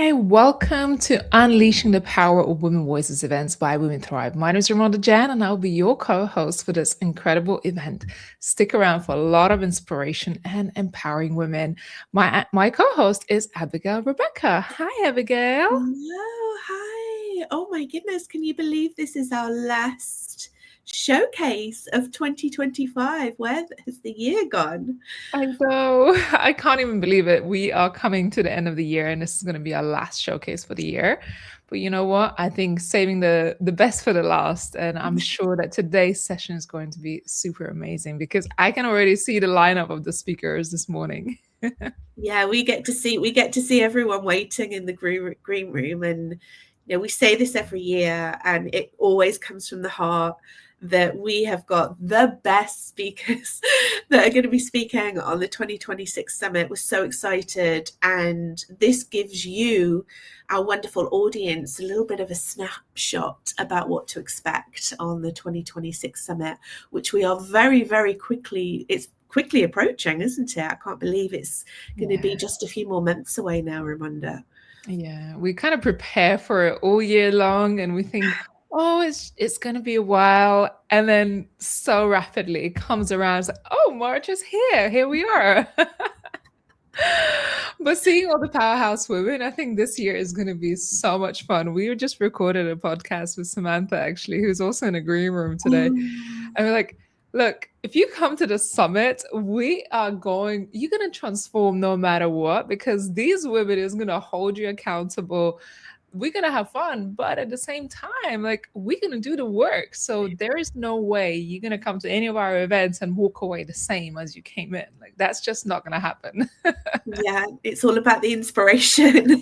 Hi, welcome to Unleashing the Power of Women Voices events by Women Thrive. My name is Ramonda Jan, and I'll be your co host for this incredible event. Stick around for a lot of inspiration and empowering women. My co host is Abigail Rebecca. Hi, Abigail. Hello, hi. Oh my goodness, can you believe this is our last showcase of 2025? Where has the year gone? I know. I can't even believe it. We are coming to the end of the year, and this is going to be our last showcase for the year. But you know what? I think saving the best for the last, and I'm sure that today's session is going to be super amazing because I can already see the lineup of the speakers this morning. Yeah, we get to see everyone waiting in the green room, and we say this every year, and it always comes from the heart that we have got the best speakers that are going to be speaking on the 2026 summit. We're so excited, and this gives you, our wonderful audience, a little bit of a snapshot about what to expect on the 2026 summit, which we are very, very quickly, it's quickly approaching, isn't it? I can't believe it's going to be Yeah. just a few more months away now, Ramonda. Yeah, we kind of prepare for it all year long and we think, oh, it's gonna be a while. And then so rapidly it comes around, it's like, oh, March is here. Here we are. But seeing all the powerhouse women, I think this year is going to be so much fun. We just recorded a podcast with Samantha, actually, who's also in a green room today. Mm. And we're like, look, if you come to the summit, you're going to transform no matter what, because these women is going to hold you accountable. We're going to have fun, but at the same time, like, we're going to do the work. So there is no way you're going to come to any of our events and walk away the same as you came in. Like, that's just not going to happen. Yeah, it's all about the inspiration.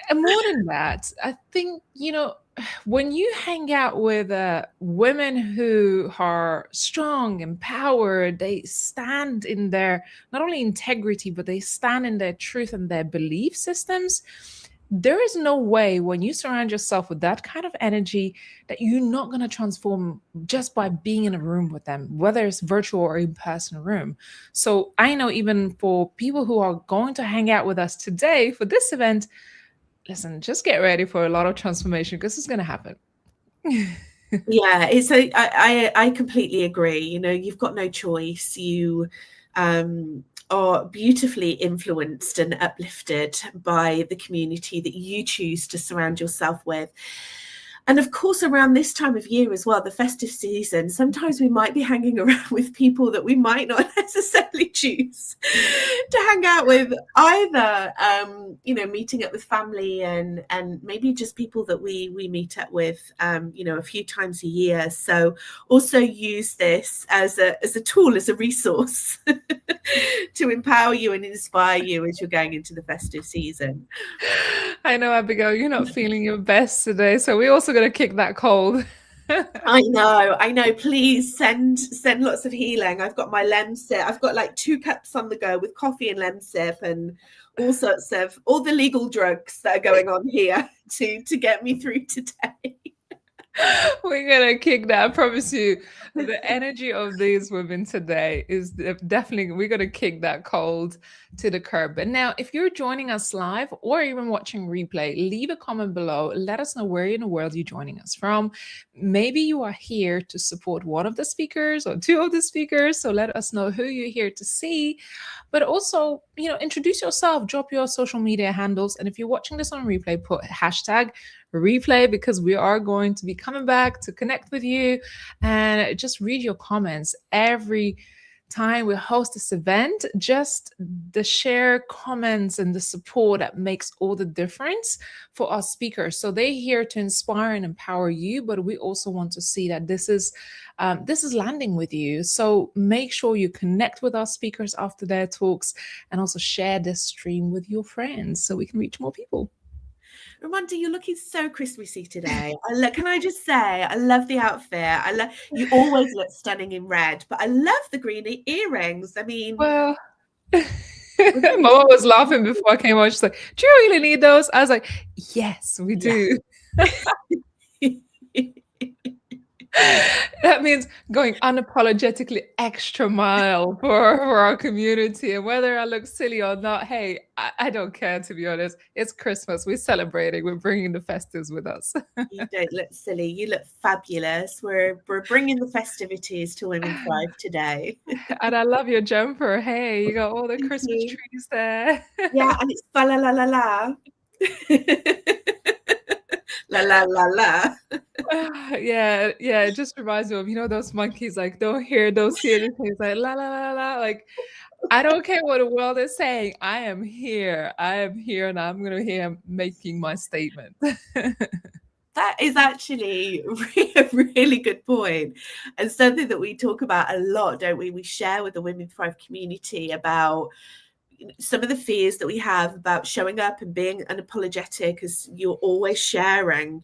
And more than that, I think, when you hang out with women who are strong, empowered, they stand in their not only integrity, but they stand in their truth and their belief systems. There is no way when you surround yourself with that kind of energy that you're not going to transform just by being in a room with them, whether it's virtual or in-person room. So I know even for people who are going to hang out with us today for this event, listen, just get ready for a lot of transformation because it's going to happen. Yeah, I completely agree. You've got no choice. You are beautifully influenced and uplifted by the community that you choose to surround yourself with. And of course, around this time of year as well, the festive season, sometimes we might be hanging around with people that we might not necessarily choose to hang out with either. Meeting up with family and maybe just people that we meet up with, a few times a year. So also use this as a tool, as a resource to empower you and inspire you as you're going into the festive season. I know, Abigail, you're not feeling your best today, so we're also going to kick that cold. I know. Please send lots of healing. I've got my Lemsip. I've got like 2 cups on the go with coffee and Lemsip and all sorts of all the legal drugs that are going on here to get me through today. We're gonna kick that. I promise you. The energy of these women today is definitely, we're gonna kick that cold to the curb. But now, if you're joining us live or even watching replay, leave a comment below. Let us know where in the world you're joining us from. Maybe you are here to support one of the speakers or two of the speakers. So let us know who you're here to see. But also, introduce yourself, drop your social media handles. And if you're watching this on replay, put hashtag replay because we are going to be coming back to connect with you and just read your comments every time we host this event. Just the share comments and the support that makes all the difference for our speakers. So they're here to inspire and empower you, but we also want to see that this is landing with you. So make sure you connect with our speakers after their talks and also share this stream with your friends so we can reach more people. Ramonda, you're looking so Christmassy today. Can I just say, I love the outfit. You always look stunning in red, but I love the green earrings. I mean, Well, my mom was laughing before I came on. She's like, "Do you really need those?" I was like, "Yes, we yeah. do." That means going unapologetically extra mile for our community. And whether I look silly or not, hey, I don't care, to be honest. It's Christmas. We're celebrating. We're bringing the festives with us. You don't look silly. You look fabulous. We're bringing the festivities to Women Thrive today. And I love your jumper. Hey, you got all the Thank Christmas you. trees there. Yeah, and it's fa la la la la. La la la la. Yeah, yeah. It just reminds me of, those monkeys, like, don't hear, don't see anything. It's like, la, la, la, la. Like, I don't care what the world is saying. I am here. I am here, and I'm going to hear making my statement. That is actually a really good point, and something that we talk about a lot, don't we? We share with the Women Thrive community about some of the fears that we have about showing up and being unapologetic, as you're always sharing.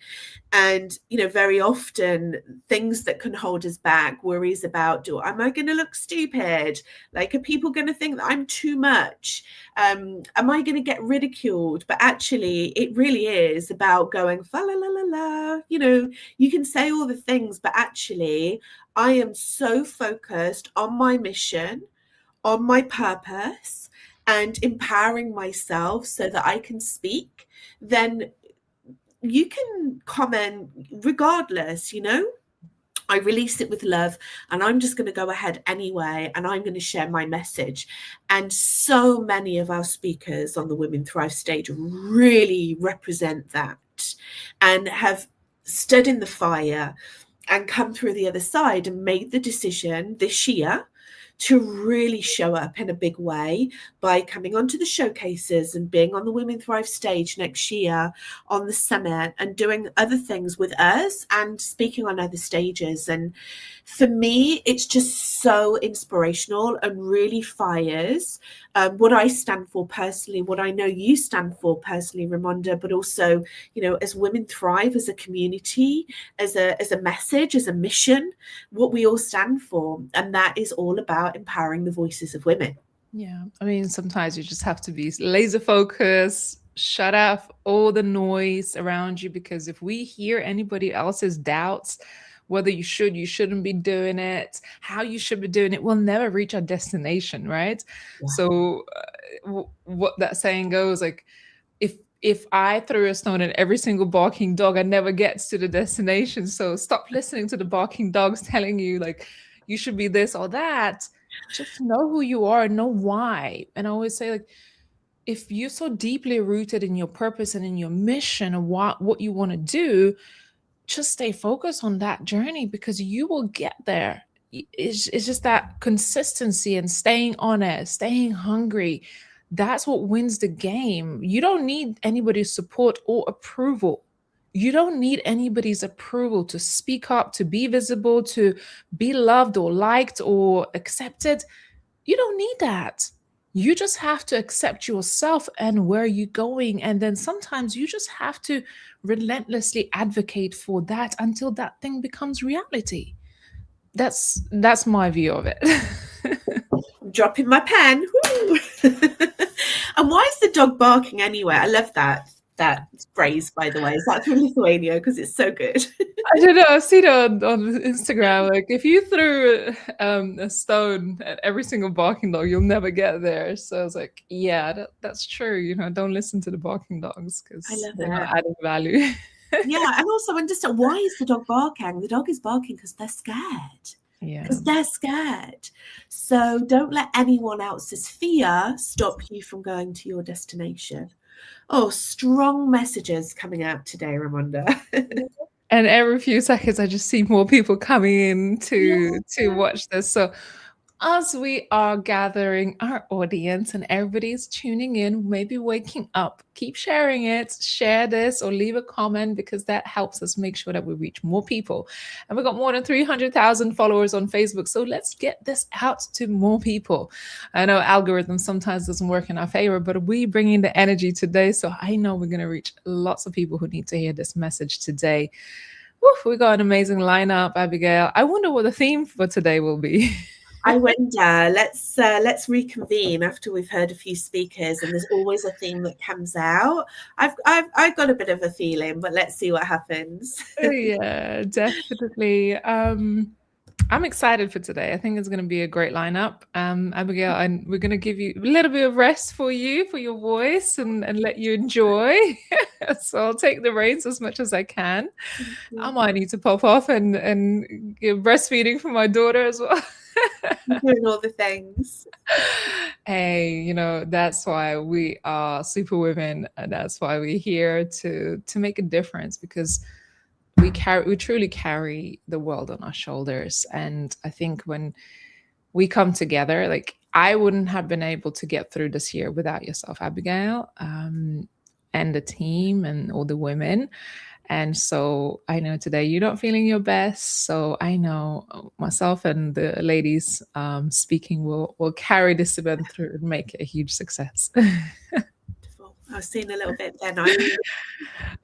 And very often things that can hold us back, worries about, am I going to look stupid, like, are people going to think that I'm too much, am I going to get ridiculed? But actually it really is about going fa la la la la. You can say all the things, but actually I am so focused on my mission, on my purpose, and empowering myself so that I can speak. Then you can comment regardless. I release it with love, and I'm just going to go ahead anyway, and I'm going to share my message. And so many of our speakers on the Women Thrive stage really represent that, and have stood in the fire and come through the other side and made the decision this year to really show up in a big way by coming onto the showcases and being on the Women Thrive stage next year, on the summit, and doing other things with us and speaking on other stages. And for me, it's just so inspirational and really fires what I stand for personally, what I know you stand for personally, Ramonda, but also, as Women Thrive, as a community, as a message, as a mission, what we all stand for. And that is all about empowering the voices of women. Yeah. I mean, sometimes you just have to be laser focused, shut off all the noise around you, because if we hear anybody else's doubts, whether you shouldn't be doing it, how you should be doing it, we'll never reach our destination, right? Yeah. So what that saying goes, like, if I throw a stone at every single barking dog, I never gets to the destination. So stop listening to the barking dogs telling you, like, you should be this or that. Just know who you are, know why. And I always say, like, if you're so deeply rooted in your purpose and in your mission and what you want to do, just stay focused on that journey, because you will get there. It's just that consistency and staying on it, staying hungry. That's what wins the game. You don't need anybody's support or approval. You don't need anybody's approval to speak up, to be visible, to be loved or liked or accepted. You don't need that. You just have to accept yourself and where you're going. And then sometimes you just have to relentlessly advocate for that until that thing becomes reality. That's my view of it. I'm dropping my pen. And why is the dog barking anyway? I love that phrase, by the way. Is that from Lithuania? Because it's so good. I don't know. I've seen it on Instagram. Like, if you threw a stone at every single barking dog, you'll never get there. So I was like, yeah, that's true. Don't listen to the barking dogs, because they're not adding value. Yeah, and also understand, why is the dog barking? The dog is barking because they're scared. Yeah. Because they're scared. So don't let anyone else's fear stop you from going to your destination. Oh, strong messages coming out today, Ramonda. And every few seconds, I just see more people coming in to watch this. So as we are gathering our audience and everybody's tuning in, maybe waking up, keep sharing it, share this or leave a comment, because that helps us make sure that we reach more people. And we've got more than 300,000 followers on Facebook. So let's get this out to more people. I know algorithm sometimes doesn't work in our favor, but we bring in the energy today. So I know we're going to reach lots of people who need to hear this message today. Woo, we got an amazing lineup, Abigail. I wonder what the theme for today will be. I wonder. Let's reconvene after we've heard a few speakers, and there's always a theme that comes out. I've got a bit of a feeling, but let's see what happens. Yeah, definitely. I'm excited for today. I think it's going to be a great lineup. Abigail, and we're going to give you a little bit of rest for you, for your voice, and let you enjoy. So I'll take the reins as much as I can. I might need to pop off and give breastfeeding for my daughter as well. Doing all the things. Hey, that's why we are super women, and that's why we're here to make a difference, because we truly carry the world on our shoulders. And I think when we come together, like, I wouldn't have been able to get through this year without yourself, Abigail, and the team and all the women. And so I know today you're not feeling your best. So I know myself and the ladies speaking will carry this event through and make it a huge success. I was seeing a little bit then.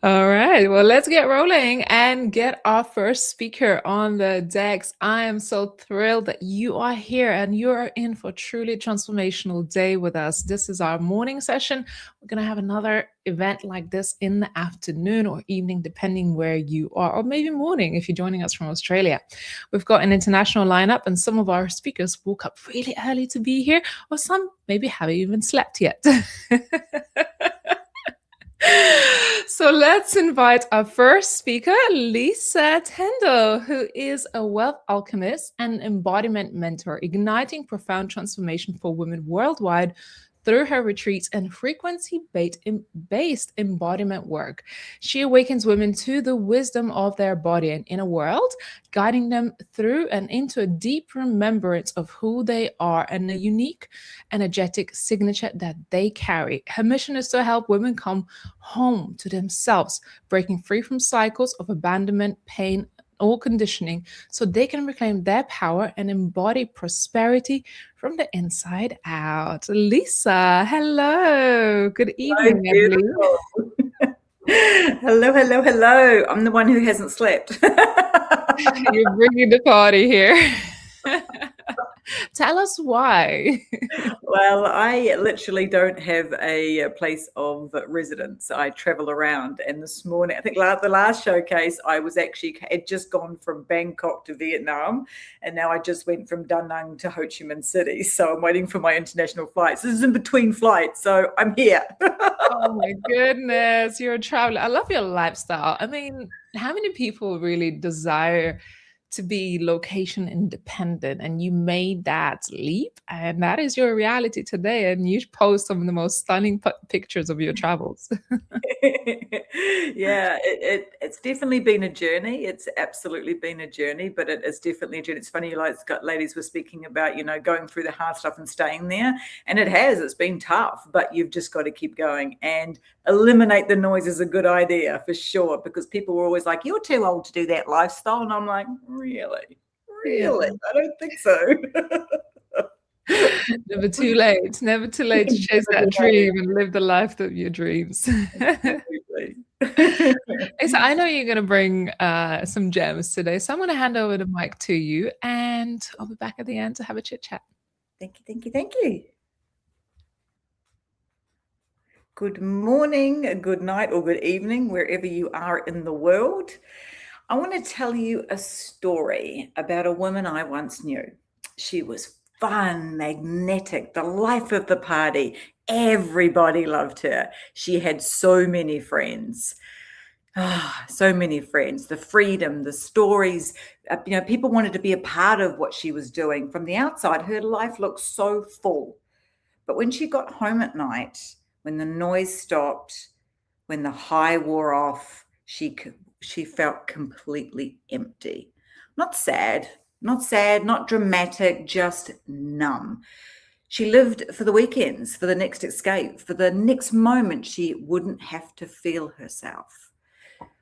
All right, well, let's get rolling and get our first speaker on the decks. I am so thrilled that you are here and you are in for a truly transformational day with us. This is our morning session. We're going to have another event like this in the afternoon or evening, depending where you are, or maybe morning if you're joining us from Australia. We've got an international lineup, and some of our speakers woke up really early to be here, or some maybe haven't even slept yet. So let's invite our first speaker, Lisa Tendo, who is a wealth alchemist and embodiment mentor, igniting profound transformation for women worldwide through her retreats and frequency-based embodiment work. She awakens women to the wisdom of their body and inner world, guiding them through and into a deep remembrance of who they are and the unique energetic signature that they carry. Her mission is to help women come home to themselves, breaking free from cycles of abandonment, pain, or conditioning, so they can reclaim their power and embody prosperity from the inside out. Lisa, hello. Good evening, I believe. Hello, hello, hello. I'm the one who hasn't slept. You're bringing the party here. Tell us why. Well, I literally don't have a place of residence. I travel around, and this morning, I think the last showcase, I had just gone from Bangkok to Vietnam, and now I just went from Da Nang to Ho Chi Minh City. So I'm waiting for my international flights. This is in between flights, so I'm here. Oh my goodness, you're a traveler. I love your lifestyle. I mean, how many people really desire to be location independent, and you made that leap, and that is your reality today, and you post some of the most stunning pictures of your travels. Yeah, it's definitely been a journey. It's absolutely been a journey, but it is definitely a journey. It's funny, like ladies were speaking about, going through the hard stuff and staying there, and it's been tough, but you've just got to keep going, and eliminate the noise is a good idea for sure, because people were always like, you're too old to do that lifestyle, and I'm like, really? Yeah. I don't think so. Never too late. Never too late to chase that dream and live the life of your dreams. Absolutely. Lisa, I know you're going to bring some gems today, so I'm going to hand over the mic to you, and I'll be back at the end to have a chit chat. Thank you, thank you, thank you. Good morning, good night, or good evening, wherever you are in the world. I want to tell you a story about a woman I once knew. She was fun, magnetic, the life of the party. Everybody loved her. She had so many friends. So many friends, the freedom, the stories, people wanted to be a part of what she was doing. From the outside, her life looked so full. But when she got home at night, when the noise stopped, when the high wore off, she felt completely empty. Not sad, not dramatic, just numb. She lived for the weekends, for the next escape, for the next moment she wouldn't have to feel herself.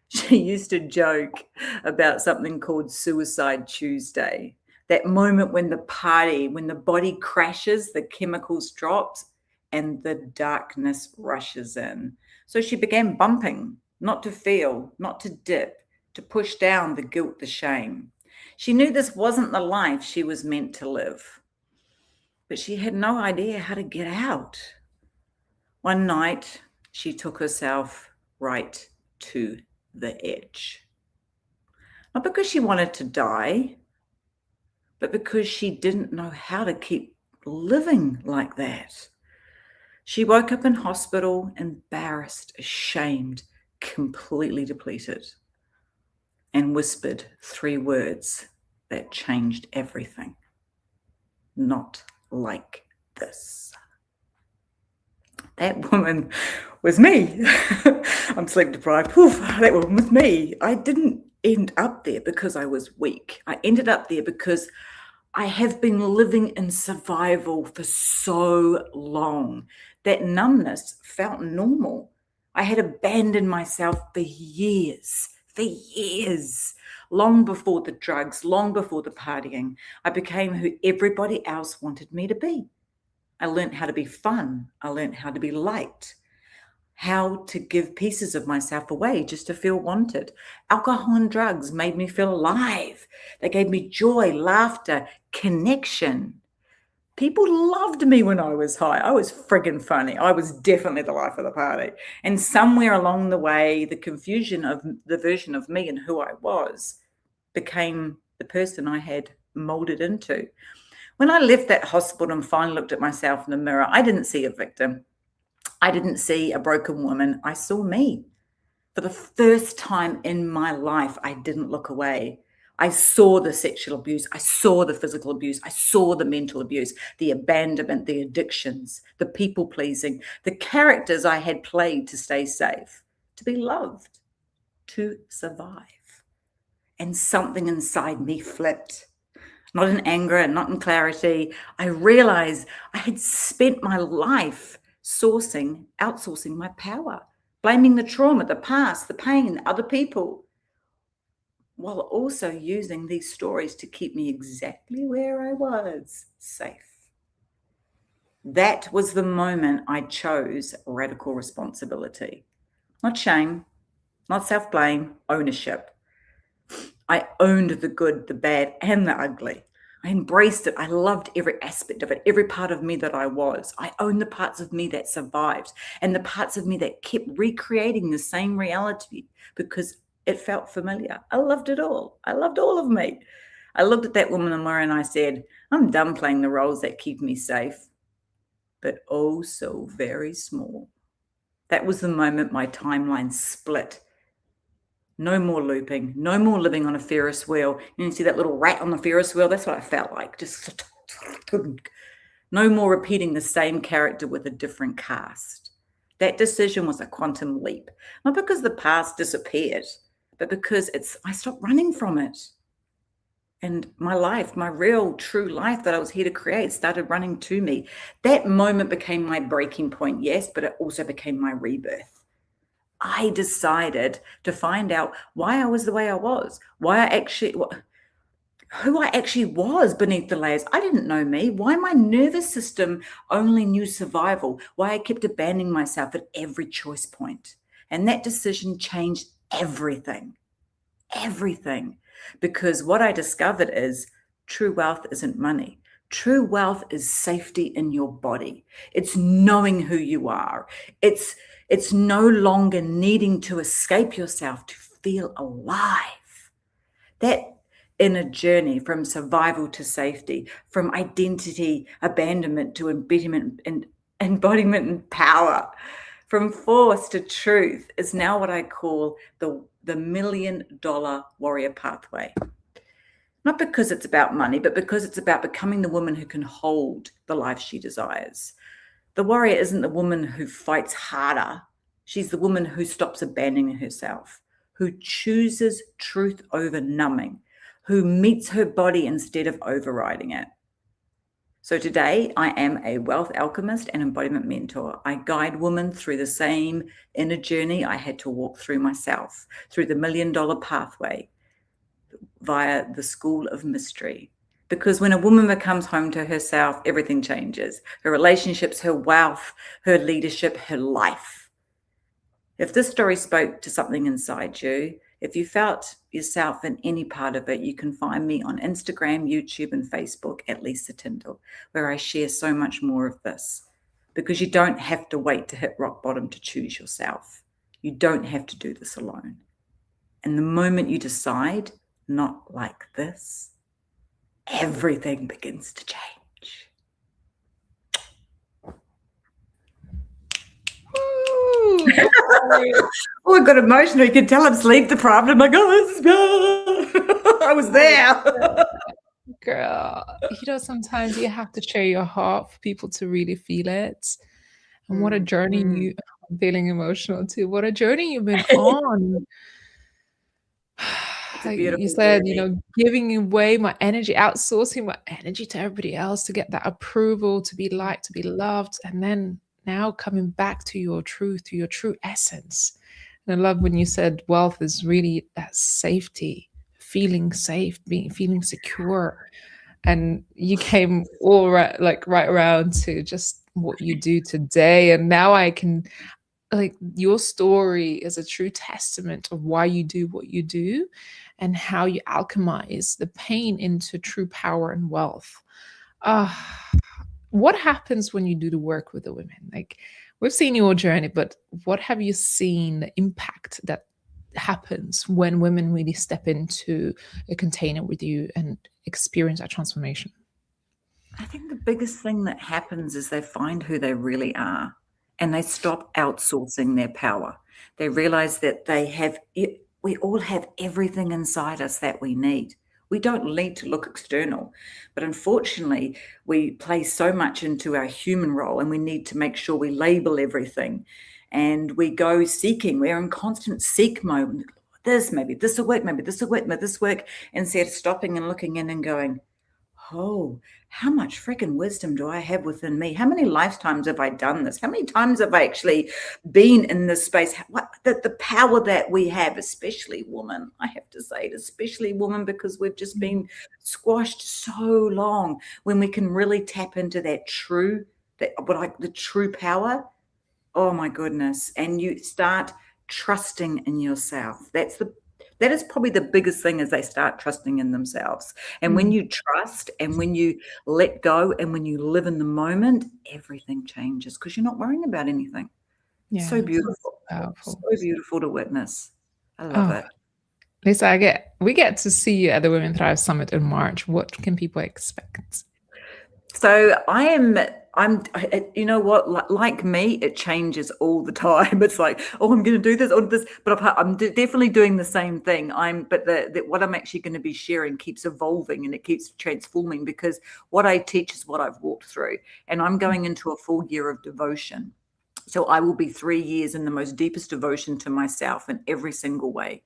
She used to joke about something called Suicide Tuesday. That moment when the body crashes, the chemicals drops, and the darkness rushes in. So she began bumping, not to feel, not to dip, to push down the guilt, the shame. She knew this wasn't the life she was meant to live. but she had no idea how to get out. One night, she took herself right to the edge. Not because she wanted to die, but because she didn't know how to keep living like that. She woke up in hospital, embarrassed, ashamed, completely depleted, and whispered 3 words that changed everything. Not like this. That woman was me. I'm sleep deprived. Poof, that woman was me. I didn't end up there because I was weak. I ended up there because I have been living in survival for so long that numbness felt normal. I had abandoned myself for years, long before the drugs, long before the partying. I became who everybody else wanted me to be. I learned how to be fun. I learned how to be liked, how to give pieces of myself away just to feel wanted. Alcohol and drugs made me feel alive. They gave me joy, laughter, connection. People loved me when I was high. I was friggin' funny. I was definitely the life of the party. And somewhere along the way, the confusion of the version of me and who I was became the person I had molded into. When I left that hospital and finally looked at myself in the mirror, I didn't see a victim. I didn't see a broken woman. I saw me. For the first time in my life, I didn't look away. I saw the sexual abuse. I saw the physical abuse. I saw the mental abuse, the abandonment, the addictions, the people pleasing, the characters I had played to stay safe, to be loved, to survive. And something inside me flipped. Not in anger and not in clarity. I realized I had spent my life outsourcing my power, blaming the trauma, the past, the pain, other people, while also using these stories to keep me exactly where I was, safe. That was the moment I chose radical responsibility. Not shame, not self-blame, ownership. I owned the good, the bad, and the ugly. I embraced it. I loved every aspect of it, every part of me that I was. I owned the parts of me that survived and the parts of me that kept recreating the same reality because it felt familiar. I loved it all. I loved all of me. I looked at that woman in the mirror and I said, I'm done playing the roles that keep me safe, but oh so very small. That was the moment my timeline split. No more looping, no more living on a Ferris wheel. You see that little rat on the Ferris wheel? That's what I felt like. Just no more repeating the same character with a different cast. That decision was a quantum leap, not because the past disappeared, but because I stopped running from it. And my life, my real true life that I was here to create started running to me. That moment became my breaking point, yes, but it also became my rebirth. I decided to find out why I was the way I was, who I actually was beneath the layers. I didn't know me, why my nervous system only knew survival, why I kept abandoning myself at every choice point. And that decision changed everything, because what I discovered is true wealth isn't money. True wealth is safety in your body. It's knowing who you are. It's no longer needing to escape yourself to feel alive. That inner journey from survival to safety, from identity, abandonment to embodiment and power, from force to truth is now what I call the $1 million warrior pathway. Not because it's about money, but because it's about becoming the woman who can hold the life she desires. The warrior isn't the woman who fights harder. She's the woman who stops abandoning herself, who chooses truth over numbing, who meets her body instead of overriding it. So today I am a wealth alchemist and embodiment mentor. I guide women through the same inner journey I had to walk through myself, through the $1 million pathway, via the school of mystery. Because when a woman becomes home to herself, everything changes. Her relationships, her wealth, her leadership, her life. If this story spoke to something inside you, if you felt yourself in any part of it, you can find me on Instagram, YouTube, and Facebook at Lisa Tyndall, where I share so much more of this, because you don't have to wait to hit rock bottom to choose yourself. You don't have to do this alone. And the moment you decide, not like this, everything begins to change. Oh, I got emotional. You can tell I'm sleep deprived. I'm like, oh, I was there. Girl, sometimes you have to share your heart for people to really feel it. And what a journey I'm feeling emotional too. What a journey you've been on. Like you said, giving away my energy, outsourcing my energy to everybody else to get that approval, to be liked, to be loved. And then now coming back to your truth, to your true essence. And I love when you said wealth is really that safety, feeling safe, feeling secure. And you came all right around to just what you do today. And now I can, your story is a true testament of why you do what you do and how you alchemize the pain into true power and wealth. What happens when you do the work with the women? Like, we've seen your journey, but what have you seen the impact that happens when women really step into a container with you and experience that transformation? I think the biggest thing that happens is they find who they really are, and they stop outsourcing their power. They realize that we all have everything inside us that we need. We don't need to look external, but unfortunately, we play so much into our human role, and we need to make sure we label everything, and we go seeking. We're in constant seek mode. Maybe this will work, maybe this will work, maybe this will work, instead of stopping and looking in and going, oh, how much freaking wisdom do I have within me? How many lifetimes have I done this? How many times have I actually been in this space? The power that we have, especially women, I have to say it, especially women, because we've just been squashed so long. When we can really tap into the true power, oh my goodness. And you start trusting in yourself. That is probably the biggest thing, is they start trusting in themselves. And when you trust, and when you let go, and when you live in the moment, everything changes, because you're not worrying about anything. Yeah, so beautiful. So beautiful to witness. I love it. Lisa, we get to see you at the Women Thrive Summit in March. What can people expect? So I'm you know what, like me, it changes all the time. It's like, oh, I'm going to do this or this, but I'm definitely doing the same thing. But what I'm actually going to be sharing keeps evolving, and it keeps transforming, because what I teach is what I've walked through, and I'm going into a full year of devotion. So I will be 3 years in the most deepest devotion to myself in every single way.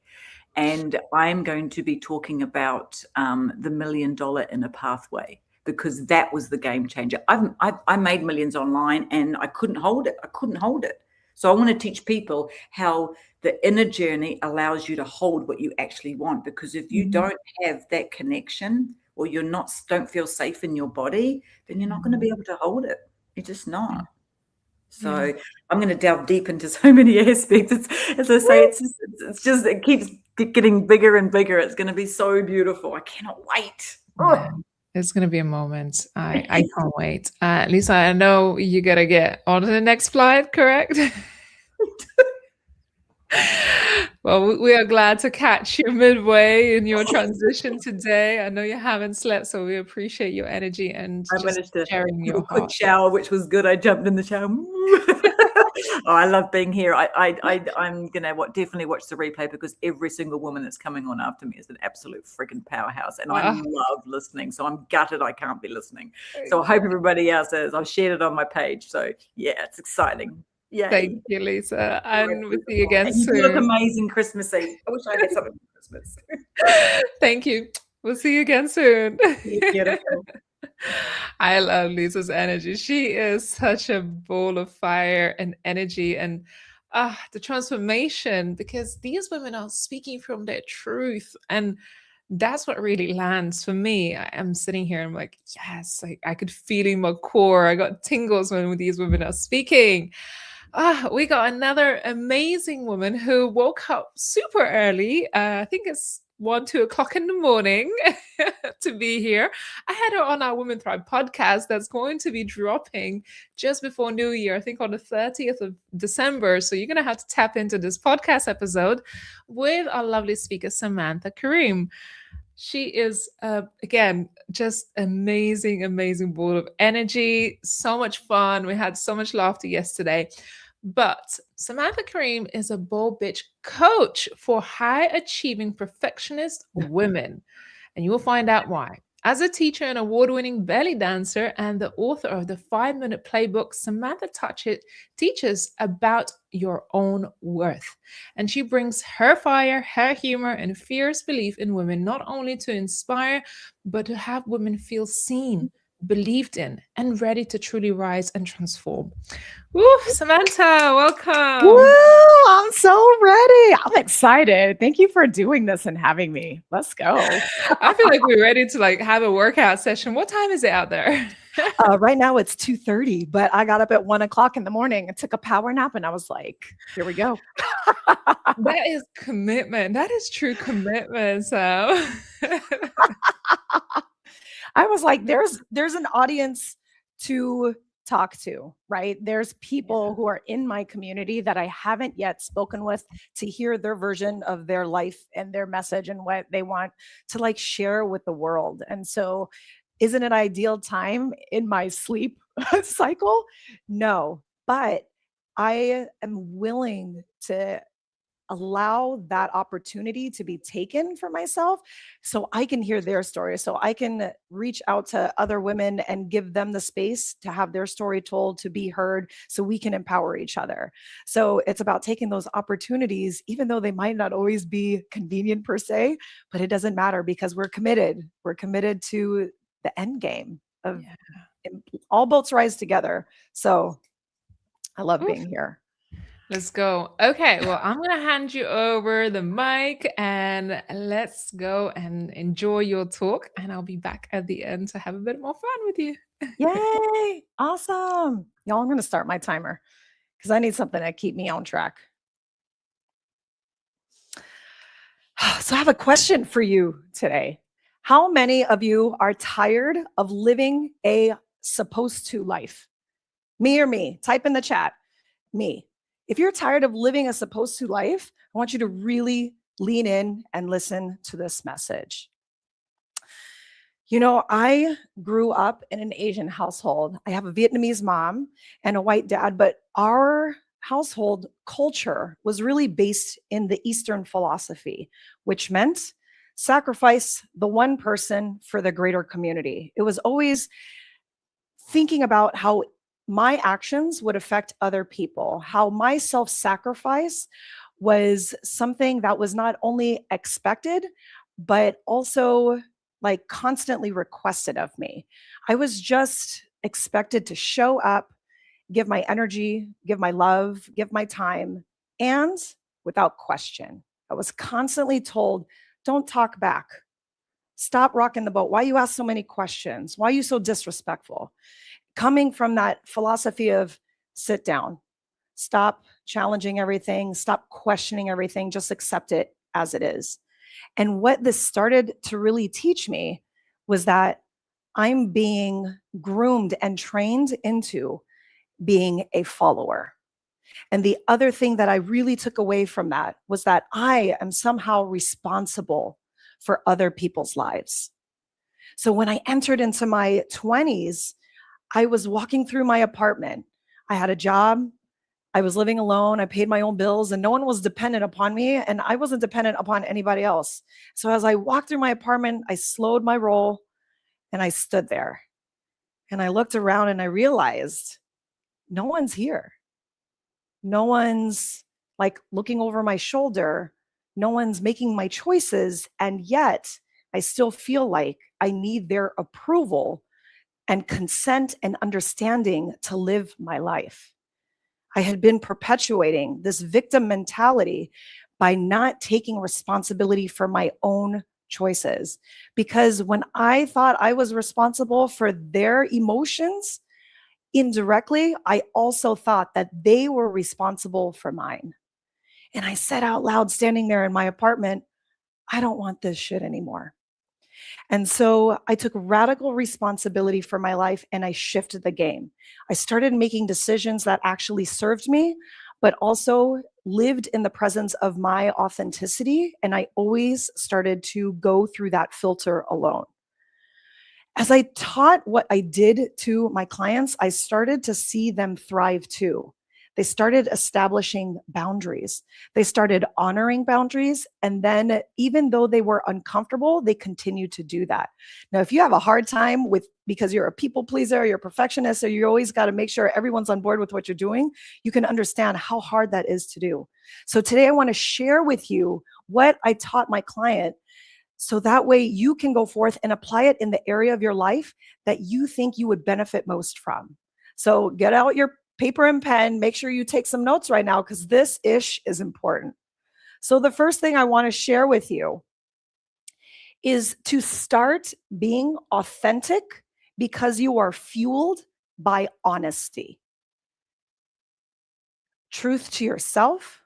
And I'm going to be talking about the $1 million inner pathway, because that was the game changer. I made millions online, and I couldn't hold it. So I want to teach people how the inner journey allows you to hold what you actually want. Because if you don't have that connection, or don't feel safe in your body, then you're not going to be able to hold it. You're just not. So I'm going to delve deep into so many aspects. As I say, it keeps getting bigger and bigger. It's going to be so beautiful. I cannot wait. Yeah. It's going to be a moment. I can't wait. Lisa, I know you got to get on to the next flight, correct? Well, we are glad to catch you midway in your transition today. I know you haven't slept, so we appreciate your energy and just sharing your heart. Quick shower, which was good. I jumped in the shower. Oh, I love being here. I'm gonna definitely watch the replay, because every single woman that's coming on after me is an absolute freaking powerhouse, and I love listening. So I'm gutted I can't be listening. So I hope everybody else is. I've shared it on my page. So yeah, it's exciting. Yeah. Thank you, Lisa. And we'll see you again soon. You look amazing Christmas Eve. I wish I had something for Christmas. Thank you. We'll see you again soon. Beautiful. I love Lisa's energy. She is such a ball of fire and energy, and the transformation, because these women are speaking from their truth, and that's what really lands for me. I am sitting here and I'm like, yes, I could feel in my core. I got tingles when these women are speaking. We got another amazing woman who woke up super early. I think it's 1, 2 o'clock in the morning to be here. I had her on our Women Thrive podcast that's going to be dropping just before New Year, I think on the 30th of December. So you're going to have to tap into this podcast episode with our lovely speaker, Samantha Kareem. She is, again, just amazing, amazing ball of energy. So much fun. We had so much laughter yesterday. But Samantha Kareem is a bold bitch coach for high achieving perfectionist women. And you will find out why. As a teacher and award winning belly dancer and the author of the 5-Minute Playbook, Samantha teaches about your own worth. And she brings her fire, her humor, and fierce belief in women, not only to inspire, but to have women feel seen, believed in, and ready to truly rise and transform. Woo, Samantha, welcome. Woo, I'm so ready. I'm excited. Thank you for doing this and having me. Let's go. I feel like we're ready to have a workout session. What time is it out there? Right now it's 2:30, but I got up at 1 o'clock in the morning and took a power nap, and I was like, here we go. That is commitment. That is true commitment. So I was like, there's an audience to talk to, right? There's people who are in my community that I haven't yet spoken with to hear their version of their life and their message and what they want to share with the world. And so isn't it ideal time in my sleep cycle? No, but I am willing to allow that opportunity to be taken for myself so I can hear their story, so I can reach out to other women and give them the space to have their story told, to be heard, so we can empower each other. So it's about taking those opportunities, even though they might not always be convenient per se, but it doesn't matter because we're committed. We're committed to the end game of all boats rise together. So I love being here. Let's go. Okay, well, I'm going to hand you over the mic and let's go and enjoy your talk. And I'll be back at the end to have a bit more fun with you. Yay! Awesome. Y'all, I'm going to start my timer because I need something to keep me on track. So I have a question for you today. How many of you are tired of living a supposed to life? Me or me? Type in the chat. Me. If you're tired of living a supposed to life, I want you to really lean in and listen to this message. You know, I grew up in an Asian household. I have a Vietnamese mom and a white dad, but our household culture was really based in the Eastern philosophy, which meant sacrifice the one person for the greater community. It was always thinking about how my actions would affect other people, how my self-sacrifice was something that was not only expected, but also constantly requested of me. I was just expected to show up, give my energy, give my love, give my time, and without question. I was constantly told, don't talk back. Stop rocking the boat. Why you ask so many questions? Why are you so disrespectful? Coming from that philosophy of sit down, stop challenging everything, stop questioning everything, just accept it as it is. And what this started to really teach me was that I'm being groomed and trained into being a follower. And the other thing that I really took away from that was that I am somehow responsible for other people's lives. So when I entered into my 20s, I was walking through my apartment. I had a job. I was living alone. I paid my own bills and no one was dependent upon me and I wasn't dependent upon anybody else. So as I walked through my apartment, I slowed my roll and I stood there and I looked around and I realized no one's here. No one's looking over my shoulder. No one's making my choices. And yet I still feel like I need their approval and consent and understanding to live my life. I had been perpetuating this victim mentality by not taking responsibility for my own choices. Because when I thought I was responsible for their emotions, indirectly, I also thought that they were responsible for mine. And I said out loud, standing there in my apartment, I don't want this shit anymore. And so I took radical responsibility for my life and I shifted the game. I started making decisions that actually served me, but also lived in the presence of my authenticity. And I always started to go through that filter alone. As I taught what I did to my clients, I started to see them thrive too. They started establishing boundaries. They started honoring boundaries. And then, even though they were uncomfortable, they continued to do that. Now, if you have a hard time with, because you're a people pleaser, you're a perfectionist, or you always got to make sure everyone's on board with what you're doing, you can understand how hard that is to do. So, today I want to share with you what I taught my client, so that way you can go forth and apply it in the area of your life that you think you would benefit most from. So get out your paper and pen, make sure you take some notes right now, because this ish is important. So the first thing I want to share with you is to start being authentic, because you are fueled by honesty. Truth to yourself,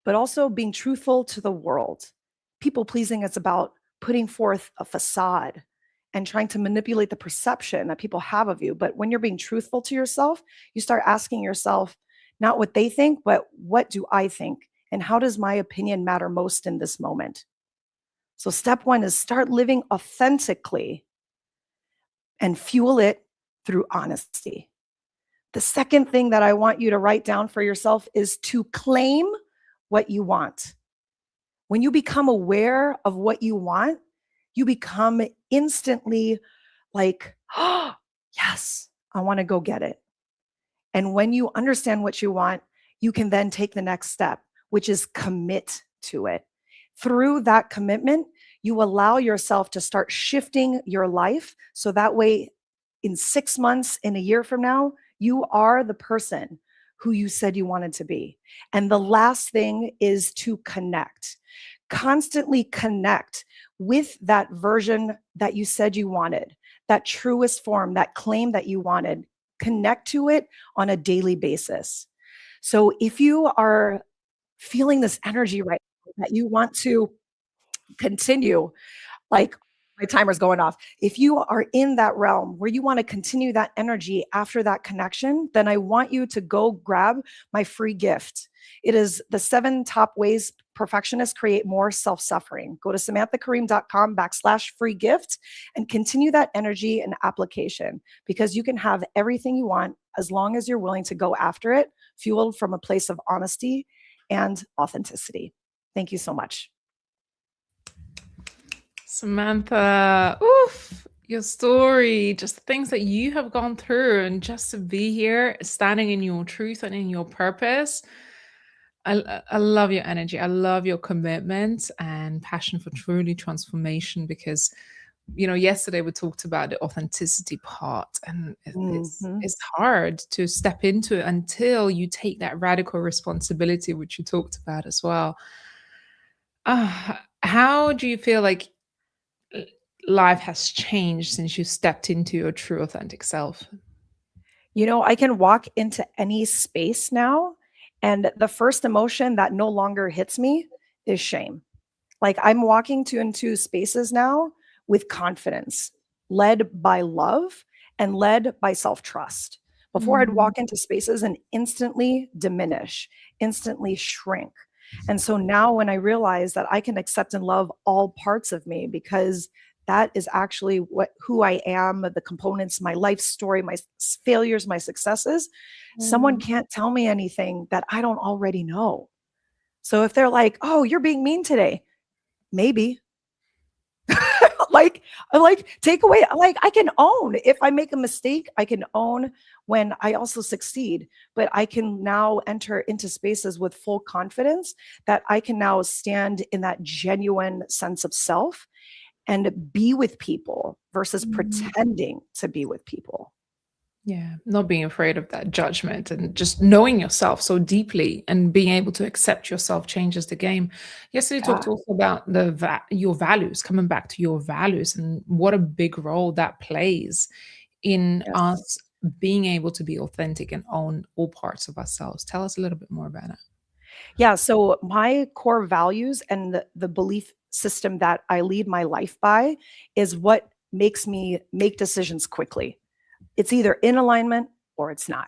but also being truthful to the world. People pleasing is about putting forth a facade and trying to manipulate the perception that people have of you. But when you're being truthful to yourself, you start asking yourself, not what they think, but what do I think? And how does my opinion matter most in this moment? So step one is start living authentically and fuel it through honesty. The second thing that I want you to write down for yourself is to claim what you want. When you become aware of what you want, you become instantly like, oh, yes, I want to go get it. And when you understand what you want, you can then take the next step, which is commit to it. Through that commitment, you allow yourself to start shifting your life. So that way, in 6 months, in a year from now, you are the person who you said you wanted to be. And the last thing is to connect. Constantly connect with that version that you said you wanted, that truest form, that claim that you wanted. Connect to it on a daily basis. So if you are feeling this energy right now that you want to continue, like my timer's going off. If you are in that realm where you want to continue that energy after that connection, then I want you to go grab my free gift. It is the 7 top ways perfectionists create more self-suffering. Go to samanthacareem.com/free gift and continue that energy and application, because you can have everything you want as long as you're willing to go after it, fueled from a place of honesty and authenticity. Thank you so much. Samantha, oof, your story, just the things that you have gone through, and just to be here, standing in your truth and in your purpose. I love your energy. I love your commitment and passion for truly transformation, because, yesterday we talked about the authenticity part, and it's hard to step into it until you take that radical responsibility, which you talked about as well. How do you feel like life has changed since you stepped into your true authentic self? I can walk into any space now, and the first emotion that no longer hits me is shame. Like, I'm walking into spaces now with confidence, led by love and led by self-trust. Before, I'd walk into spaces and instantly diminish, instantly shrink. And so now when I realize that I can accept and love all parts of me, because that is actually who I am, the components, my life story, my failures, my successes. Someone can't tell me anything that I don't already know. So if they're like, "Oh, you're being mean today," maybe. Take away, I can own if I make a mistake. I can own when I also succeed, but I can now enter into spaces with full confidence that I can now stand in that genuine sense of self and be with people versus pretending to be with people. Yeah, not being afraid of that judgment, and just knowing yourself so deeply and being able to accept yourself changes the game. Yesterday, Yeah. talked also about your values, coming back to your values, and what a big role that plays in Yes. us being able to be authentic and own all parts of ourselves. Tell us a little bit more about it. Yeah. So my core values and the belief system that I lead my life by is what makes me make decisions quickly. It's either in alignment or it's not.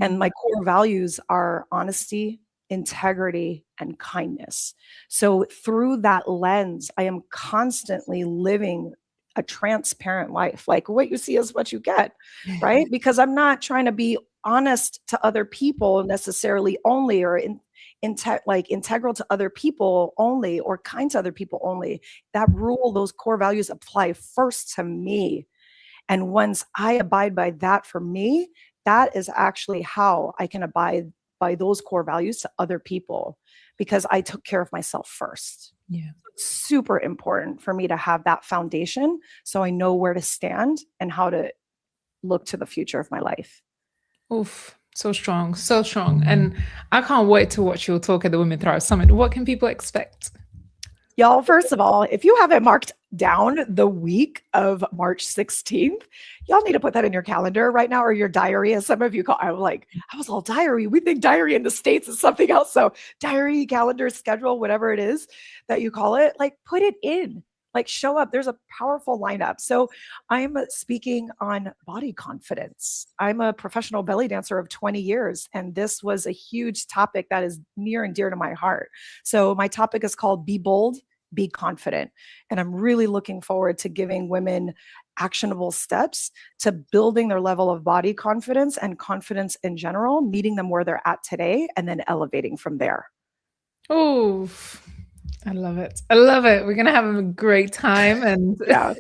And my core values are honesty, integrity, and kindness. So through that lens, I am constantly living a transparent life. Like what you see is what you get, right? Because I'm not trying to be honest to other people necessarily only, or integral to other people only, or kind to other people only. That rule, those core values apply first to me. And once I abide by that for me, that is actually how I can abide by those core values to other people, because I took care of myself first. Yeah. It's super important for me to have that foundation so I know where to stand and how to look to the future of my life. Oof. So strong, so strong. And I can't wait to watch your talk at the Women Thrive Summit. What can people expect? Y'all, first of all, if you haven't marked down the week of March 16th, y'all need to put that in your calendar right now, or your diary, as some of you call. I'm like, I was all diary. We think diary in the States is something else. So diary, calendar, schedule, whatever it is that you call it, like put it in, like show up. There's a powerful lineup. So I'm speaking on body confidence. I'm a professional belly dancer of 20 years, and this was a huge topic that is near and dear to my heart. So my topic is called Be Bold, Be Confident. And I'm really looking forward to giving women actionable steps to building their level of body confidence and confidence in general, meeting them where they're at today, and then elevating from there. Oh, I love it. I love it. We're going to have a great time. And Yeah.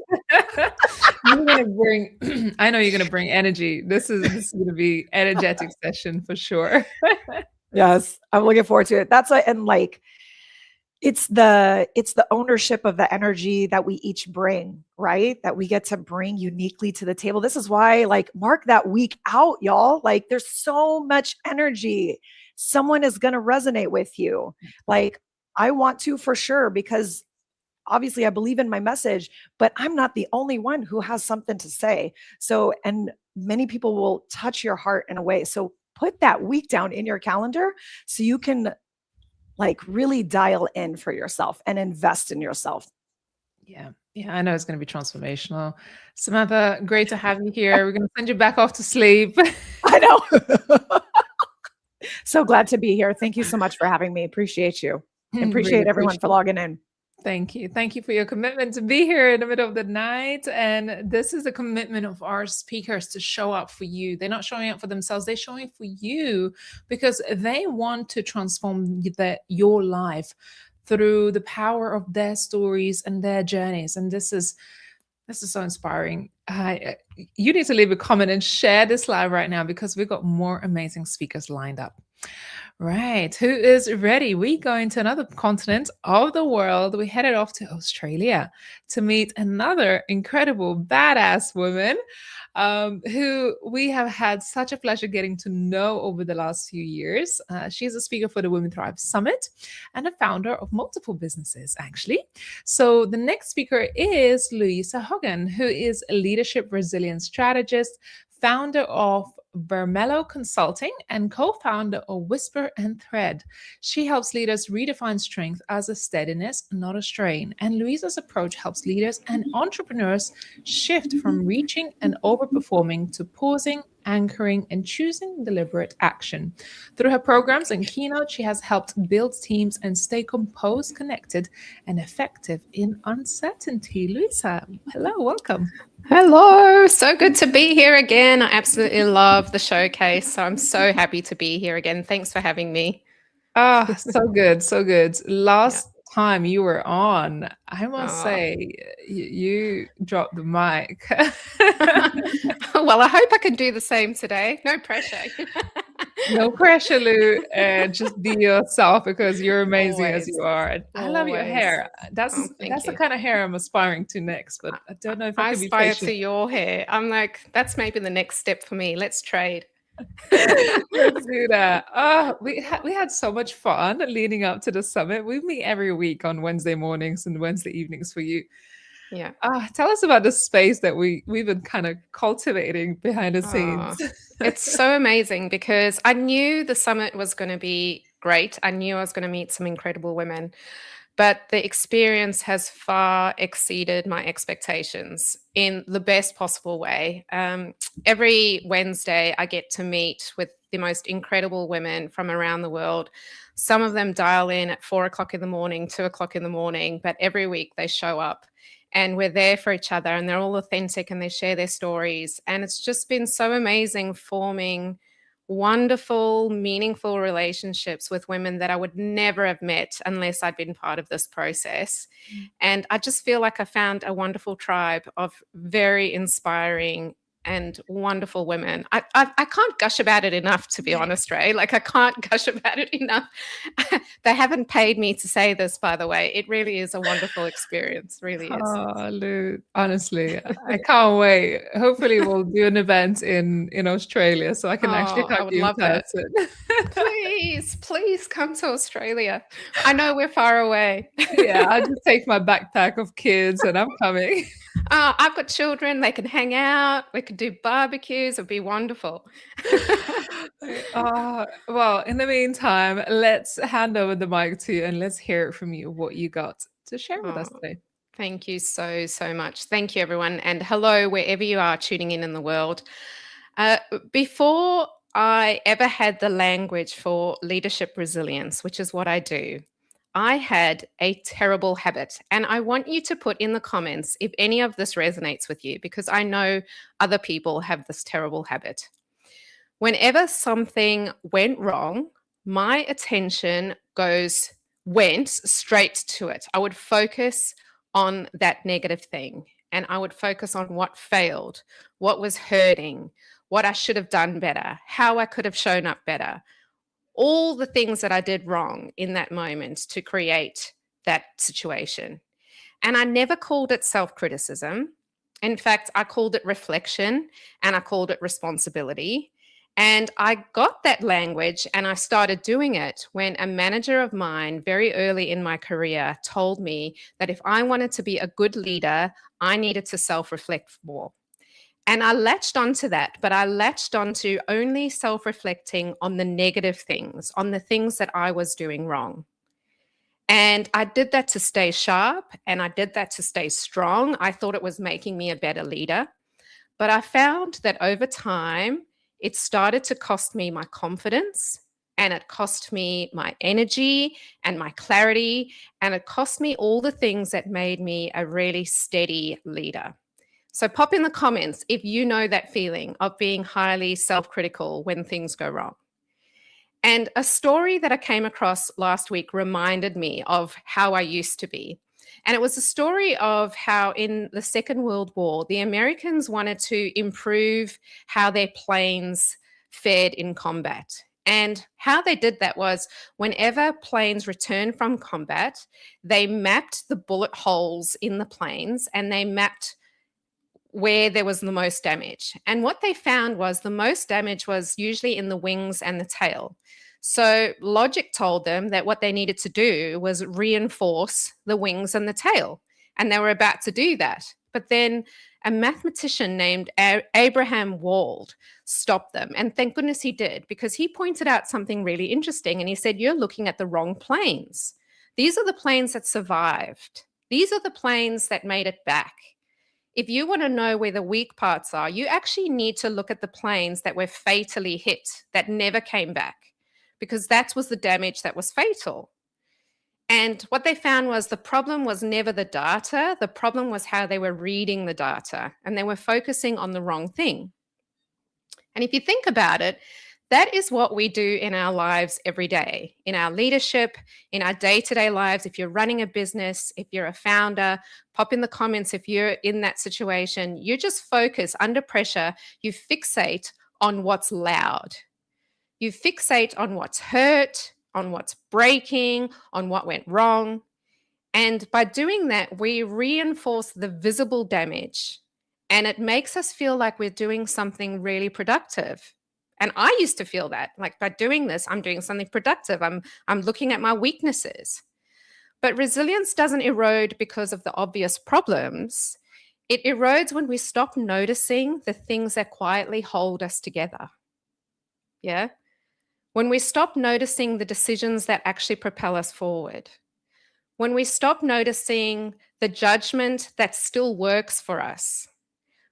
you're going to bring, I know you're going to bring energy. This is going to be energetic session for sure. Yes. I'm looking forward to it. That's like, and like, it's the ownership of the energy that we each bring, right? That we get to bring uniquely to the table. This is why, like, mark that week out, y'all. Like, there's so much energy. Someone is going to resonate with you. Like, I want to, for sure, because obviously I believe in my message, but I'm not the only one who has something to say. So, and many people will touch your heart in a way. So put that week down in your calendar so you can like really dial in for yourself and invest in yourself. Yeah. Yeah, I know it's going to be transformational. Samantha, great to have you here. We're going to send you back off to sleep. I know. So glad to be here. Thank you so much for having me. Appreciate you. Appreciate Really everyone for logging in. Thank you. Thank you for your commitment to be here in the middle of the night. And this is the commitment of our speakers to show up for you. They're not showing up for themselves. They're showing for you because they want to transform your life through the power of their stories and their journeys. And this is so inspiring. You need to leave a comment and share this live right now because we've got more amazing speakers lined up. Right. Who is ready? We go into another continent of the world. We headed off to Australia to meet another incredible badass woman who we have had such a pleasure getting to know over the last few years. She's a speaker for the Women Thrive Summit and a founder of multiple businesses, actually. So the next speaker is Louisa Hogan, who is a leadership resilience strategist, founder of Vermello Consulting and co-founder of Whisper and Thread. She helps leaders redefine strength as a steadiness, not a strain. And Louisa's approach helps leaders and entrepreneurs shift from reaching and overperforming to pausing, anchoring, and choosing deliberate action. Through her programs and keynote, she has helped build teams and stay composed, connected, and effective in uncertainty. Louisa, hello, welcome. Hello, so good to be here again. I absolutely love the showcase. So I'm so happy to be here again. Thanks for having me. Ah, so good, so good. Last time you were on, I must say, you dropped the mic. Well, I hope I can do the same today. No pressure. No pressure, Lou. Just be yourself because you're amazing as Always. you are. I love your hair. That's the kind of hair I'm aspiring to next, but I don't know if I can be aspire patient. to your hair. I'm like, that's maybe the next step for me. Let's trade. Let's do that. Oh, we had so much fun leading up to the summit. We meet every week on Wednesday mornings and Wednesday evenings for you. Yeah. Tell us about the space that we've been kind of cultivating behind the scenes. It's so amazing because I knew the summit was going to be great. I knew I was going to meet some incredible women. but the experience has far exceeded my expectations in the best possible way. Every Wednesday, I get to meet with the most incredible women from around the world. Some of them dial in at 4 o'clock in the morning, 2 o'clock in the morning, but every week they show up and we're there for each other, and they're all authentic and they share their stories. And it's just been so amazing forming wonderful, meaningful relationships with women that I would never have met unless I'd been part of this process. And I just feel like I found a wonderful tribe of very inspiring and wonderful women. I can't gush about it enough, to be honest, Ray. Like, I can't gush about it enough. They haven't paid me to say this, by the way. It really is a wonderful experience, really is. Oh, Lou, honestly, I can't wait. Hopefully, we'll do an event in Australia so I can actually I hug would you in love that. person. Please come to Australia. I know we're far away. Yeah, I'll just take my backpack of kids and I'm coming. I've got children. They can hang out. We could do barbecues. It'd be wonderful. Well, in the meantime, let's hand over the mic to you and let's hear from you what you got to share with us Oh, today. Thank you so much. Thank you, everyone. And hello, wherever you are tuning in the world. Before I ever had the language for leadership resilience, which is what I do, I had a terrible habit. And I want you to put in the comments if any of this resonates with you, because I know other people have this terrible habit. Whenever something went wrong, my attention went straight to it. I would focus on that negative thing, and I would focus on what failed, what was hurting, what I should have done better, how I could have shown up better, all the things that I did wrong in that moment to create that situation. And I never called it self-criticism. In fact, I called it reflection and I called it responsibility. And I got that language and I started doing it when a manager of mine very early in my career told me that if I wanted to be a good leader, I needed to self-reflect more. And I latched onto that, but I latched onto only self-reflecting on the negative things, on the things that I was doing wrong. And I did that to stay sharp and I did that to stay strong. I thought it was making me a better leader. But I found that over time, it started to cost me my confidence, and it cost me my energy and my clarity, and it cost me all the things that made me a really steady leader. So pop in the comments if you know that feeling of being highly self-critical when things go wrong. And a story that I came across last week reminded me of how I used to be. And it was a story of how in the Second World War, the Americans wanted to improve how their planes fared in combat. And how they did that was whenever planes returned from combat, they mapped the bullet holes in the planes and they mapped where there was the most damage. And what they found was the most damage was usually in the wings and the tail. So logic told them that what they needed to do was reinforce the wings and the tail. And they were about to do that. But then a mathematician named Abraham Wald stopped them. And thank goodness he did, because he pointed out something really interesting. And he said, you're looking at the wrong planes. These are the planes that survived. These are the planes that made it back. If you want to know where the weak parts are, you actually need to look at the planes that were fatally hit, that never came back, because that was the damage that was fatal. And what they found was the problem was never the data. The problem was how they were reading the data, and they were focusing on the wrong thing. And if you think about it, that is what we do in our lives every day, in our leadership, in our day-to-day lives. If you're running a business, if you're a founder, pop in the comments if you're in that situation. You just focus under pressure. You fixate on what's loud. You fixate on what's hurt, on what's breaking, on what went wrong. And by doing that, we reinforce the visible damage. And it makes us feel like we're doing something really productive. And I used to feel that, like, by doing this, I'm doing something productive. I'm looking at my weaknesses. But resilience doesn't erode because of the obvious problems. It erodes when we stop noticing the things that quietly hold us together. Yeah? When we stop noticing the decisions that actually propel us forward. when we stop noticing the judgment that still works for us,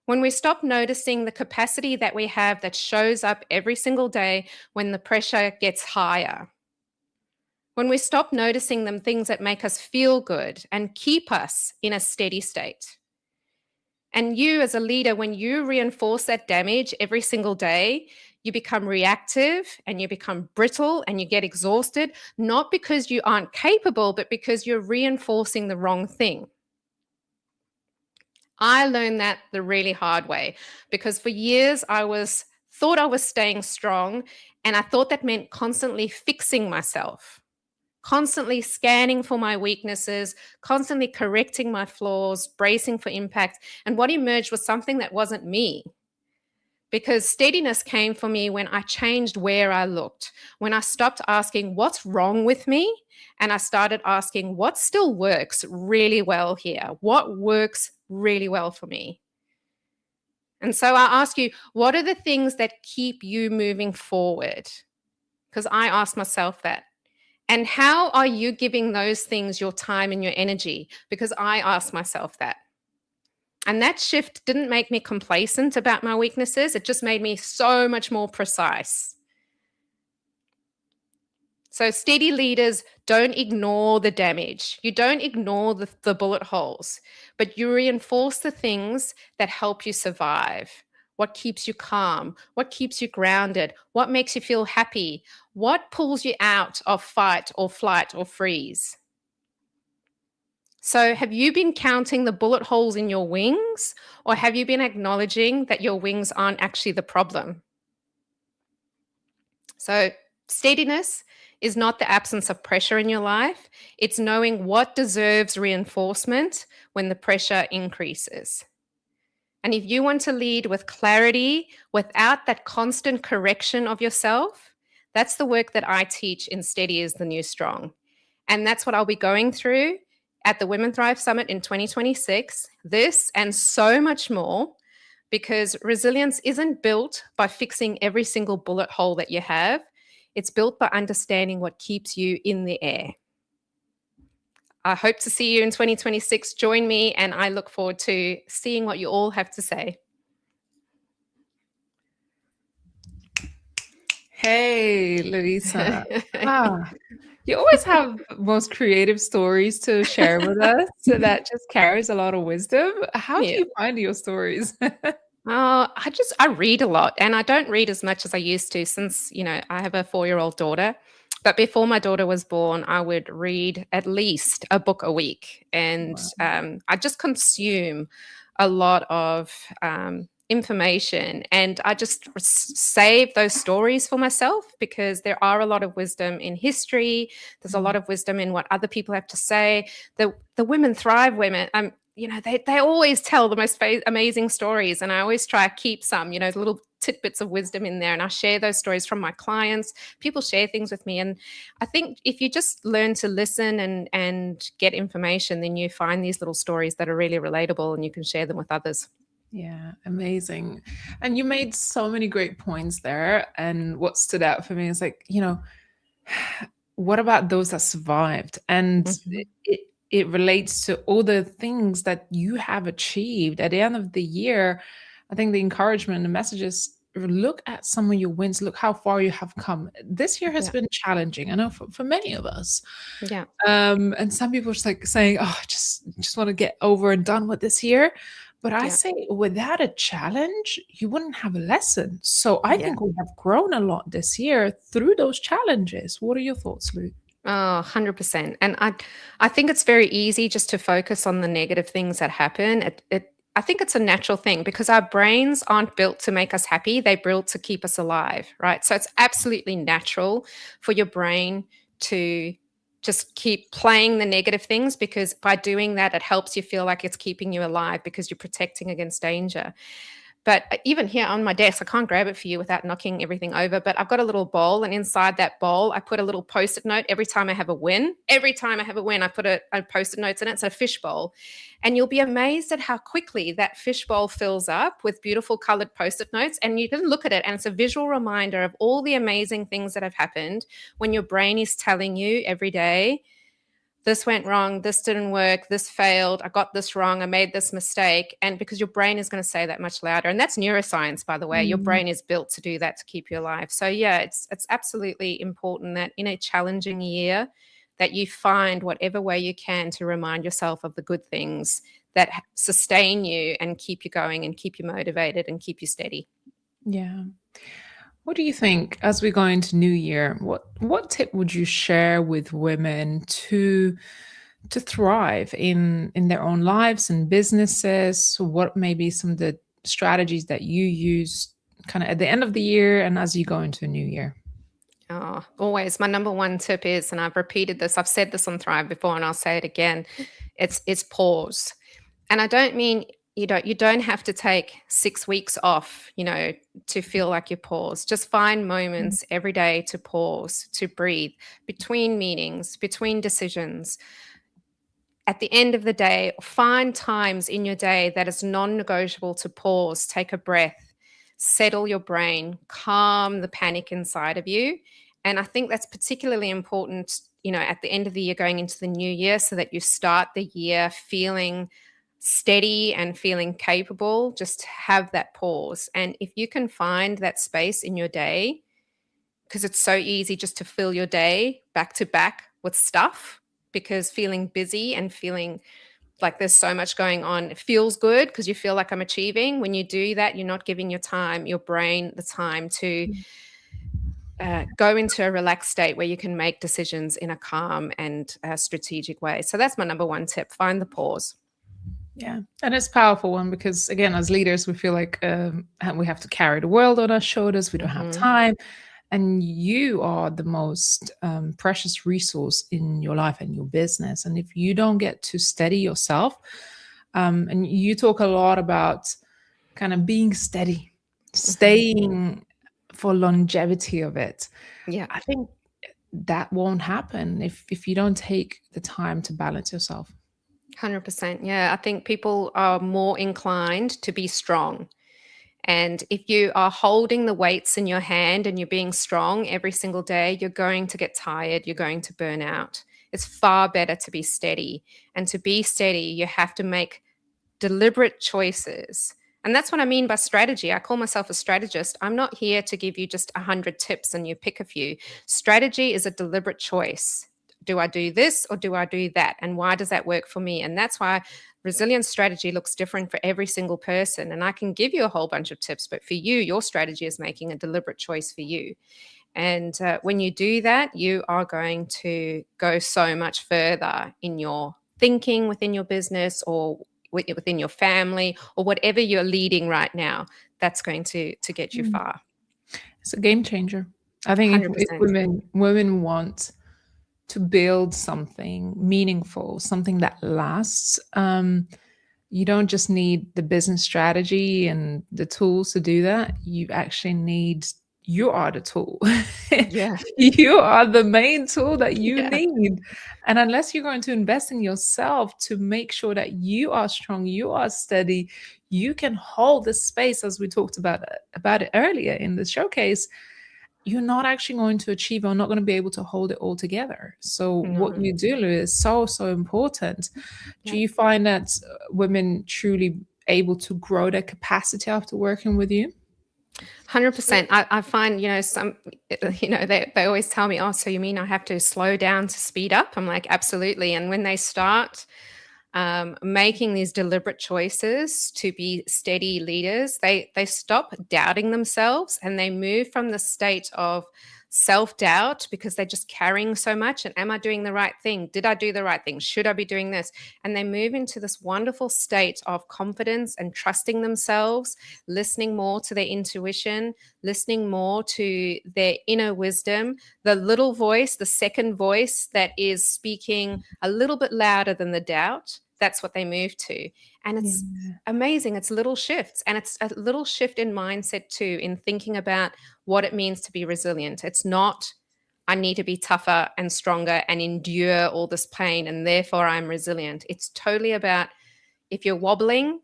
when we stop noticing the capacity that we have that shows up every single day when the pressure gets higher, when we stop noticing them things that make us feel good and keep us in a steady state. And you as a leader, when you reinforce that damage every single day, you become reactive and you become brittle and you get exhausted, not because you aren't capable, but because you're reinforcing the wrong thing. I learned that the really hard way, because for years thought I was staying strong, and I thought that meant constantly fixing myself, constantly scanning for my weaknesses, constantly correcting my flaws, bracing for impact. And what emerged was something that wasn't me. Because steadiness came for me when I changed where I looked, when I stopped asking what's wrong with me, and I started asking what still works really well here, what works really well for me. And so I ask you, what are the things that keep you moving forward? Because I ask myself that. And how are you giving those things your time and your energy? Because I ask myself that. And that shift didn't make me complacent about my weaknesses. It just made me so much more precise. So steady leaders don't ignore the damage. You don't ignore the bullet holes, but you reinforce the things that help you survive. What keeps you calm? What keeps you grounded? What makes you feel happy? What pulls you out of fight or flight or freeze? So have you been counting the bullet holes in your wings, or have you been acknowledging that your wings aren't actually the problem? So steadiness is not the absence of pressure in your life. It's knowing what deserves reinforcement when the pressure increases. And if you want to lead with clarity without that constant correction of yourself, that's the work that I teach in Steady is the New Strong. And that's what I'll be going through at the Women Thrive Summit in 2026, this and so much more, because resilience isn't built by fixing every single bullet hole that you have. It's built by understanding what keeps you in the air. I hope to see you in 2026. Join me, and I look forward to seeing what you all have to say. Hey, Larissa. You always have most creative stories to share with us, so that just carries a lot of wisdom. How do you find your stories? I read a lot, and I don't read as much as I used to since, I have a 4-year-old daughter. But before my daughter was born, I would read at least a book a week. And I just consume a lot of information, and I just save those stories for myself, because there are a lot of wisdom in history. There's a lot of wisdom in what other people have to say. The Women Thrive women, they always tell the most amazing stories, and I always try to keep some, little tidbits of wisdom in there, and I share those stories from my clients. People share things with me, and I think if you just learn to listen and get information, then you find these little stories that are really relatable, and you can share them with others. Yeah, amazing. And you made so many great points there. And what stood out for me is like, what about those that survived? And it relates to all the things that you have achieved. At the end of the year, I think the encouragement and the messages, look at some of your wins, look how far you have come. This year has been challenging, I know, for many of us. Yeah. And some people are just like saying, oh, I just want to get over and done with this year. But I say, without a challenge, you wouldn't have a lesson. So I think we have grown a lot this year through those challenges. What are your thoughts, Lou? Oh, 100%. And I think it's very easy just to focus on the negative things that happen. I think it's a natural thing, because our brains aren't built to make us happy. They're built to keep us alive, right? So it's absolutely natural for your brain to just keep playing the negative things, because by doing that, it helps you feel like it's keeping you alive, because you're protecting against danger. But even here on my desk, I can't grab it for you without knocking everything over, but I've got a little bowl, and inside that bowl, I put a little Post-it note every time I have a win. Every time I have a win, I put a Post-it notes in it. It's a fish bowl. And you'll be amazed at how quickly that fish bowl fills up with beautiful colored Post-it notes. And you can look at it, and it's a visual reminder of all the amazing things that have happened when your brain is telling you every day, this went wrong, this didn't work, this failed, I got this wrong, I made this mistake. And because your brain is going to say that much louder. And that's neuroscience, by the way. Your brain is built to do that, to keep you alive. So yeah, it's absolutely important that in a challenging year that you find whatever way you can to remind yourself of the good things that sustain you and keep you going and keep you motivated and keep you steady. Yeah. What do you think as we go into New Year? What tip would you share with women to thrive in their own lives and businesses? What may be some of the strategies that you use kind of at the end of the year and as you go into a new year? Oh, always. My number one tip is, and I've repeated this, I've said this on Thrive before and I'll say it again, it's pause. And I don't mean you don't have to take 6 weeks off, to feel like you pause. Just find moments every day to pause, to breathe between meetings, between decisions. At the end of the day, find times in your day that is non-negotiable to pause, take a breath, settle your brain, calm the panic inside of you. And I think that's particularly important, at the end of the year going into the new year, so that you start the year feeling steady and feeling capable. Just have that pause. And if you can find that space in your day, because it's so easy just to fill your day back to back with stuff, because feeling busy and feeling like there's so much going on, it feels good because you feel like I'm achieving. When you do that, you're not giving your brain the time to go into a relaxed state where you can make decisions in a calm and strategic way. So that's my number one tip. Find the pause. Yeah. And it's a powerful one because, again, as leaders, we feel like we have to carry the world on our shoulders. We don't have time. And you are the most precious resource in your life and your business. And if you don't get to steady yourself, and you talk a lot about kind of being steady, staying for longevity of it. Yeah. I think that won't happen if you don't take the time to balance yourself. 100%. Yeah. I think people are more inclined to be strong. And if you are holding the weights in your hand and you're being strong every single day, you're going to get tired. You're going to burn out. It's far better to be steady. And to be steady, you have to make deliberate choices. And that's what I mean by strategy. I call myself a strategist. I'm not here to give you just 100 tips and you pick a few. Strategy is a deliberate choice. Do I do this or do I do that? And why does that work for me? And that's why resilience strategy looks different for every single person. And I can give you a whole bunch of tips, but for you, your strategy is making a deliberate choice for you. And when you do that, you are going to go so much further in your thinking within your business or within your family or whatever you're leading right now. That's going to get you far. It's a game changer. I think if women want to build something meaningful, something that lasts, you don't just need the business strategy and the tools to do that. You actually need, you are the tool. Yeah. You are the main tool that you need. And unless you're going to invest in yourself to make sure that you are strong, you are steady, you can hold the space, as we talked about it earlier in the showcase, you're not actually going to achieve or not going to be able to hold it all together. So what you do is so important. Do you find that women truly able to grow their capacity after working with you? 100%. I find, some, they always tell me, oh, so you mean I have to slow down to speed up? I'm like, absolutely. And when they start making these deliberate choices to be steady leaders, they stop doubting themselves and they move from the state of self-doubt because they're just carrying so much. And am I doing the right thing? Did I do the right thing? Should I be doing this? And they move into this wonderful state of confidence and trusting themselves, listening more to their intuition, listening more to their inner wisdom, the little voice, the second voice that is speaking a little bit louder than the doubt. That's what they move to. And it's amazing. It's little shifts. And it's a little shift in mindset too, in thinking about what it means to be resilient. It's not, I need to be tougher and stronger and endure all this pain and therefore I'm resilient. It's totally about, if you're wobbling,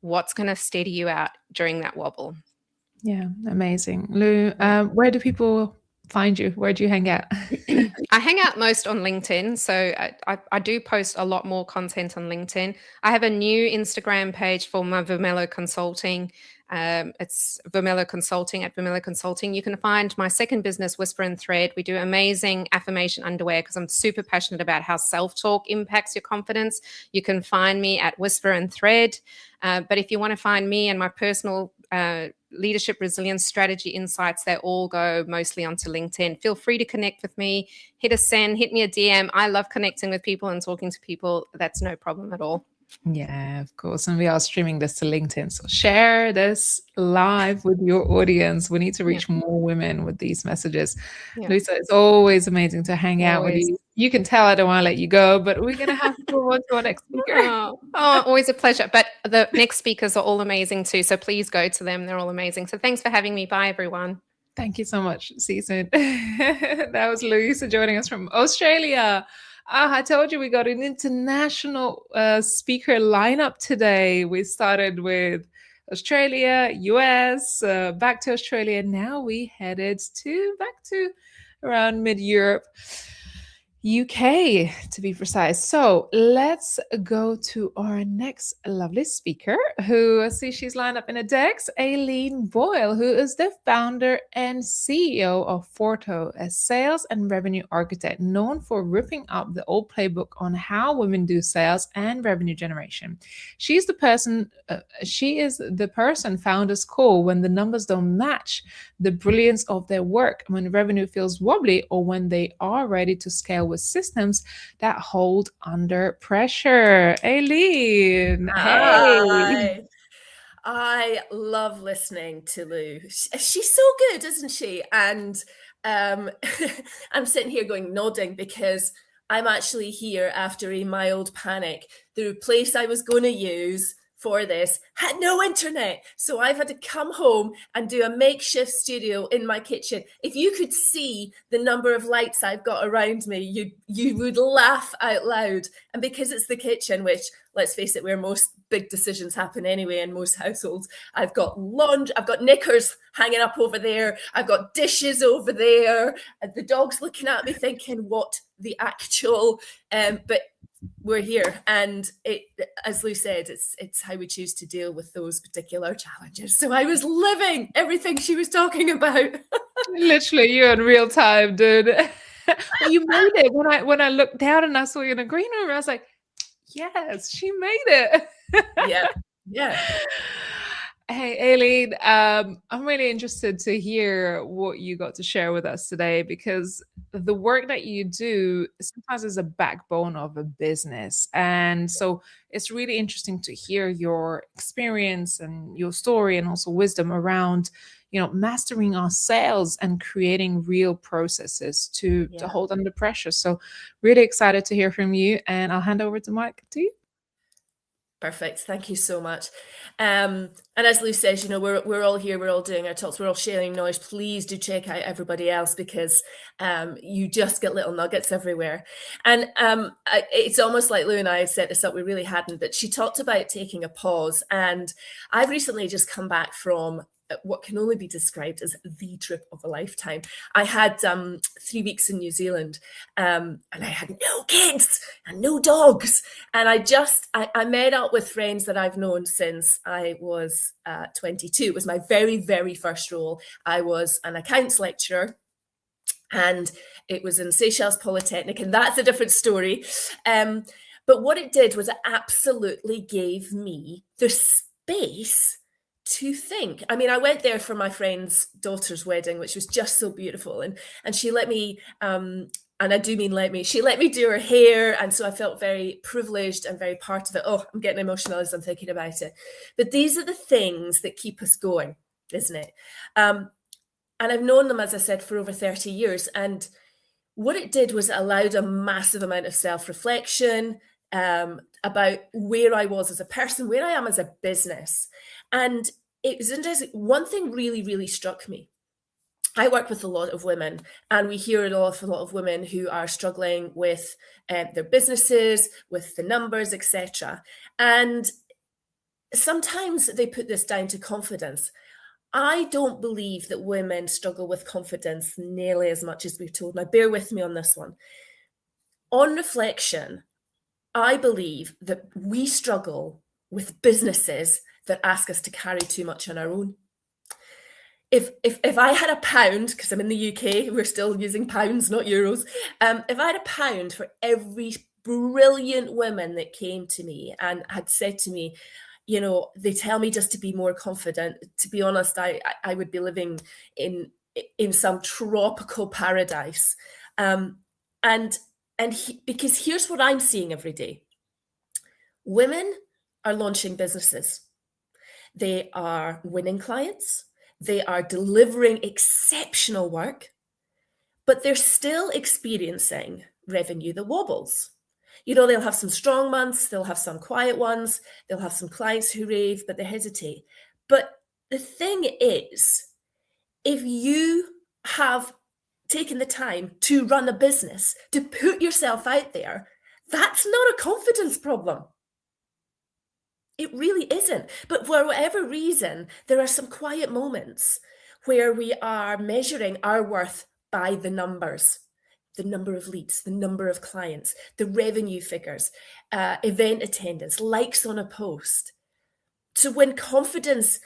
what's going to steady you out during that wobble. Yeah, amazing. Lou, where do people find you? Where do you hang out? I hang out most on LinkedIn. So I do post a lot more content on LinkedIn. I have a new Instagram page for my Vermello Consulting. It's Vermello Consulting at Vermello Consulting. You can find my second business, Whisper and Thread. We do amazing affirmation underwear because I'm super passionate about how self-talk impacts your confidence. You can find me at Whisper and Thread. But if you want to find me and my personal leadership resilience strategy insights, they all go mostly onto LinkedIn. Feel free to connect with me. Hit a send, hit me a DM. I love connecting with people and talking to people. That's no problem at all. Yeah, of course. And we are streaming this to LinkedIn. So share this live with your audience. We need to reach more women with these messages. Yeah. Lisa, it's always amazing to hang out with Always. you. You can tell I don't want to let you go, but we're going to have to move on to our next speaker. Oh, always a pleasure. But the next speakers are all amazing too. So please go to them. They're all amazing. So thanks for having me. Bye, everyone. Thank you so much. See you soon. That was Louisa joining us from Australia. I told you we got an international speaker lineup today. We started with Australia, US, back to Australia. Now we headed back to around mid-Europe. UK, to be precise. So let's go to our next lovely speaker, who I see she's lined up in a Dex, Aileen Boyle, who is the founder and CEO of Forto, a sales and revenue architect known for ripping up the old playbook on how women do sales and revenue generation. She is the person founders call when the numbers don't match the brilliance of their work, when revenue feels wobbly, or when they are ready to scale with systems that hold under pressure. Aileen, hey. I love listening to Lou. She's so good, isn't she? And I'm sitting here nodding because I'm actually here after a mild panic. The place I was going to use for this had no internet, so I've had to come home and do a makeshift studio in my kitchen. If you could see the number of lights I've got around me, you would laugh out loud. And because it's the kitchen, which, let's face it, where most big decisions happen anyway in most households, I've got laundry, I've got knickers hanging up over there, I've got dishes over there, and the dog's looking at me thinking, what the actual, but we're here, and it, as Lou said, it's how we choose to deal with those particular challenges. So I was living everything she was talking about. Literally, you're in real time, dude. Well, you made it. When I looked down and I saw you in a green room, I was like, yes, she made it. Yeah. Hey, Aileen, I'm really interested to hear what you got to share with us today, because the work that you do sometimes is a backbone of a business. And so it's really interesting to hear your experience and your story and also wisdom around, mastering our sales and creating real processes to hold under pressure. So really excited to hear from you, and I'll hand over to Mike to you. Perfect. Thank you so much. And as Lou says, we're all here, we're all doing our talks, we're all sharing knowledge. Please do check out everybody else, because you just get little nuggets everywhere. And it's almost like Lou and I set this up, we really hadn't, but she talked about taking a pause. And I've recently just come back from what can only be described as the trip of a lifetime. I had 3 weeks in New Zealand, and I had no kids and no dogs. And I met up with friends that I've known since I was 22. It was my very, very first role. I was an accounts lecturer, and it was in Seychelles Polytechnic, and that's a different story. But what it did was it absolutely gave me the space to think. I mean, I went there for my friend's daughter's wedding, which was just so beautiful. And she let me, and I do mean she let me do her hair. And so I felt very privileged and very part of it. Oh, I'm getting emotional as I'm thinking about it. But these are the things that keep us going, isn't it? And I've known them, as I said, for over 30 years. And what it did was it allowed a massive amount of self-reflection about where I was as a person, where I am as a business. And it was interesting. One thing really, really struck me. I work with a lot of women, and we hear a lot of women who are struggling with their businesses, with the numbers, etc. And sometimes they put this down to confidence. I don't believe that women struggle with confidence nearly as much as we're told. Now, bear with me on this one. On reflection, I believe that we struggle with businesses that ask us to carry too much on our own. If I had a pound, because I'm in the UK, we're still using pounds, not euros. If I had a pound for every brilliant woman that came to me and had said to me, you know, they tell me just to be more confident. To be honest, I would be living in some tropical paradise. Because here's what I'm seeing every day. Women are launching businesses. They are winning clients. They are delivering exceptional work, but they're still experiencing revenue that wobbles. You know, they'll have some strong months, they'll have some quiet ones, they'll have some clients who rave, but they hesitate. But the thing is, if you have taken the time to run a business, to put yourself out there, that's not a confidence problem. It really isn't. But for whatever reason, there are some quiet moments where we are measuring our worth by the numbers, the number of leads, the number of clients, the revenue figures, event attendance, likes on a post. So when confidence,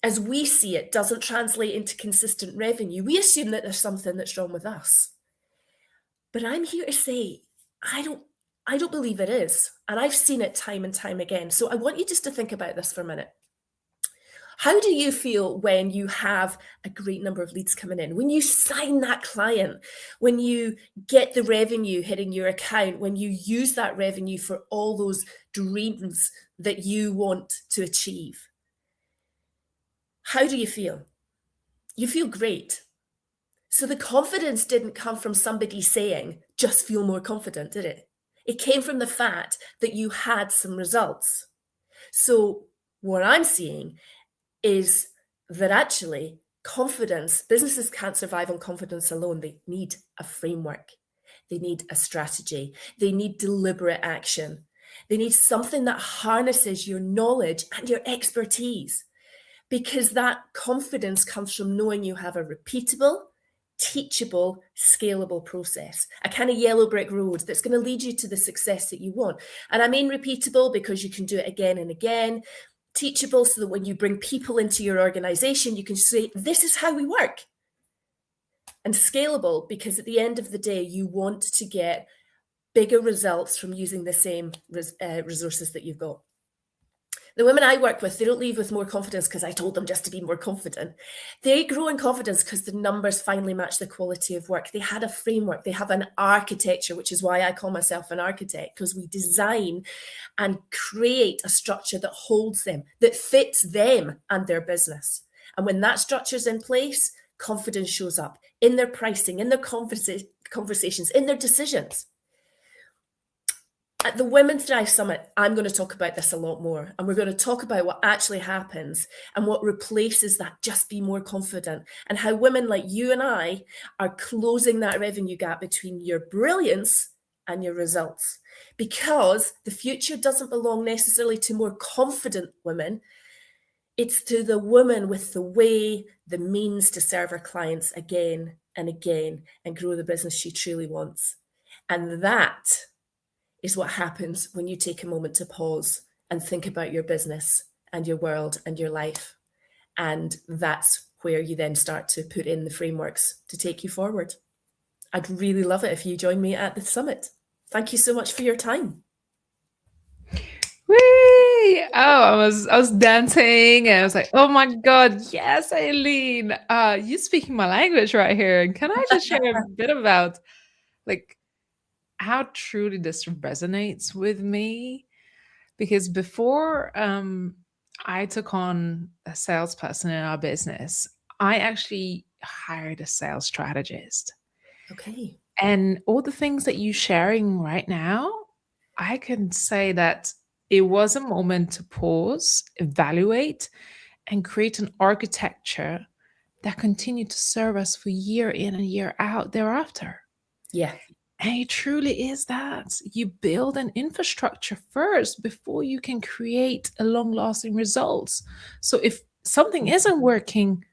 as we see it, doesn't translate into consistent revenue, we assume that there's something that's wrong with us. But I'm here to say, I don't believe it is. And I've seen it time and time again. So I want you just to think about this for a minute. How do you feel when you have a great number of leads coming in? When you sign that client, when you get the revenue hitting your account, when you use that revenue for all those dreams that you want to achieve? How do you feel? You feel great. So the confidence didn't come from somebody saying, just feel more confident, did it? It came from the fact that you had some results. So what I'm seeing is that actually confidence, businesses can't survive on confidence alone. They need a framework. They need a strategy. They need deliberate action. They need something that harnesses your knowledge and your expertise, because that confidence comes from knowing you have a repeatable, teachable, scalable process, a kind of yellow brick road that's going to lead you to the success that you want. And I mean repeatable because you can do it again and again. Teachable so that when you bring people into your organization, you can say, this is how we work. And scalable because at the end of the day, you want to get bigger results from using the same resources that you've got. The women I work with, they don't leave with more confidence because I told them just to be more confident. They grow in confidence because the numbers finally match the quality of work. They had a framework. They have an architecture, which is why I call myself an architect, because we design and create a structure that holds them, that fits them and their business. And when that structure is in place, confidence shows up in their pricing, in their conversations, in their decisions. At the Women Thrive Summit, I'm going to talk about this a lot more. And we're going to talk about what actually happens and what replaces that just be more confident, and how women like you and I are closing that revenue gap between your brilliance and your results. Because the future doesn't belong necessarily to more confident women. It's to the woman with the way, the means to serve her clients again and again and grow the business she truly wants. And that is what happens when you take a moment to pause and think about your business and your world and your life. And that's where you then start to put in the frameworks to take you forward. I'd really love it if you join me at the summit. Thank you so much for your time. Whee! Oh, I was dancing and I was like, oh my God, yes, Aileen, you speaking my language right here. And can I just share a bit about like how truly this resonates with me? Because before I took on a salesperson in our business, I actually hired a sales strategist. Okay. And all the things that you're sharing right now, I can say that it was a moment to pause, evaluate, and create an architecture that continued to serve us for year in and year out thereafter. Yeah. And it truly is that. You build an infrastructure first before you can create a long-lasting results. So if something isn't working,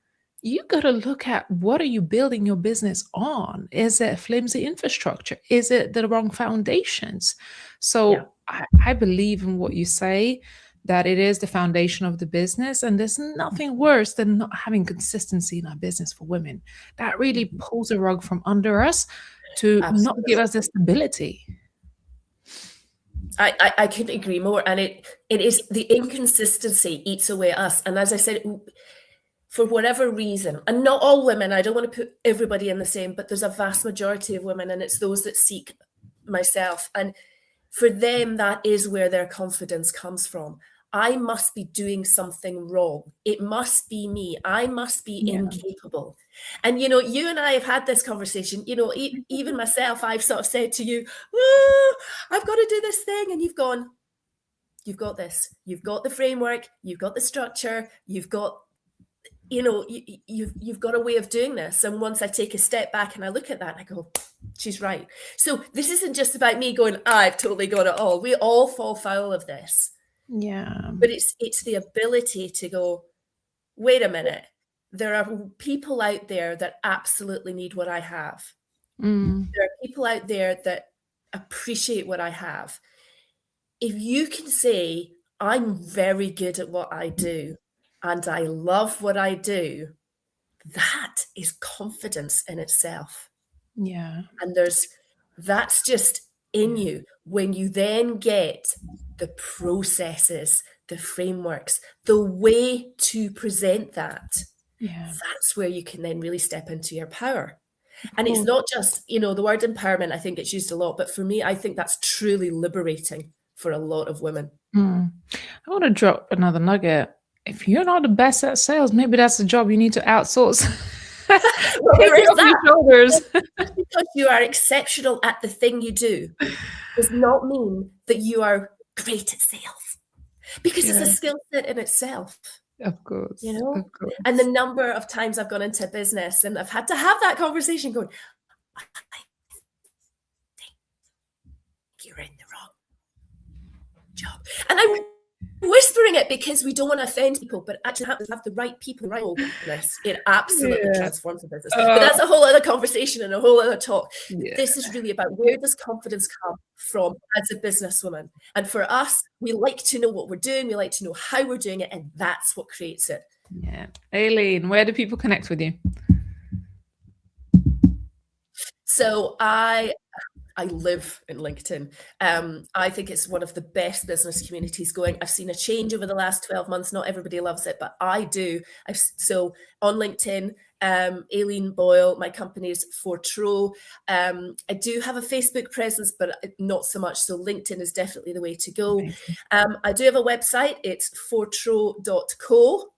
you got to look at what are you building your business on? Is it flimsy infrastructure? Is it the wrong foundations? So I believe in what you say, that it is the foundation of the business. And there's nothing worse than not having consistency in our business for women. That really pulls a rug from under us to not give us the stability. I couldn't agree more. And it is the inconsistency eats away at us. And as I said, for whatever reason, and not all women, I don't want to put everybody in the same, but there's a vast majority of women, and it's those that seek myself. And for them, that is where their confidence comes from. I must be doing something wrong. It must be me. I must be incapable. And, you know, you and I have had this conversation, you know, even myself, I've sort of said to you, oh, I've got to do this thing. And you've gone, you've got this. You've got the framework. You've got the structure. You've got, you know, you've got a way of doing this. And once I take a step back and I look at that, I go, she's right. So this isn't just about me going, I've totally got it all. We all fall foul of this. Yeah. But it's the ability to go, wait a minute. There are people out there that absolutely need what I have. There are people out there that appreciate what I have. If you can say, I'm very good at what I do and I love what I do, that is confidence in itself. Yeah. And that's just in you. When you then get the processes, the frameworks, the way to present that, that's where you can then really step into your power. And it's not just, you know, the word empowerment, I think it's used a lot, but for me, I think that's truly liberating for a lot of women. I want to drop another nugget. If you're not the best at sales, maybe that's the job you need to outsource. Well, there is that. Shoulders. Just because you are exceptional at the thing you do does not mean that you are great at sales, because it's a skill set in itself. Of course. You know, of course. And the number of times I've gone into business and I've had to have that conversation going, I think you're in the wrong job. And I'm whispering it because we don't want to offend people, but actually have the right people, right? It absolutely transforms the business. But that's a whole other conversation and a whole other talk. This is really about, where does confidence come from as a businesswoman? And for us, we like to know what we're doing. We like to know how we're doing it. And that's what creates it. Yeah. Aileen, where do people connect with you? So I live in LinkedIn. I think it's one of the best business communities going. I've seen a change over the last 12 months. Not everybody loves it, but I do. So on LinkedIn, Aileen Boyle, my company is Fortro. I do have a Facebook presence, but not so much. So LinkedIn is definitely the way to go. I do have a website. It's fortro.co.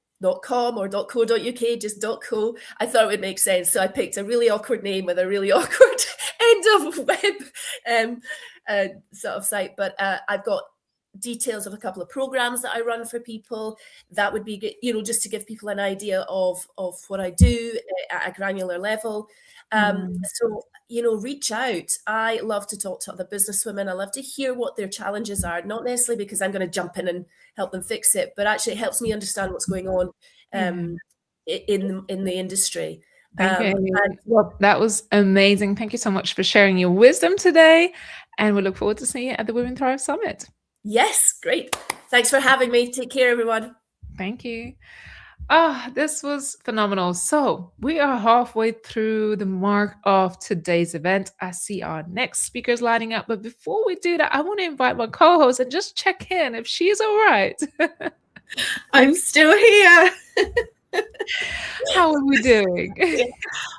.com or .co.uk, just .co. I thought it would make sense, so I picked a really awkward name with a really awkward end of web sort of site. But I've got details of a couple of programs that I run for people. That would be good, you know, just to give people an idea of what I do at a granular level. So, you know, reach out. I love to talk to other businesswomen. I love to hear what their challenges are, not necessarily because I'm going to jump in and help them fix it, but actually it helps me understand what's going on in the industry. Well, that was amazing. Thank you so much for sharing your wisdom today. And we look forward to seeing you at the Women Thrive Summit. Yes, great. Thanks for having me. Take care, everyone. Thank you. This was phenomenal. So we are halfway through the mark of today's event. I see our next speakers lining up. But before we do that, I want to invite my co-host and just check in if she's all right. I'm still here. How are we doing?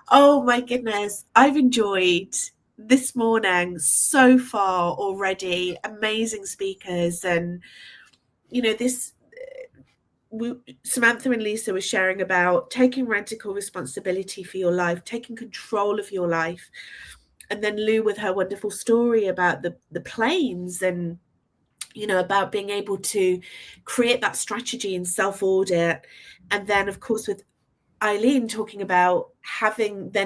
Oh my goodness. I've enjoyed this morning so far already. Amazing speakers. And, you know, Samantha and Lisa were sharing about taking radical responsibility for your life, taking control of your life. And then Lou with her wonderful story about the planes and, you know, about being able to create that strategy and self-audit. And then, of course, with Eileen talking about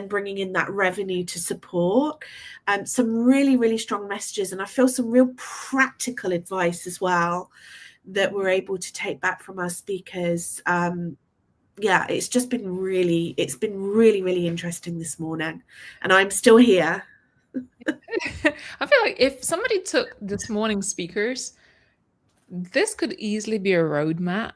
bringing in that revenue to support, some really, really strong messages. And I feel some real practical advice as well that we're able to take back from our speakers. yeah, it's been really interesting this morning, and I'm still here. I feel like if somebody took this morning's speakers, this could easily be a roadmap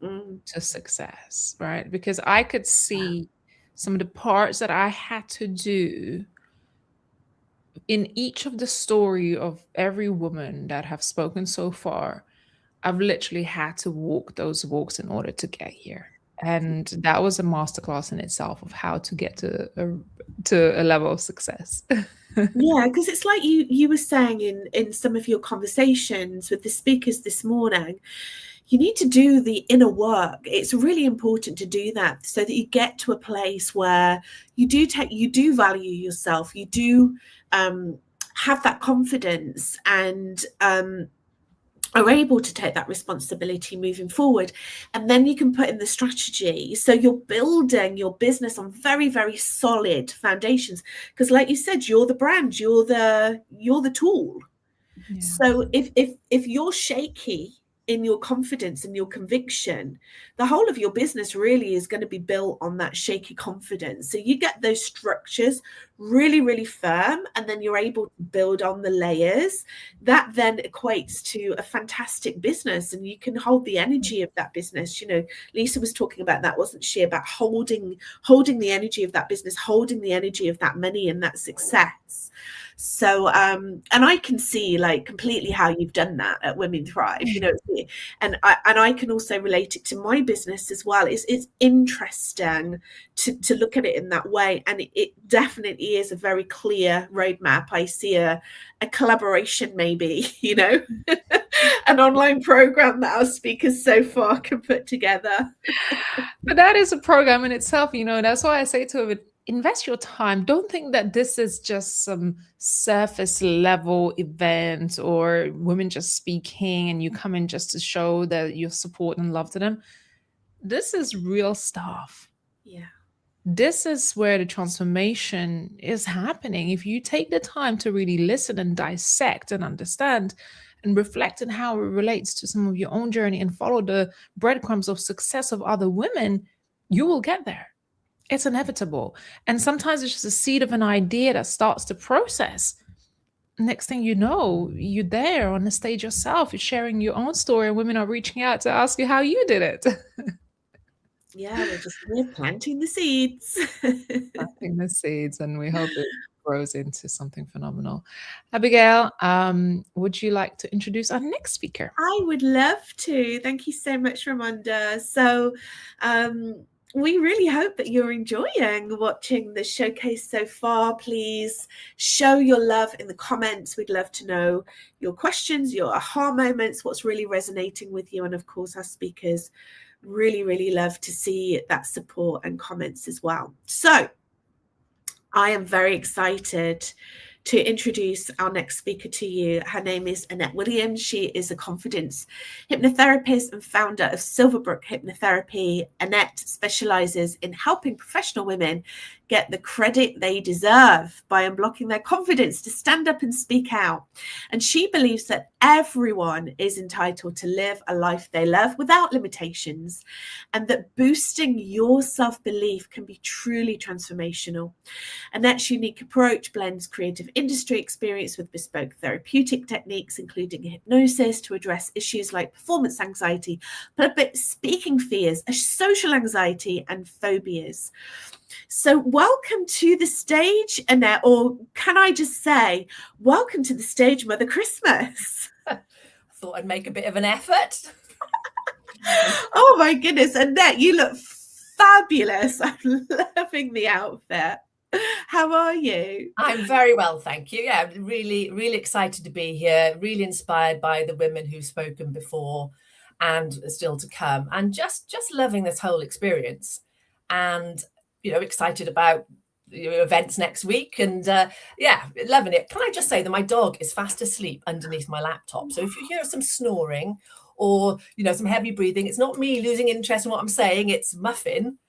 to success, right? Because I could see some of the parts that I had to do in each of the story of every woman that have spoken so far. I've literally had to walk those walks in order to get here. And that was a masterclass in itself of how to get to a level of success. Yeah, because it's like you were saying in some of your conversations with the speakers this morning, you need to do the inner work. It's really important to do that so that you get to a place where you do value yourself, you do have that confidence, and are able to take that responsibility moving forward. And then you can put in the strategy. So you're building your business on very, very solid foundations. Because like you said, you're the brand, you're the tool. Yeah. So if you're shaky in your confidence and your conviction, the whole of your business really is going to be built on that shaky confidence. So you get those structures really, really firm, and then you're able to build on the layers. That then equates to a fantastic business, and you can hold the energy of that business. You know, Lisa was talking about that, wasn't she? About holding the energy of that business, holding the energy of that money and that success. So and I can see like completely how you've done that at Women Thrive, you know, and I can also relate it to my business as well. It's interesting to look at it in that way, and it definitely is a very clear roadmap. I see a collaboration, maybe, you know, an online program that our speakers so far can put together. But that is a program in itself, you know. That's why I say to it, invest your time. Don't think that this is just some surface level event or women just speaking and you come in just to show that you support and love to them. This is real stuff. Yeah. This is where the transformation is happening. If you take the time to really listen and dissect and understand and reflect on how it relates to some of your own journey and follow the breadcrumbs of success of other women, you will get there. It's inevitable. And sometimes it's just a seed of an idea that starts to process. Next thing you know, you're there on the stage yourself, you're sharing your own story, and women are reaching out to ask you how you did it. Yeah, we're planting the seeds. Planting the seeds, and we hope it grows into something phenomenal. Abigail, would you like to introduce our next speaker? I would love to. Thank you so much, Ramonda. So we really hope that you're enjoying watching the showcase so far. Please show your love in the comments. We'd love to know your questions, your aha moments, what's really resonating with you. And of course, our speakers really, really love to see that support and comments as well. So I am very excited to introduce our next speaker to you. Her name is Annette Williams. She is a confidence hypnotherapist and founder of Silverbrook Hypnotherapy. Annette specializes in helping professional women get the credit they deserve by unblocking their confidence to stand up and speak out. And she believes that everyone is entitled to live a life they love without limitations, and that boosting your self-belief can be truly transformational. Annette's unique approach blends creative industry experience with bespoke therapeutic techniques, including hypnosis, to address issues like performance anxiety, public speaking fears, social anxiety, and phobias. So welcome to the stage, Annette, or can I just say, welcome to the stage, Mother Christmas. I thought I'd make a bit of an effort. Oh my goodness, Annette, you look fabulous. I'm loving the outfit. How are you? I'm very well, thank you. Yeah, really, really excited to be here, really inspired by the women who've spoken before and still to come, and just loving this whole experience. And excited about events next week, and yeah, loving it. Can I just say that my dog is fast asleep underneath my laptop, so if you hear some snoring or some heavy breathing, it's not me losing interest in what I'm saying, it's Muffin.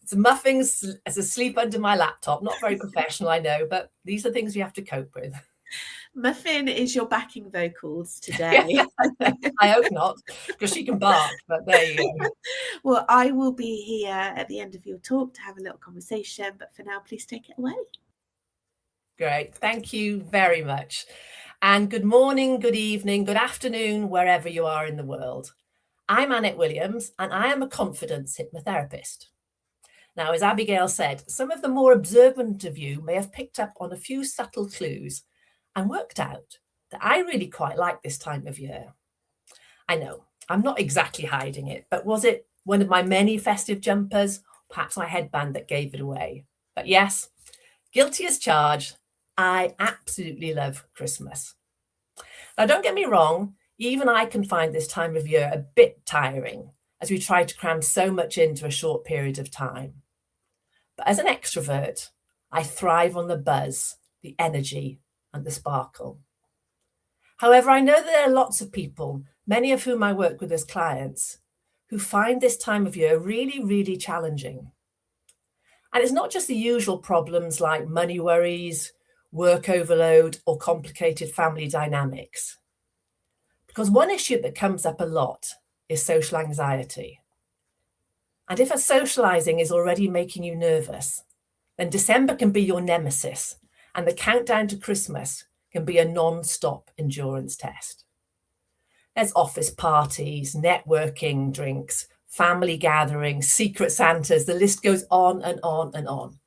It's Muffin's as asleep under my laptop. Not very professional, I know, but these are things we have to cope with. Muffin is your backing vocals today. I hope not, because she can bark, but there you go. Well, I will be here at the end of your talk to have a little conversation, but for now, please take it away. Great. Thank you very much. And good morning, good evening, good afternoon, wherever you are in the world. I'm Annette Williams, and I am a confidence hypnotherapist. Now, as Abigail said, some of the more observant of you may have picked up on a few subtle clues and worked out that I really quite like this time of year. I know, I'm not exactly hiding it, but was it one of my many festive jumpers, perhaps my headband that gave it away? But yes, guilty as charged, I absolutely love Christmas. Now, don't get me wrong, even I can find this time of year a bit tiring as we try to cram so much into a short period of time. But as an extrovert, I thrive on the buzz, the energy, and the sparkle. However, I know that there are lots of people, many of whom I work with as clients, who find this time of year really, really challenging. And it's not just the usual problems like money worries, work overload, or complicated family dynamics. Because one issue that comes up a lot is social anxiety. And if a socializing is already making you nervous, then December can be your nemesis, and the countdown to Christmas can be a non-stop endurance test. There's office parties, networking drinks, family gatherings, secret Santas, the list goes on and on and on.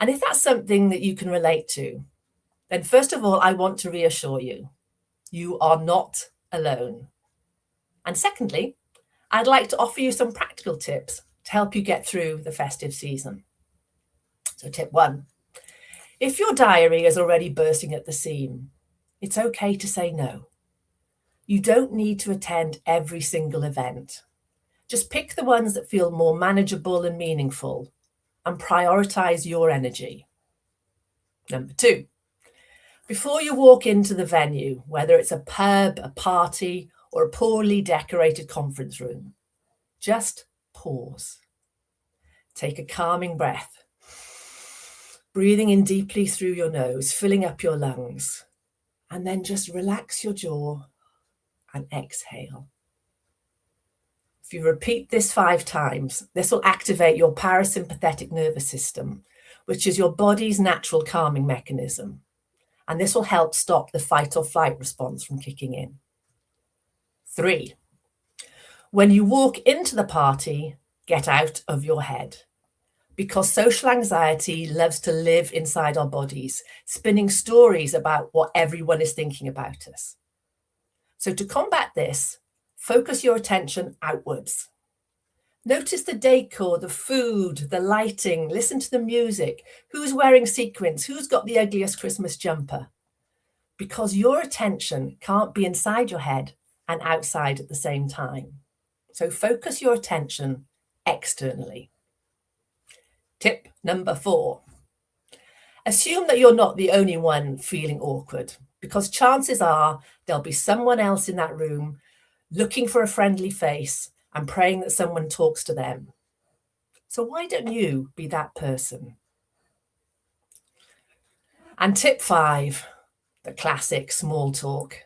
And if that's something that you can relate to, then first of all, I want to reassure you, you are not alone. And secondly, I'd like to offer you some practical tips to help you get through the festive season. So tip 1, if your diary is already bursting at the seam, it's okay to say no. You don't need to attend every single event. Just pick the ones that feel more manageable and meaningful and prioritize your energy. Number 2, before you walk into the venue, whether it's a pub, a party, or a poorly decorated conference room, just pause. Take a calming breath, breathing in deeply through your nose, filling up your lungs, and then just relax your jaw and exhale. If you repeat this 5 times, this will activate your parasympathetic nervous system, which is your body's natural calming mechanism. And this will help stop the fight or flight response from kicking in. 3, when you walk into the party, get out of your head. Because social anxiety loves to live inside our bodies, spinning stories about what everyone is thinking about us. So to combat this, focus your attention outwards. Notice the decor, the food, the lighting, listen to the music, who's wearing sequins, who's got the ugliest Christmas jumper. Because your attention can't be inside your head and outside at the same time. So focus your attention externally. Tip number 4, assume that you're not the only one feeling awkward, because chances are there'll be someone else in that room looking for a friendly face and praying that someone talks to them. So why don't you be that person? And tip 5, the classic small talk.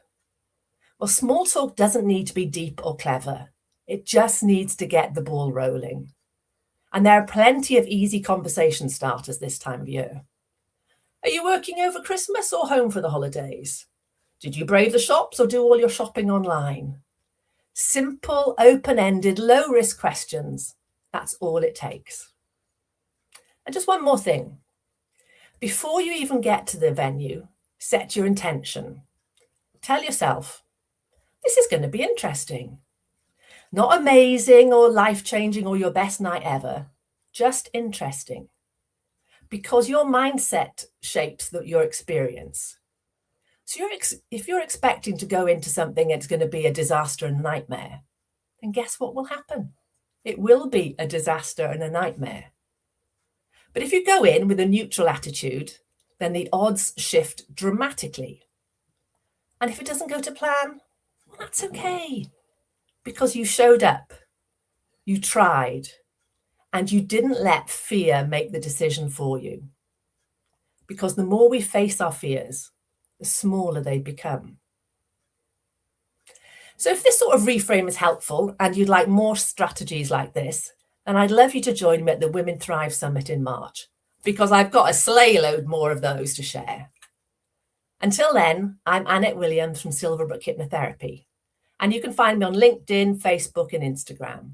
Well, small talk doesn't need to be deep or clever. It just needs to get the ball rolling. And there are plenty of easy conversation starters this time of year. Are you working over Christmas or home for the holidays? Did you brave the shops or do all your shopping online? Simple, open-ended, low-risk questions. That's all it takes. And just one more thing. Before you even get to the venue, set your intention. Tell yourself, this is going to be interesting. Not amazing or life-changing or your best night ever, just interesting. Because your mindset shapes your experience. So if you're expecting to go into something that's going to be a disaster and a nightmare, then guess what will happen? It will be a disaster and a nightmare. But if you go in with a neutral attitude, then the odds shift dramatically. And if it doesn't go to plan, well, that's okay. Because you showed up, you tried, and you didn't let fear make the decision for you. Because the more we face our fears, the smaller they become. So if this sort of reframe is helpful and you'd like more strategies like this, then I'd love you to join me at the Women Thrive Summit in March, because I've got a sleigh load more of those to share. Until then, I'm Annette Williams from Silverbrook Hypnotherapy, and you can find me on LinkedIn, Facebook, and Instagram.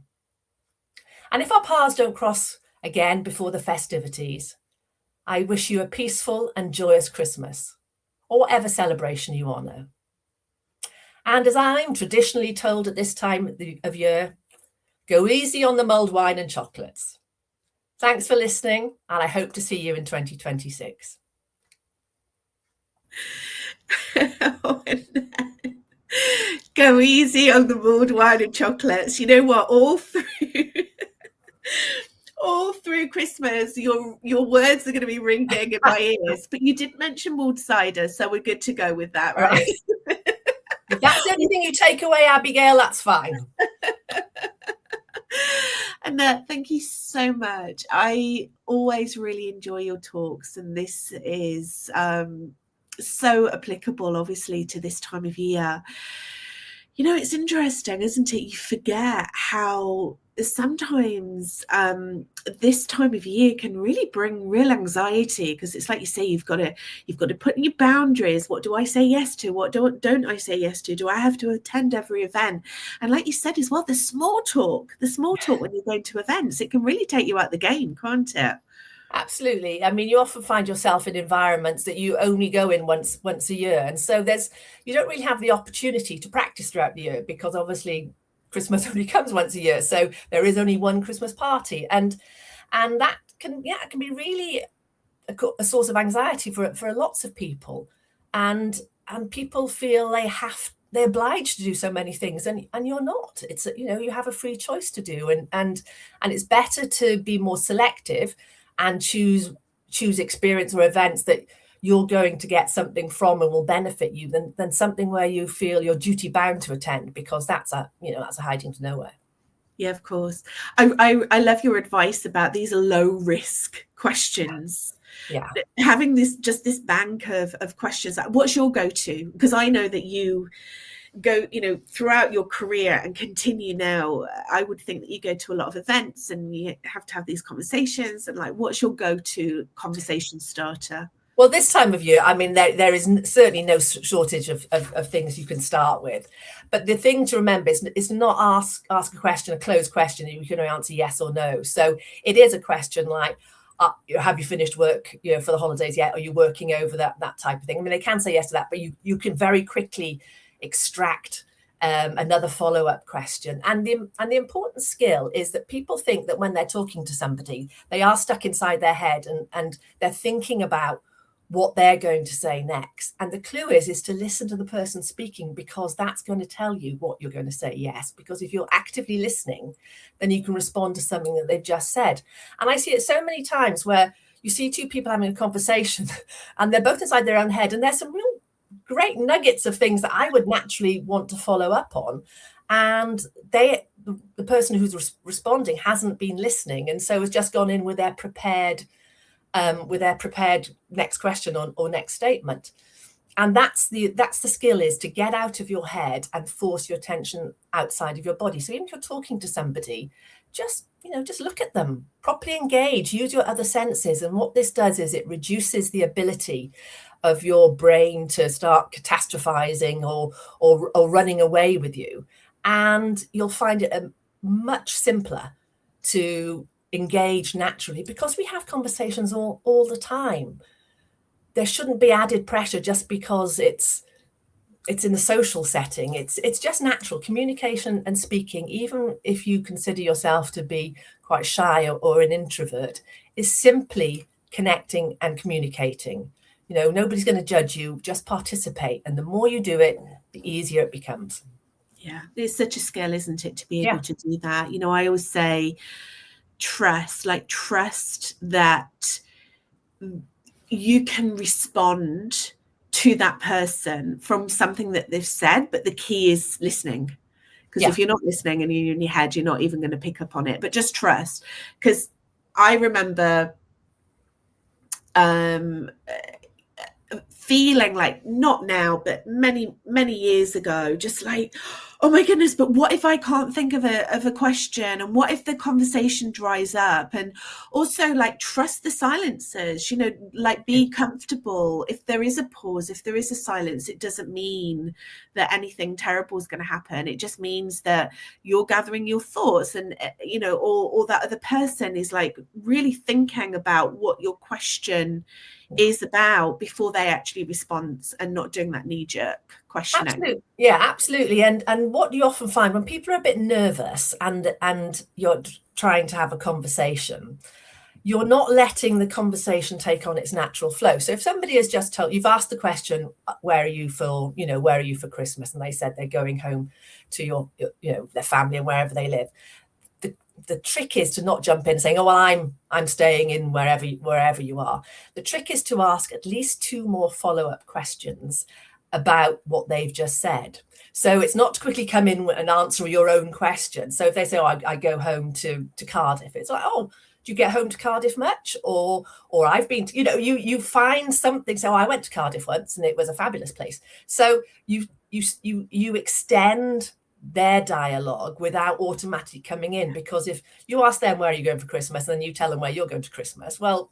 And if our paths don't cross again before the festivities, I wish you a peaceful and joyous Christmas, or whatever celebration you honour. And as I'm traditionally told at this time of year, go easy on the mulled wine and chocolates. Thanks for listening, and I hope to see you in 2026. Go easy on the mulled wine and chocolates. You know what? All through Christmas, your words are going to be ringing in my ears. But you did mention mulled cider, so we're good to go with that, right? If that's anything you take away, Abigail, that's fine. Annette, thank you so much. I always really enjoy your talks, and this is so applicable, obviously, to this time of year. You know, it's interesting, isn't it? You forget how sometimes this time of year can really bring real anxiety, because it's like you say, you've got to put in your boundaries. What do I say yes to? What don't I say yes to? Do I have to attend every event? And like you said as well, the small talk when you're going to events, it can really take you out the game, can't it? Absolutely. I mean, you often find yourself in environments that you only go in once a year. And so you don't really have the opportunity to practice throughout the year, because obviously Christmas only comes once a year. So there is only one Christmas party. And that can be really a source of anxiety for lots of people. And people feel they're obliged to do so many things, and you're not. It's, you have a free choice to do, and it's better to be more selective and choose experience or events that you're going to get something from and will benefit you than something where you feel you're duty bound to attend, because that's a hiding to nowhere. Yeah, of course. I love your advice about these low risk questions. Yeah. Having this bank of questions. What's your go-to? Because I know that you go, throughout your career and continue now. I would think that you go to a lot of events and you have to have these conversations, and like, what's your go-to conversation starter? Well, this time of year, I mean, there is certainly no shortage of things you can start with. But the thing to remember is to not ask a question, a closed question that you can answer yes or no. So it is a question like, have you finished work, for the holidays yet? Are you working over that type of thing? I mean, they can say yes to that, but you can very quickly extract another follow-up question. And the important skill is that people think that when they're talking to somebody, they are stuck inside their head and they're thinking about what they're going to say next. And the clue is to listen to the person speaking, because that's going to tell you what you're going to say yes. Because if you're actively listening, then you can respond to something that they've just said. And I see it so many times where you see two people having a conversation and they're both inside their own head, and there's some real great nuggets of things that I would naturally want to follow up on. And the person who's responding hasn't been listening, and so has just gone in with their prepared next question or next statement. And that's the skill, is to get out of your head and force your attention outside of your body. So even if you're talking to somebody, just look at them, properly engage, use your other senses. And what this does is it reduces the ability of your brain to start catastrophizing or running away with you. And you'll find it much simpler to engage naturally, because we have conversations all the time. There shouldn't be added pressure just because it's in a social setting. It's just natural communication and speaking, even if you consider yourself to be quite shy or an introvert, is simply connecting and communicating. Nobody's going to judge you, just participate. And the more you do it, the easier it becomes. Yeah, it's such a skill, isn't it, to be able to do that? I always say trust that you can respond to that person from something that they've said, but the key is listening. Because if you're not listening and you're in your head, you're not even going to pick up on it. But just trust. Because I remember feeling like, not now, but many, many years ago, just like, oh my goodness, but what if I can't think of a question? And what if the conversation dries up? And also, like, trust the silences, like, be comfortable. If there is a pause, if there is a silence, it doesn't mean that anything terrible is going to happen. It just means that you're gathering your thoughts, and, or that other person is like really thinking about what your question is about before they actually respond, and not doing that knee-jerk questioning. Absolutely. Yeah, absolutely. And what you often find when people are a bit nervous and you're trying to have a conversation, you're not letting the conversation take on its natural flow. So if somebody has just told, you've asked the question, where are you for Christmas? And they said they're going home to their family and wherever they live. The trick is to not jump in saying, oh, well, I'm staying in wherever you are. The trick is to ask at least 2 more follow-up questions about what they've just said. So it's not to quickly come in and answer your own question. So if they say, oh, I go home to Cardiff, it's like, oh, do you get home to Cardiff much? Or I've been to, you find something. So I went to Cardiff once and it was a fabulous place. So you extend their dialogue without automatically coming in, because if you ask them, where are you going for Christmas, and then you tell them where you're going to Christmas, well,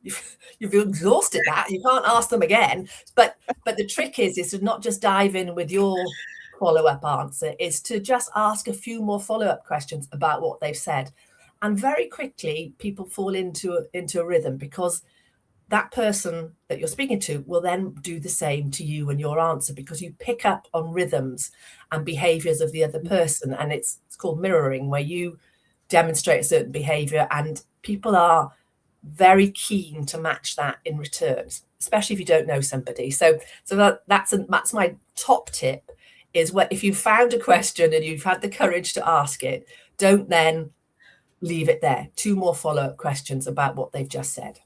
you've exhausted that. You can't ask them again. But the trick is to not just dive in with your follow-up answer, is to just ask a few more follow-up questions about what they've said. And very quickly people fall into a rhythm, because that person that you're speaking to will then do the same to you and your answer, because you pick up on rhythms and behaviors of the other person. And it's called mirroring, where you demonstrate a certain behavior and people are very keen to match that in return, especially if you don't know somebody. So that's my top tip, is if you found a question and you've had the courage to ask it, don't then leave it there. 2 more follow-up questions about what they've just said.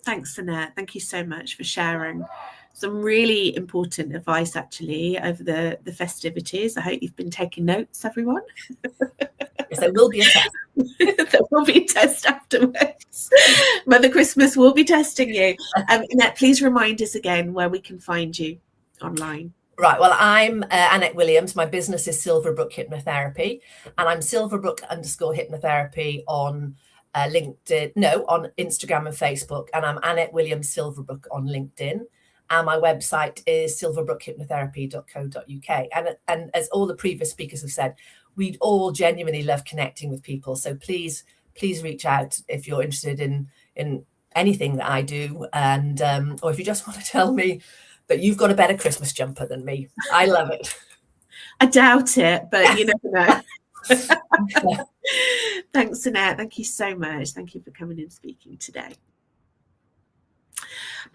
Thanks, Annette. Thank you so much for sharing some really important advice, actually, over the festivities. I hope you've been taking notes, everyone. Yes, there will be a test. There will be a test afterwards. Mother Christmas will be testing you. Annette, please remind us again where we can find you online. Right. Well, I'm Annette Williams. My business is Silverbrook Hypnotherapy, and I'm Silverbrook_hypnotherapy on LinkedIn, on Instagram and Facebook, and I'm Annette Williams Silverbrook on LinkedIn. And my website is silverbrookhypnotherapy.co.uk. And as all the previous speakers have said, we'd all genuinely love connecting with people. So please reach out if you're interested in anything that I do, and or if you just want to tell me that you've got a better Christmas jumper than me. I love it. I doubt it, but you never know. Thanks, Annette. Thank you so much. Thank you for coming and speaking today.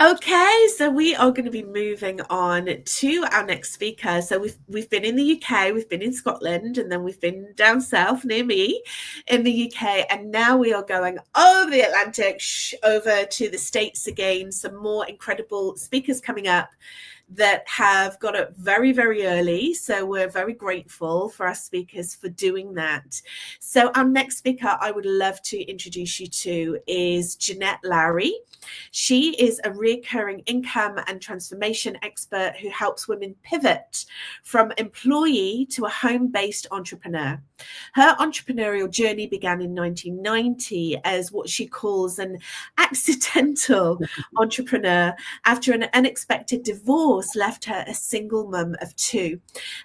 Okay, so we are going to be moving on to our next speaker. So we've been in the UK, we've been in Scotland, and then we've been down south near me in the UK, and now we are going over the Atlantic, over to the States again. Some more incredible speakers coming up that have got up very, very early. So we're very grateful for our speakers for doing that. So our next speaker I would love to introduce you to is Jeanette Lowry. She is a recurring income and transformation expert who helps women pivot from employee to a home-based entrepreneur. Her entrepreneurial journey began in 1990 as what she calls an accidental entrepreneur after an unexpected divorce left her a single mum of 2.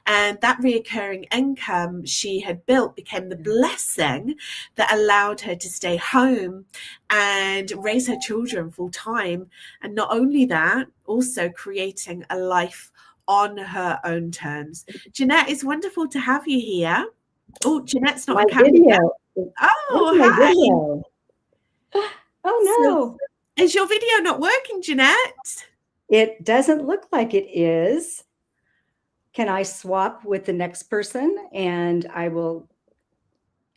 And that reoccurring income she had built became the blessing that allowed her to stay home and raise her children full time. And not only that, also creating a life on her own terms. Jeanette, it's wonderful to have you here. Oh, Jeanette's not on camera. Video. Oh, my hi. video. Oh no. So, is your video not working, Jeanette? It doesn't look like it is. Can I swap with the next person and I will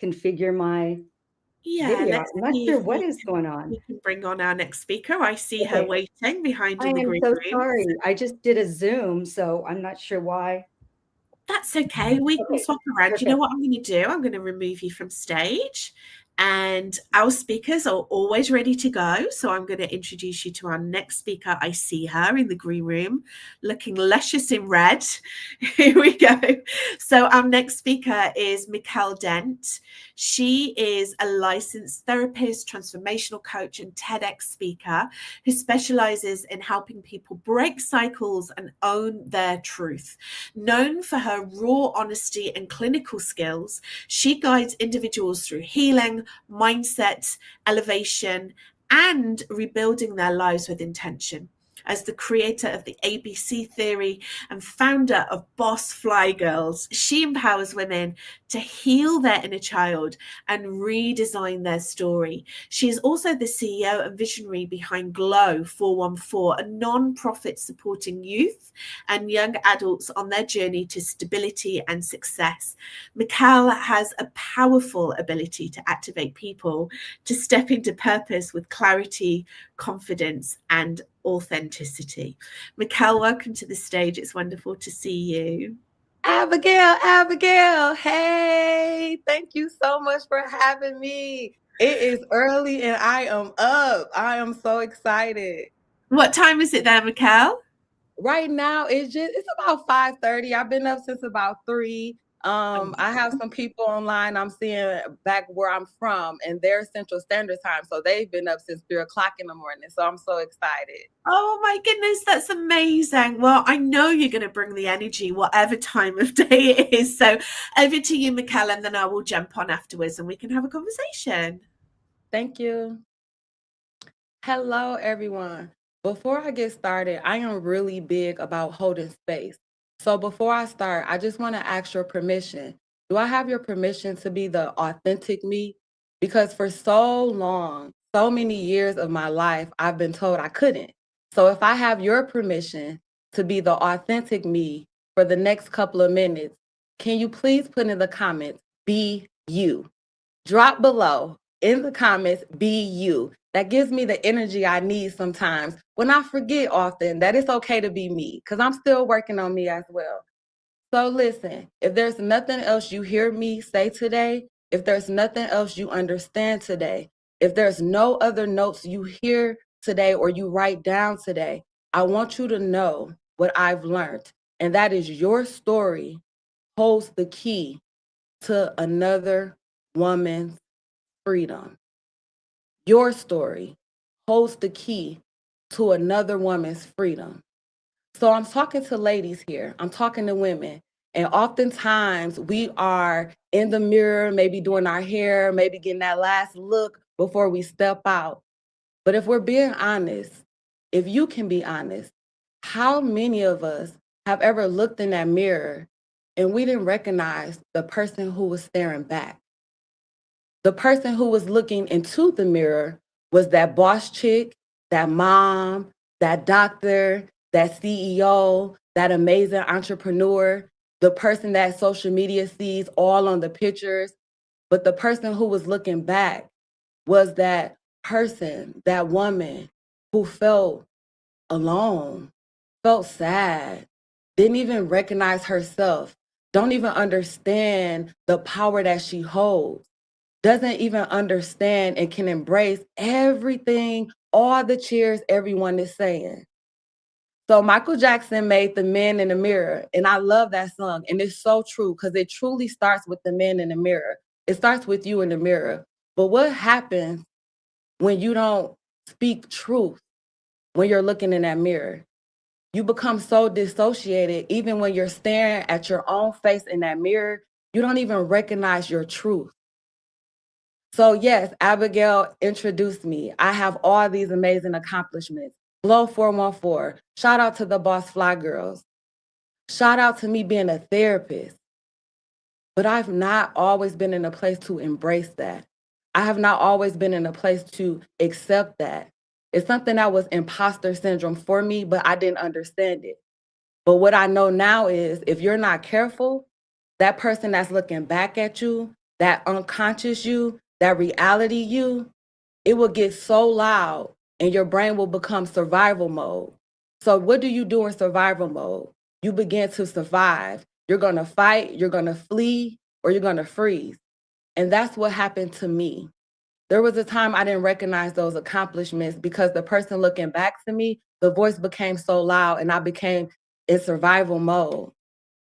configure my video? I'm not sure what is going on. We can bring on our next speaker. I see her waiting behind in the green room. I'm so sorry. I just did a Zoom, so I'm not sure why. That's okay. We can swap around. You know what I'm going to do? I'm going to remove you from stage And our speakers are always ready to go. So I'm going to introduce you to our next speaker. I see her in the green room, looking luscious in red. Here we go. So our next speaker is Mikkel Dent. She is a licensed therapist, transformational coach, and TEDx speaker who specializes in helping people break cycles and own their truth. Known for her raw honesty and clinical skills, she guides individuals through healing, mindset, elevation, and rebuilding their lives with intention. As the creator of the ABC theory and founder of Boss Fly Girls, she empowers women to heal their inner child and redesign their story. She is also the CEO and visionary behind Glow 414, a non-profit supporting youth and young adults on their journey to stability and success. Mikkel has a powerful ability to activate people to step into purpose with clarity, confidence, and authenticity. Mikkel, welcome to the stage. It's wonderful to see you. Abigail, hey, thank you so much for having me. It is early and I am up. I am so excited. What time is it there, Mikkel? Right now, it's about 5:30. I've been up since about 3. I have some people online I'm seeing back where I'm from, and they're Central Standard Time, so they've been up since 3:00 in the morning. So I'm so excited. Oh my goodness, that's amazing. Well, I know you're going to bring the energy, whatever time of day it is. So over to you, Mikkel, and then I will jump on afterwards and we can have a conversation. Thank you. Hello, everyone. Before I get started, I am really big about holding space. So before I start, I just want to ask your permission. Do I have your permission to be the authentic me? Because for so long, so many years of my life, I've been told I couldn't. So if I have your permission to be the authentic me for the next couple of minutes, can you please put in the comments, be you? Drop below in the comments, be you. That gives me the energy I need sometimes when I forget often that it's okay to be me, because I'm still working on me as well. So listen, if there's nothing else you hear me say today, if there's nothing else you understand today, if there's no other notes you hear today or you write down today, I want you to know what I've learned, and that is your story holds the key to another woman's freedom. Your story holds the key to another woman's freedom. So I'm talking to ladies here. I'm talking to women. And oftentimes we are in the mirror, maybe doing our hair, maybe getting that last look before we step out. But if we're being honest, if you can be honest, how many of us have ever looked in that mirror and we didn't recognize the person who was staring back? The person who was looking into the mirror was that boss chick, that mom, that doctor, that CEO, that amazing entrepreneur, the person that social media sees all on the pictures. But the person who was looking back was that person, that woman who felt alone, felt sad, didn't even recognize herself, don't even understand the power that she holds, doesn't even understand and can embrace everything, all the cheers everyone is saying. So Michael Jackson made The Man in the Mirror, and I love that song. And it's so true because it truly starts with the man in the mirror. It starts with you in the mirror. But what happens when you don't speak truth when you're looking in that mirror? You become so dissociated, even when you're staring at your own face in that mirror, you don't even recognize your truth. So yes, Abigail introduced me. I have all these amazing accomplishments. Glow 414. Shout out to the Boss Fly Girls. Shout out to me being a therapist. But I've not always been in a place to embrace that. I have not always been in a place to accept that. It's something that was imposter syndrome for me, but I didn't understand it. But what I know now is if you're not careful, that person that's looking back at you, that unconscious you, that reality you, it will get so loud and your brain will become survival mode. So what do you do in survival mode? You begin to survive. You're going to fight, you're going to flee, or you're going to freeze. And that's what happened to me. There was a time I didn't recognize those accomplishments because the person looking back to me, the voice became so loud and I became in survival mode.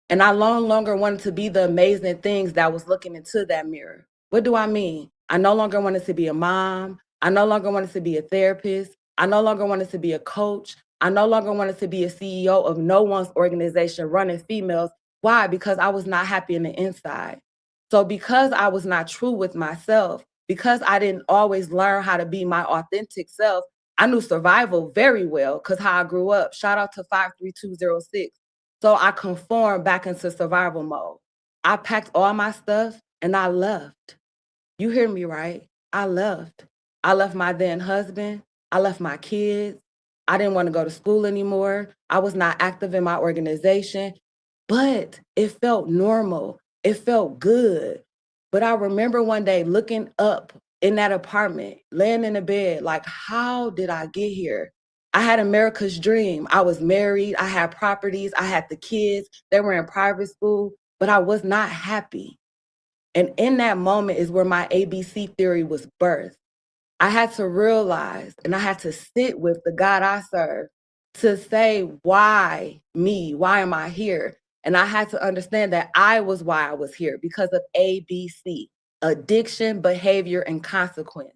And I no longer wanted to be the amazing things that was looking into that mirror. What do I mean? I no longer wanted to be a mom. I no longer wanted to be a therapist. I no longer wanted to be a coach. I no longer wanted to be a CEO of no one's organization running females. Why? Because I was not happy in the inside. So because I was not true with myself, because I didn't always learn how to be my authentic self, I knew survival very well because how I grew up. Shout out to 53206. So I conformed back into survival mode. I packed all my stuff and I left. You hear me, right? I left. I left my then husband. I left my kids. I didn't want to go to school anymore. I was not active in my organization, but it felt normal. It felt good. But I remember one day looking up in that apartment, laying in the bed, like, how did I get here? I had America's dream. I was married. I had properties. I had the kids. They were in private school, but I was not happy. And in that moment is where my ABC theory was birthed. I had to realize and I had to sit with the God I serve to say, why me? Why am I here? And I had to understand that I was why I was here because of ABC, addiction, behavior, and consequence.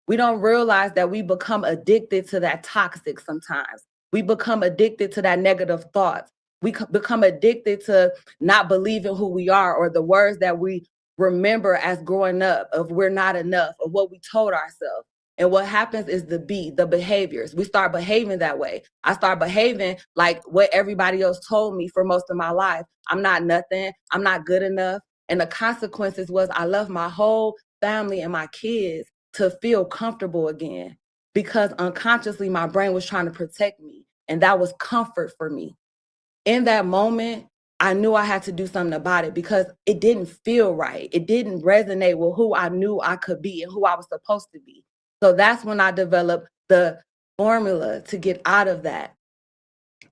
We don't realize that we become addicted to that toxic sometimes. We become addicted to that negative thoughts. We become addicted to not believing who we are or the words that we remember as growing up of we're not enough or what we told ourselves. And what happens is the behaviors. We start behaving that way. I start behaving like what everybody else told me for most of my life. I'm not nothing. I'm not good enough. And the consequences was I left my whole family and my kids to feel comfortable again because unconsciously my brain was trying to protect me. And that was comfort for me. In that moment, I knew I had to do something about it because it didn't feel right. It didn't resonate with who I knew I could be and who I was supposed to be. So that's when I developed the formula to get out of that.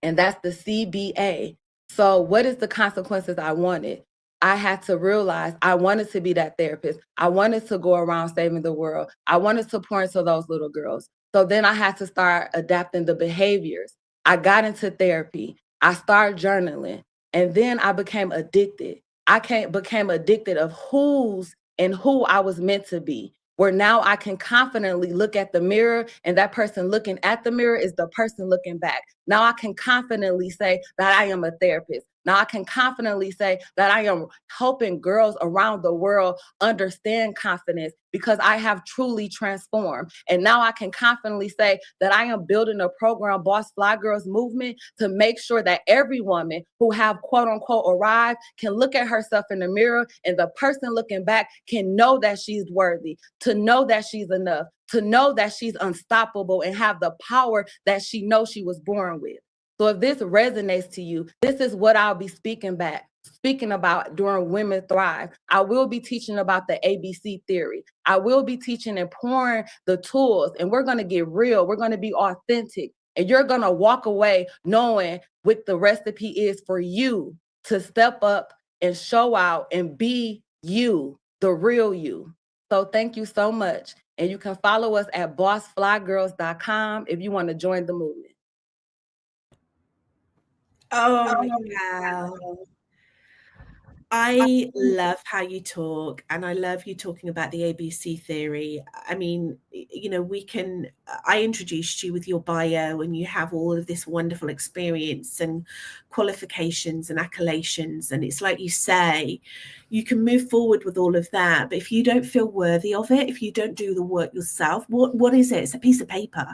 And that's the CBA. So what is the consequences I wanted? I had to realize I wanted to be that therapist. I wanted to go around saving the world. I wanted to pour into those little girls. So then I had to start adapting the behaviors. I got into therapy. I started journaling. And then I became addicted. Became addicted of who's and who I was meant to be. Where now I can confidently look at the mirror and that person looking at the mirror is the person looking back. Now I can confidently say that I am a therapist. Now I can confidently say that I am helping girls around the world understand confidence because I have truly transformed. And now I can confidently say that I am building a program, Boss Fly Girls Movement, to make sure that every woman who have quote unquote arrived can look at herself in the mirror and the person looking back can know that she's worthy, to know that she's enough, to know that she's unstoppable and have the power that she knows she was born with. So if this resonates to you, this is what I'll be speaking about during Women Thrive. I will be teaching about the ABC theory. I will be teaching and pouring the tools, and we're going to get real. We're going to be authentic, and you're going to walk away knowing what the recipe is for you to step up and show out and be you, the real you. So thank you so much. And you can follow us at bossflygirls.com if you want to join the movement. Oh, Michelle. I love how you talk, and I love you talking about the ABC theory. I mean, you know, I introduced you with your bio, and you have all of this wonderful experience and qualifications and accolades. And it's like you say, you can move forward with all of that. But if you don't feel worthy of it, if you don't do the work yourself, what is it? It's a piece of paper,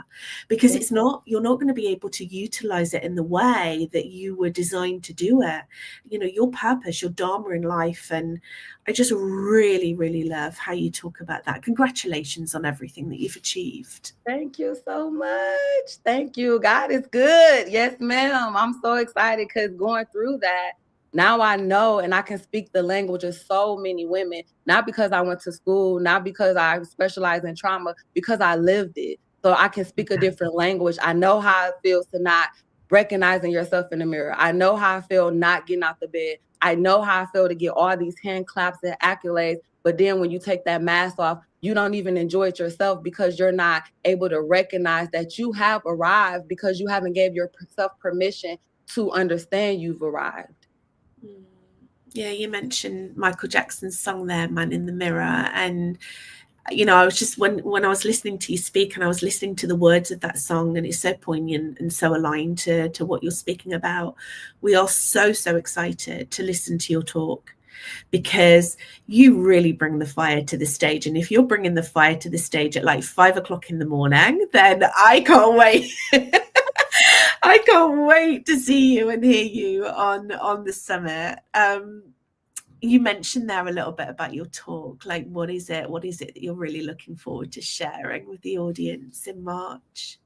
because you're not going to be able to utilize it in the way that you were designed to do it. You know, your purpose, your dharma in life. And I just really, really love how you talk about that. Congratulations on everything that you've achieved. Thank you so much. Thank you. God is good. Yes, ma'am. I'm so excited because going through that, now I know and I can speak the language of so many women, not because I went to school, not because I specialize in trauma, because I lived it. So I can speak a different language. I know how it feels to not recognizing yourself in the mirror. I know how I feel not getting out the bed. I know how I feel to get all these hand claps and accolades. But then when you take that mask off, you don't even enjoy it yourself because you're not able to recognize that you have arrived because you haven't gave yourself permission to understand you've arrived. Yeah, you mentioned Michael Jackson's song there, Man in the Mirror. And, you know, I was just, when I was listening to you speak and I was listening to the words of that song, and it's so poignant and so aligned to what you're speaking about. We are so, so excited to listen to your talk, because you really bring the fire to the stage. And if you're bringing the fire to the stage at like 5 o'clock in the morning, then I can't wait. I can't wait to see you and hear you on the summit. You mentioned there a little bit about your talk. Like, what is it that you're really looking forward to sharing with the audience in March?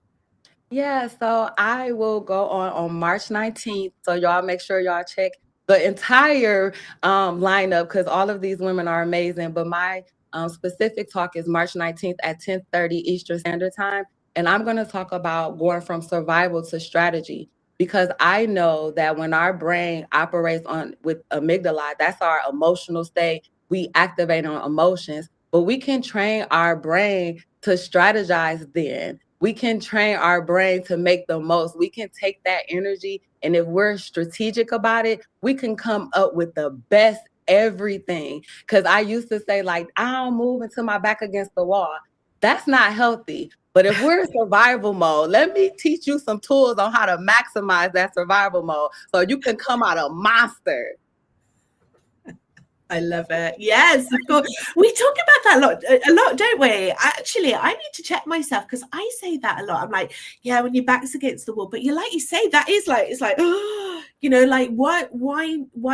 Yeah, so I will go on March 19th. So y'all make sure y'all check the entire lineup, because all of these women are amazing. But my specific talk is March 19th at 10:30 Eastern Standard Time. And I'm going to talk about going from survival to strategy, because I know that when our brain operates with amygdala, that's our emotional state. We activate on emotions, but we can train our brain to strategize then. We can train our brain to make the most. We can take that energy, and if we're strategic about it, we can come up with the best everything. Because I used to say, like, I don't move until my back against the wall. That's not healthy. But if we're in survival mode, let me teach you some tools on how to maximize that survival mode so you can come out a monster. I love it. Yes, of course. We talk about that a lot, don't we? Actually, I need to check myself, because I say that a lot. I'm like, yeah, when your back's against the wall, but you say that is like, it's like, you know, like why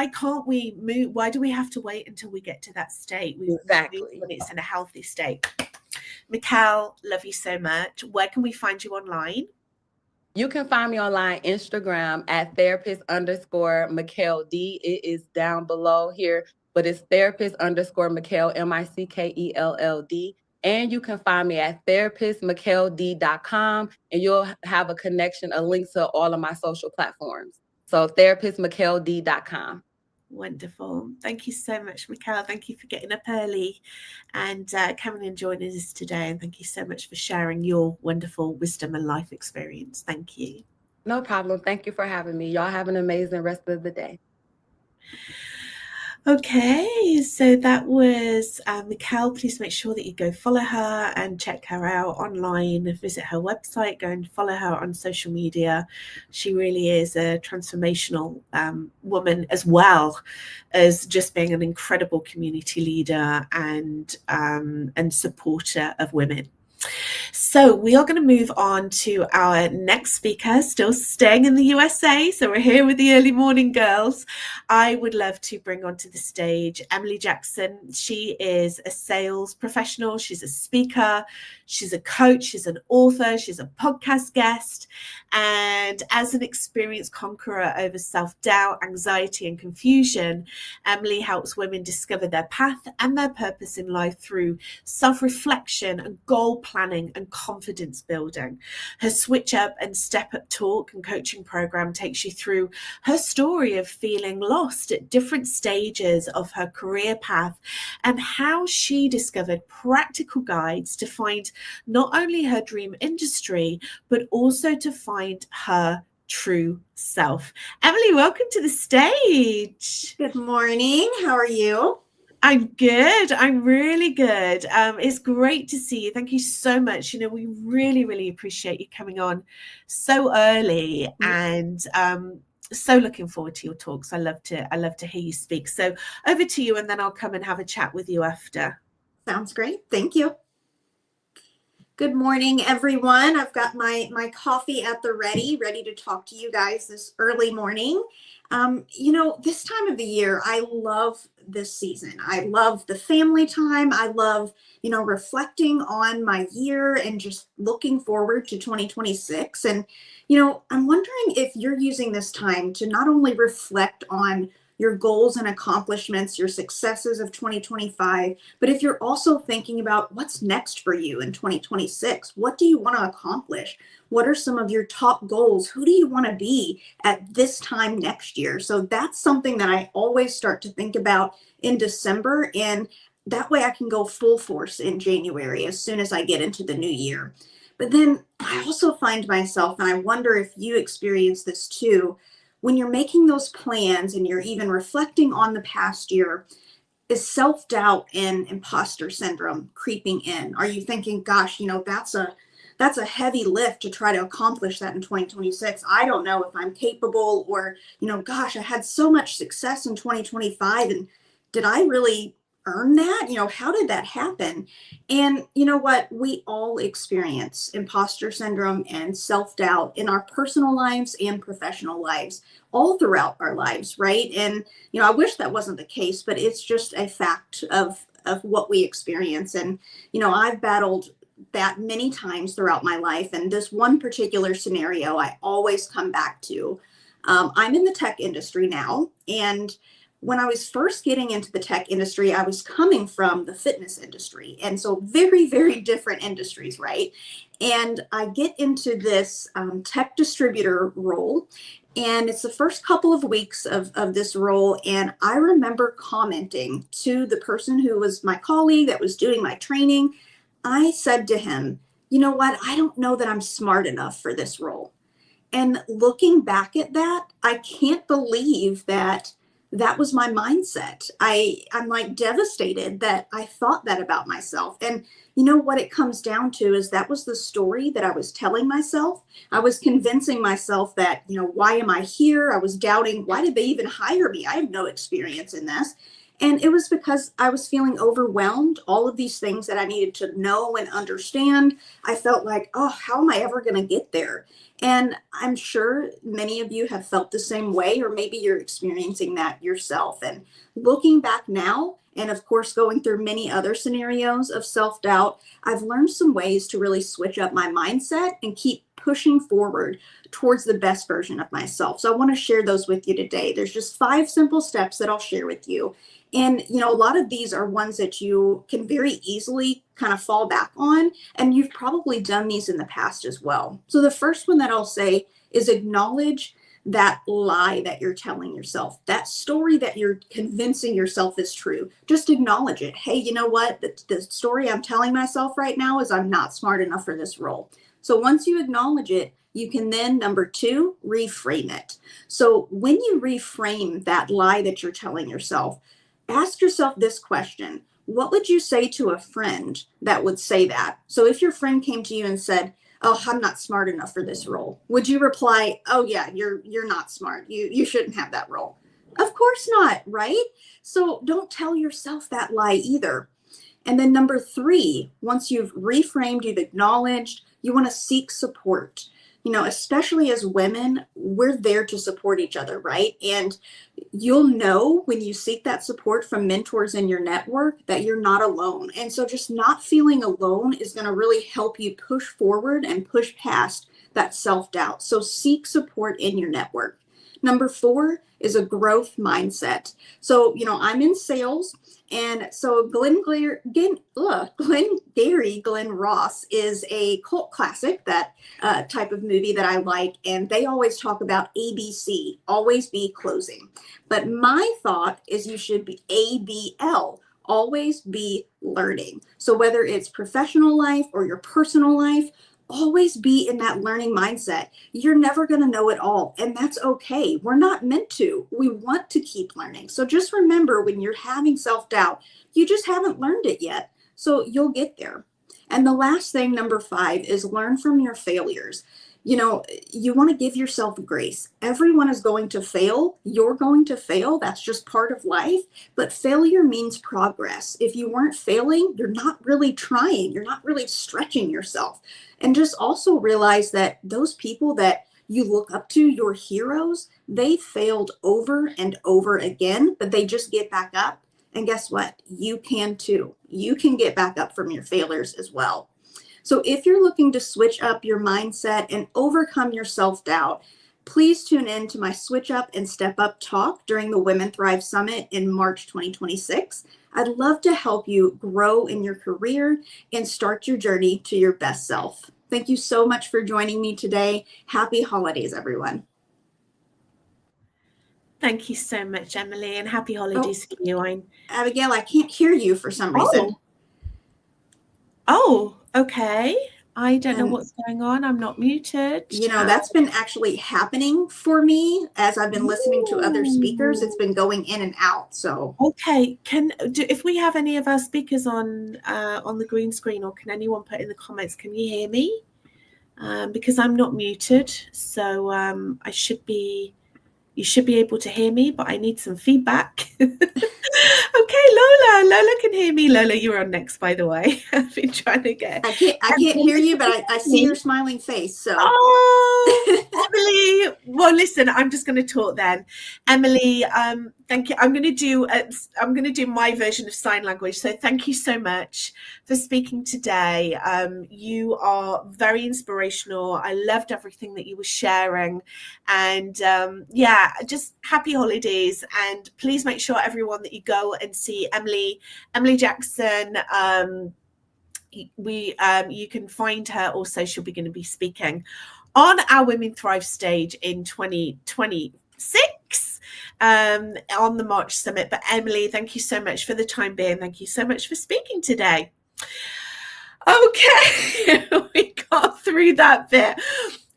can't we move? Why do we have to wait until we get to that state? Exactly. When it's in a healthy state. Mikkel, love you so much. Where can we find you online? You can find me online, Instagram at therapist_Mikkel D. It is down below here, but it's therapist_Mikkel, MICKELLD. And you can find me at therapistmikkeld.com, and you'll have a link to all of my social platforms. So therapistmikkeld.com. Wonderful. Thank you so much, Mikkel. Thank you for getting up early and coming and joining us today. And thank you so much for sharing your wonderful wisdom and life experience. Thank you. No problem. Thank you for having me. Y'all have an amazing rest of the day. Okay, so that was Mikkel. Please make sure that you go follow her and check her out online, visit her website, go and follow her on social media. She really is a transformational woman, as well as just being an incredible community leader and supporter of women. So we are going to move on to our next speaker, still staying in the USA. So we're here with the early morning girls. I would love to bring onto the stage Emily Jackson. She is a sales professional. She's a speaker. She's a coach. She's an author. She's a podcast guest. And as an experienced conqueror over self-doubt, anxiety, and confusion, Emily helps women discover their path and their purpose in life through self-reflection and goal planning and confidence building. Her Switch Up and Step Up talk and coaching program takes you through her story of feeling lost at different stages of her career path and how she discovered practical guides to find not only her dream industry, but also to find her true self. Emily, welcome to the stage. Good morning. How are you? I'm good. I'm really good. It's great to see you. Thank you so much. You know, we really, really appreciate you coming on so early, and so looking forward to your talks. I love to hear you speak. So over to you, and then I'll come and have a chat with you after. Sounds great. Thank you. Good morning, everyone. I've got my coffee at the ready to talk to you guys this early morning. You know, this time of the year, I love this season. I love the family time. I love, you know, reflecting on my year and just looking forward to 2026. And, you know, I'm wondering if you're using this time to not only reflect on your goals and accomplishments, your successes of 2025, but if you're also thinking about what's next for you in 2026, what do you want to accomplish? What are some of your top goals? Who do you want to be at this time next year? So that's something that I always start to think about in December. And that way I can go full force in January as soon as I get into the new year. But then I also find myself, and I wonder if you experience this too, when you're making those plans and you're even reflecting on the past year, is self-doubt and imposter syndrome creeping in? Are you thinking, gosh, that's a heavy lift to try to accomplish that in 2026. I don't know if I'm capable, or, gosh, I had so much success in 2025, and did I really earn that? How did that happen? And you know what? We all experience imposter syndrome and self-doubt in our personal lives and professional lives, all throughout our lives, right? And I wish that wasn't the case, but it's just a fact of what we experience. And I've battled that many times throughout my life. And this one particular scenario I always come back to. I'm in the tech industry now, and when I was first getting into the tech industry, I was coming from the fitness industry. And so very, very different industries, right? And I get into this tech distributor role. And it's the first couple of weeks of this role. And I remember commenting to the person who was my colleague that was doing my training. I said to him, you know what? I don't know that I'm smart enough for this role. And looking back at that, I can't believe that was my mindset. I'm like devastated that I thought that about myself. And what it comes down to is that was the story that I was telling myself. I was convincing myself that, why am I here? I was doubting, why did they even hire me? I have no experience in this. And it was because I was feeling overwhelmed, all of these things that I needed to know and understand. I felt like, oh, how am I ever going to get there? And I'm sure many of you have felt the same way, or maybe you're experiencing that yourself. And looking back now, and of course, going through many other scenarios of self-doubt, I've learned some ways to really switch up my mindset and keep pushing forward towards the best version of myself. So I want to share those with you today. There's just 5 simple steps that I'll share with you. And, a lot of these are ones that you can very easily kind of fall back on. And you've probably done these in the past as well. So the first one that I'll say is acknowledge that lie that you're telling yourself, that story that you're convincing yourself is true. Just acknowledge it. Hey, you know what? The story I'm telling myself right now is I'm not smart enough for this role. So once you acknowledge it, you can then, number 2, reframe it. So when you reframe that lie that you're telling yourself, ask yourself this question. What would you say to a friend that would say that? So if your friend came to you and said, oh, I'm not smart enough for this role, would you reply, oh yeah, you're not smart. You shouldn't have that role? Of course not, right? So don't tell yourself that lie either. And then number 3, once you've reframed, you've acknowledged, you want to seek support. Especially as women, we're there to support each other, right? And you'll know when you seek that support from mentors in your network that you're not alone. And so just not feeling alone is going to really help you push forward and push past that self-doubt. So seek support in your network. Number 4 is a growth mindset. So, I'm in sales. And so Glenn Ross is a cult classic, that type of movie that I like. And they always talk about ABC, always be closing. But my thought is you should be ABL, always be learning. So whether it's professional life or your personal life, always be in that learning mindset. You're never going to know it all, and that's okay. We're not meant to. We want to keep learning. So just remember, when you're having self-doubt, you just haven't learned it yet. So you'll get there. And the last thing, number 5, is learn from your failures. You want to give yourself grace. Everyone is going to fail. You're going to fail. That's just part of life. But failure means progress. If you weren't failing, you're not really trying. You're not really stretching yourself. And just also realize that those people that you look up to, your heroes, they failed over and over again, but they just get back up. And guess what? You can too. You can get back up from your failures as well. So if you're looking to switch up your mindset and overcome your self-doubt, please tune in to my Switch Up and Step Up talk during the Women Thrive Summit in March 2026. I'd love to help you grow in your career and start your journey to your best self. Thank you so much for joining me today. Happy holidays, everyone. Thank you so much, Emily, and happy holidays for you. Abigail, I can't hear you for some reason. Oh, okay. I don't know what's going on. I'm not muted. You know, that's been actually happening for me as I've been listening to other speakers. It's been going in and out. So okay, if we have any of our speakers on the green screen, or can anyone put in the comments, can you hear me? Because I'm not muted, so you should be able to hear me, but I need some feedback. Okay, Lola can hear me. Lola, you're on next, by the way. I've been trying to get. I can't hear you, but I see your smiling face. So, Emily. Well, listen, I'm just going to talk then. Emily, thank you. I'm going to do my version of sign language. So, thank you so much for speaking today. You are very inspirational. I loved everything that you were sharing, and yeah, just happy holidays. And please make sure everyone that you go and see Emily Jackson. You can find her also. She'll be going to be speaking on our Women Thrive stage in 2026 on the March Summit. But Emily, thank you so much for the time being. Thank you so much for speaking today. Okay, we got through that bit.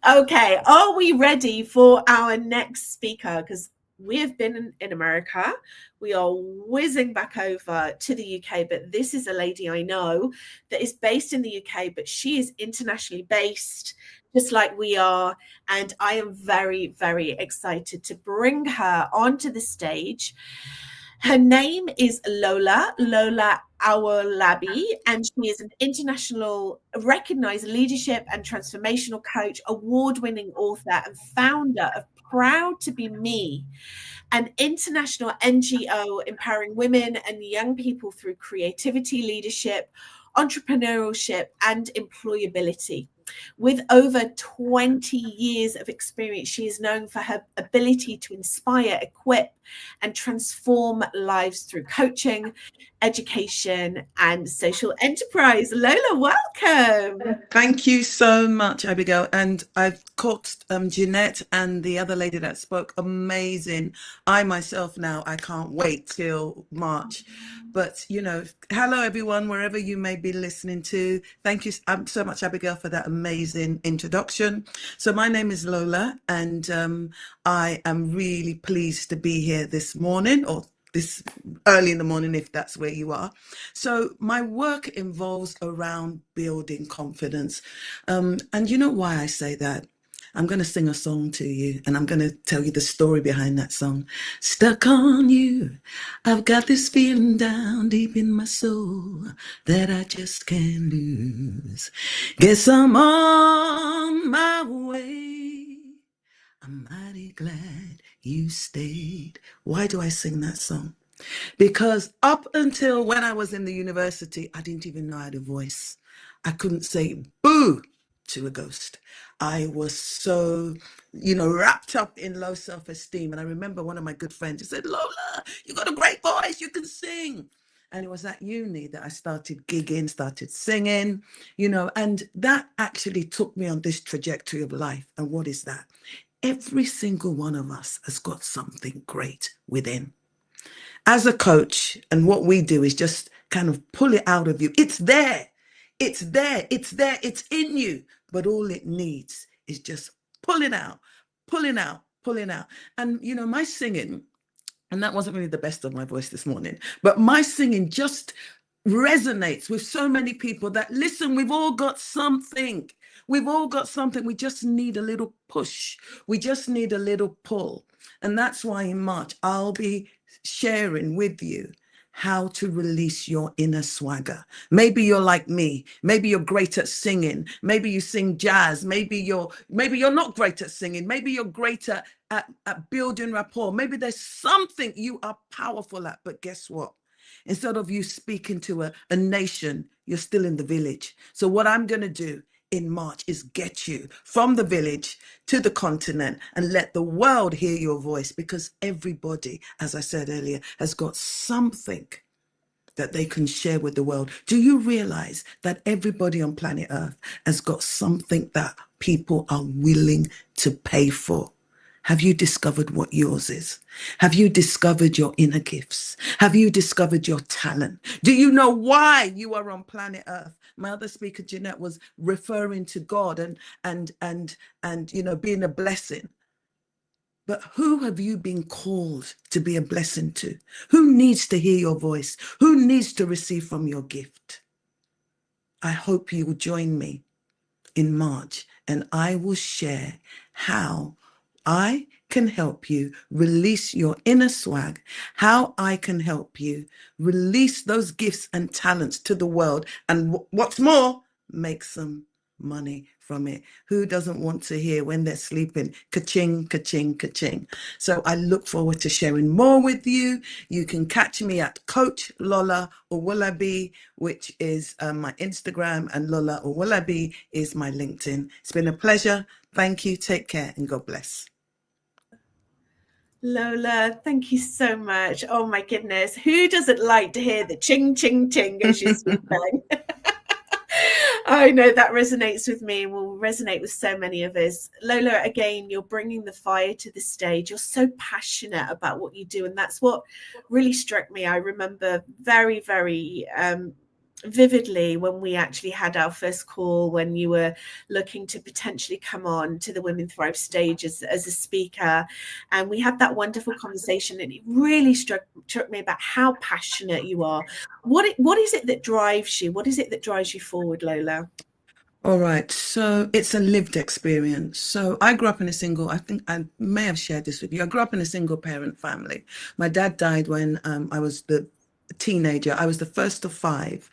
Okay, are we ready for our next speaker? Because we have been in America. We are whizzing back over to the UK, but this is a lady I know that is based in the UK, but she is internationally based, just like we are. And I am very, very excited to bring her onto the stage. Her name is Lola Awolabi, and she is an international recognized leadership and transformational coach, award-winning author, and founder of Proud to Be Me, an international NGO empowering women and young people through creativity, leadership, entrepreneurship, and employability. With over 20 years of experience, she is known for her ability to inspire, equip, and transform lives through coaching, education, and social enterprise. Lola, welcome. Thank you so much, Abigail. And I've caught Jeanette and the other lady that spoke. Amazing. I myself now, I can't wait till March. But, you know, hello, everyone, wherever you may be listening to. Thank you so much, Abigail, for that amazing introduction. So my name is Lola, and I am really pleased to be here this morning, or this early in the morning, if that's where you are. So my work involves around building confidence. And you know why I say that? I'm going to sing a song to you, and I'm going to tell you the story behind that song. Stuck on you. I've got this feeling down deep in my soul that I just can't lose. Guess I'm on my way. I'm mighty glad you stayed. Why do I sing that song? Because up until when I was in the university, I didn't even know I had a voice. I couldn't say boo to a ghost. I was so, wrapped up in low self-esteem. And I remember one of my good friends, he said, Lola, you got a great voice, you can sing. And it was at uni that I started gigging, started singing, and that actually took me on this trajectory of life. And what is that? Every single one of us has got something great within. As a coach, and what we do is just kind of pull it out of you. It's there. It's there. It's there. It's in you. But all it needs is just pulling out, pulling out, pulling out. And, my singing, and that wasn't really the best of my voice this morning, but my singing just resonates with so many people that, listen, we've all got something. We've all got something. We just need a little push. We just need a little pull. And that's why in March, I'll be sharing with you how to release your inner swagger. Maybe you're like me. Maybe you're great at singing. Maybe you sing jazz. Maybe you're not great at singing. Maybe you're great at building rapport. Maybe there's something you are powerful at. But guess what? Instead of you speaking to a nation, you're still in the village. So what I'm going to do in March is get you from the village to the continent and let the world hear your voice, because everybody, as I said earlier, has got something that they can share with the world. Do you realize that everybody on planet Earth has got something that people are willing to pay for? Have you discovered what yours is? Have you discovered your inner gifts? Have you discovered your talent? Do you know why you are on planet Earth? My other speaker, Jeanette, was referring to God and you know, being a blessing. But who have you been called to be a blessing to? Who needs to hear your voice? Who needs to receive from your gift? I hope you will join me in March, and I will share how I can help you release your inner swag, how I can help you release those gifts and talents to the world, and what's more, make some money from it. Who doesn't want to hear when they're sleeping, ka-ching, ka-ching, ka-ching? So I look forward to sharing more with you. You can catch me at Coach Lola Owolabi, which is my Instagram, and Lola Owolabi is my LinkedIn. It's been a pleasure. Thank you. Take care and God bless. Lola, thank you so much. Oh my goodness. Who doesn't like to hear the ching, ching, ching as you speak bang? I know that resonates with me and will resonate with so many of us. Lola, again, you're bringing the fire to the stage. You're so passionate about what you do. And that's what really struck me. I remember very, very vividly when we actually had our first call, when you were looking to potentially come on to the Women Thrive stage as a speaker, and we had that wonderful conversation, and it really struck me about how passionate you are. What is it that drives you? What is it that drives you forward, Lola? All right, so it's a lived experience. So I grew up in a single, I think I may have shared this with you. I grew up in a single parent family. My dad died when I was the teenager. I was the first of 5.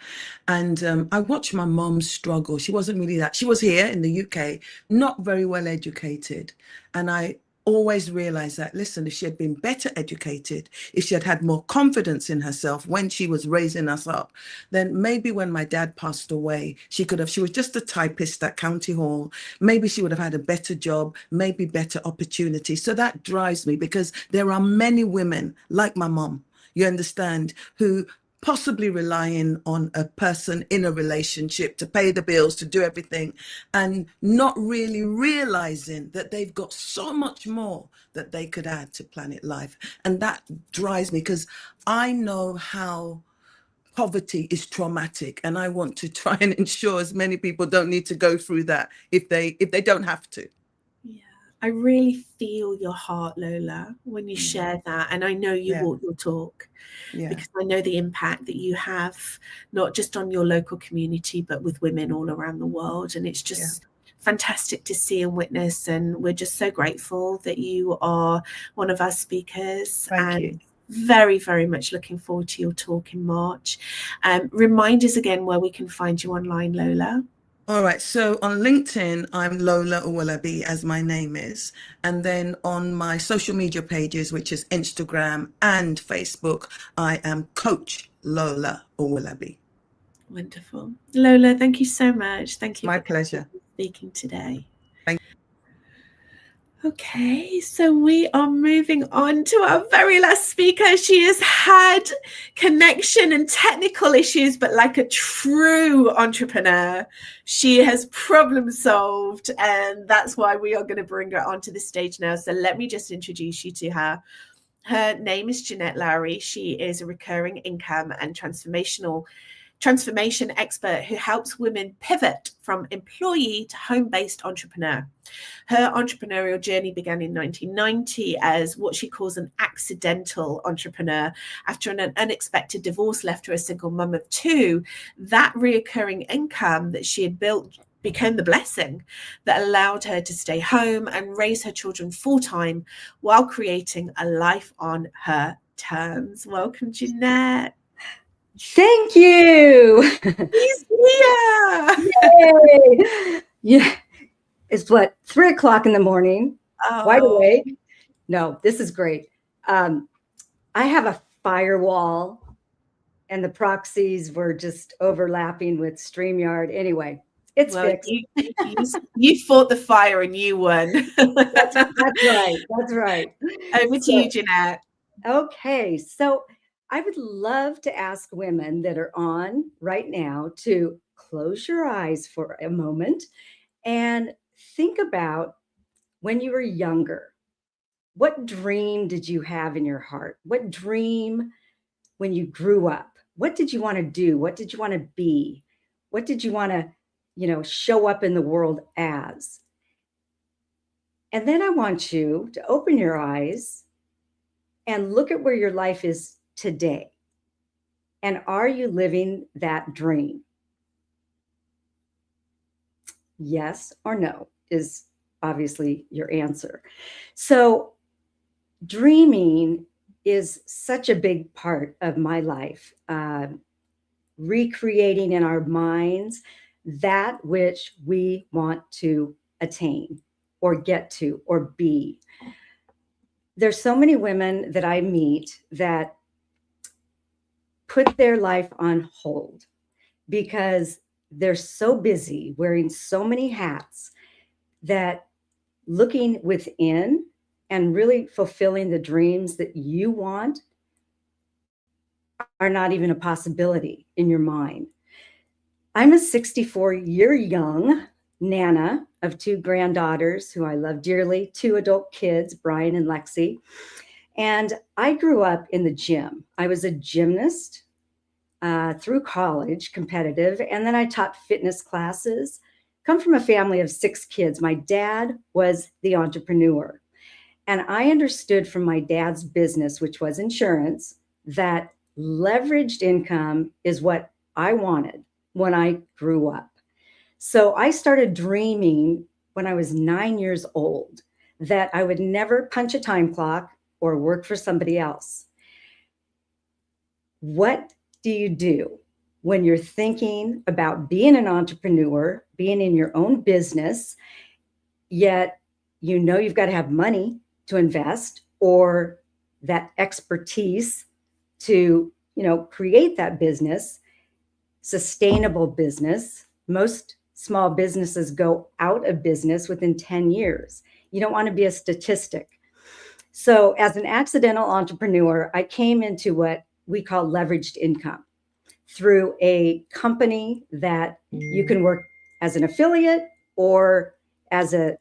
And I watched my mom struggle. She wasn't really she was here in the UK, not very well educated. And I always realized that, listen, if she had been better educated, if she had had more confidence in herself when she was raising us up, then maybe when my dad passed away, she was just a typist at County Hall. Maybe she would have had a better job, maybe better opportunity. So that drives me, because there are many women like my mom, you understand, who possibly relying on a person in a relationship to pay the bills, to do everything, and not really realizing that they've got so much more that they could add to planet life. And that drives me, because I know how poverty is traumatic, and I want to try and ensure as many people don't need to go through that if they don't have to. Yeah, I really feel your heart, Lola, when you share that, and I know you walk your talk. Because I know the impact that you have, not just on your local community, but with women all around the world. And it's just fantastic to see and witness. And we're just so grateful that you are one of our speakers. Thank you. Very, very much looking forward to your talk in March. Remind us again where we can find you online, Lola. All right, so on LinkedIn, I'm Lola Owolabi, as my name is. And then on my social media pages, which is Instagram and Facebook, I am Coach Lola Owolabi. Wonderful. Lola, thank you so much. Thank you. My pleasure. Speaking today. Thank you. Okay, so we are moving on to our very last speaker. She has had connection and technical issues, but like a true entrepreneur, she has problem solved, and that's why we are going to bring her onto the stage now. So let me just introduce you to her. Her name is Jeanette Lowry. She is a recurring income and transformation expert who helps women pivot from employee to home-based entrepreneur. Her entrepreneurial journey began in 1990 as what she calls an accidental entrepreneur. After an unexpected divorce left her a single mum of 2, that reoccurring income that she had built became the blessing that allowed her to stay home and raise her children full-time while creating a life on her terms. Welcome, Jeanette. Thank you. He's here. Yay. Yeah. It's 3:00 in the morning. Wide awake. No, this is great. I have a firewall, and the proxies were just overlapping with StreamYard. Anyway, it's fixed. You fought the fire and you won. That's right. That's right. Over to you, Jeanette. Okay, so I would love to ask women that are on right now to close your eyes for a moment and think about when you were younger. What dream did you have in your heart? What dream when you grew up? What did you want to do? What did you want to be? What did you want to, show up in the world as? And then I want you to open your eyes and look at where your life is today. And are you living that dream? Yes or no is obviously your answer. So dreaming is such a big part of my life. Recreating in our minds that which we want to attain or get to or be. There's so many women that I meet that put their life on hold because they're so busy wearing so many hats that looking within and really fulfilling the dreams that you want are not even a possibility in your mind. I'm a 64-year young Nana of 2 granddaughters who I love dearly, 2 adult kids, Brian and Lexi. And I grew up in the gym. I was a gymnast through college, competitive, and then I taught fitness classes. Come from a family of 6 kids. My dad was the entrepreneur. And I understood from my dad's business, which was insurance, that leveraged income is what I wanted when I grew up. So I started dreaming when I was 9 years old that I would never punch a time clock or work for somebody else. What do you do when you're thinking about being an entrepreneur, being in your own business, yet you've got to have money to invest or that expertise to, create that business, sustainable business? Most small businesses go out of business within 10 years. You don't want to be a statistic. So as an accidental entrepreneur, I came into what we call leveraged income through a company that you can work as an affiliate or as a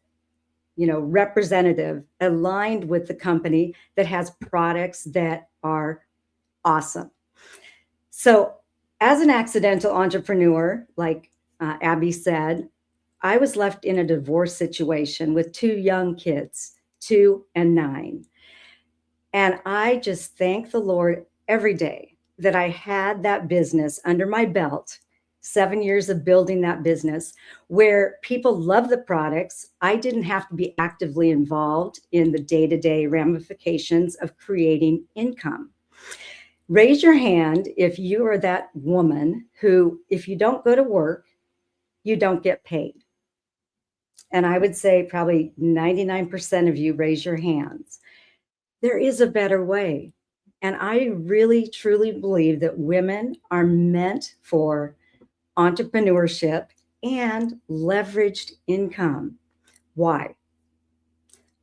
representative aligned with the company that has products that are awesome. So as an accidental entrepreneur, like Abby said, I was left in a divorce situation with 2 young kids, 2 and 9. And I just thank the Lord every day that I had that business under my belt, 7 years of building that business where people love the products. I didn't have to be actively involved in the day-to-day ramifications of creating income. Raise your hand if you are that woman who, if you don't go to work, you don't get paid. And I would say probably 99% of you raise your hands. There is a better way. And I really, truly believe that women are meant for entrepreneurship and leveraged income. Why?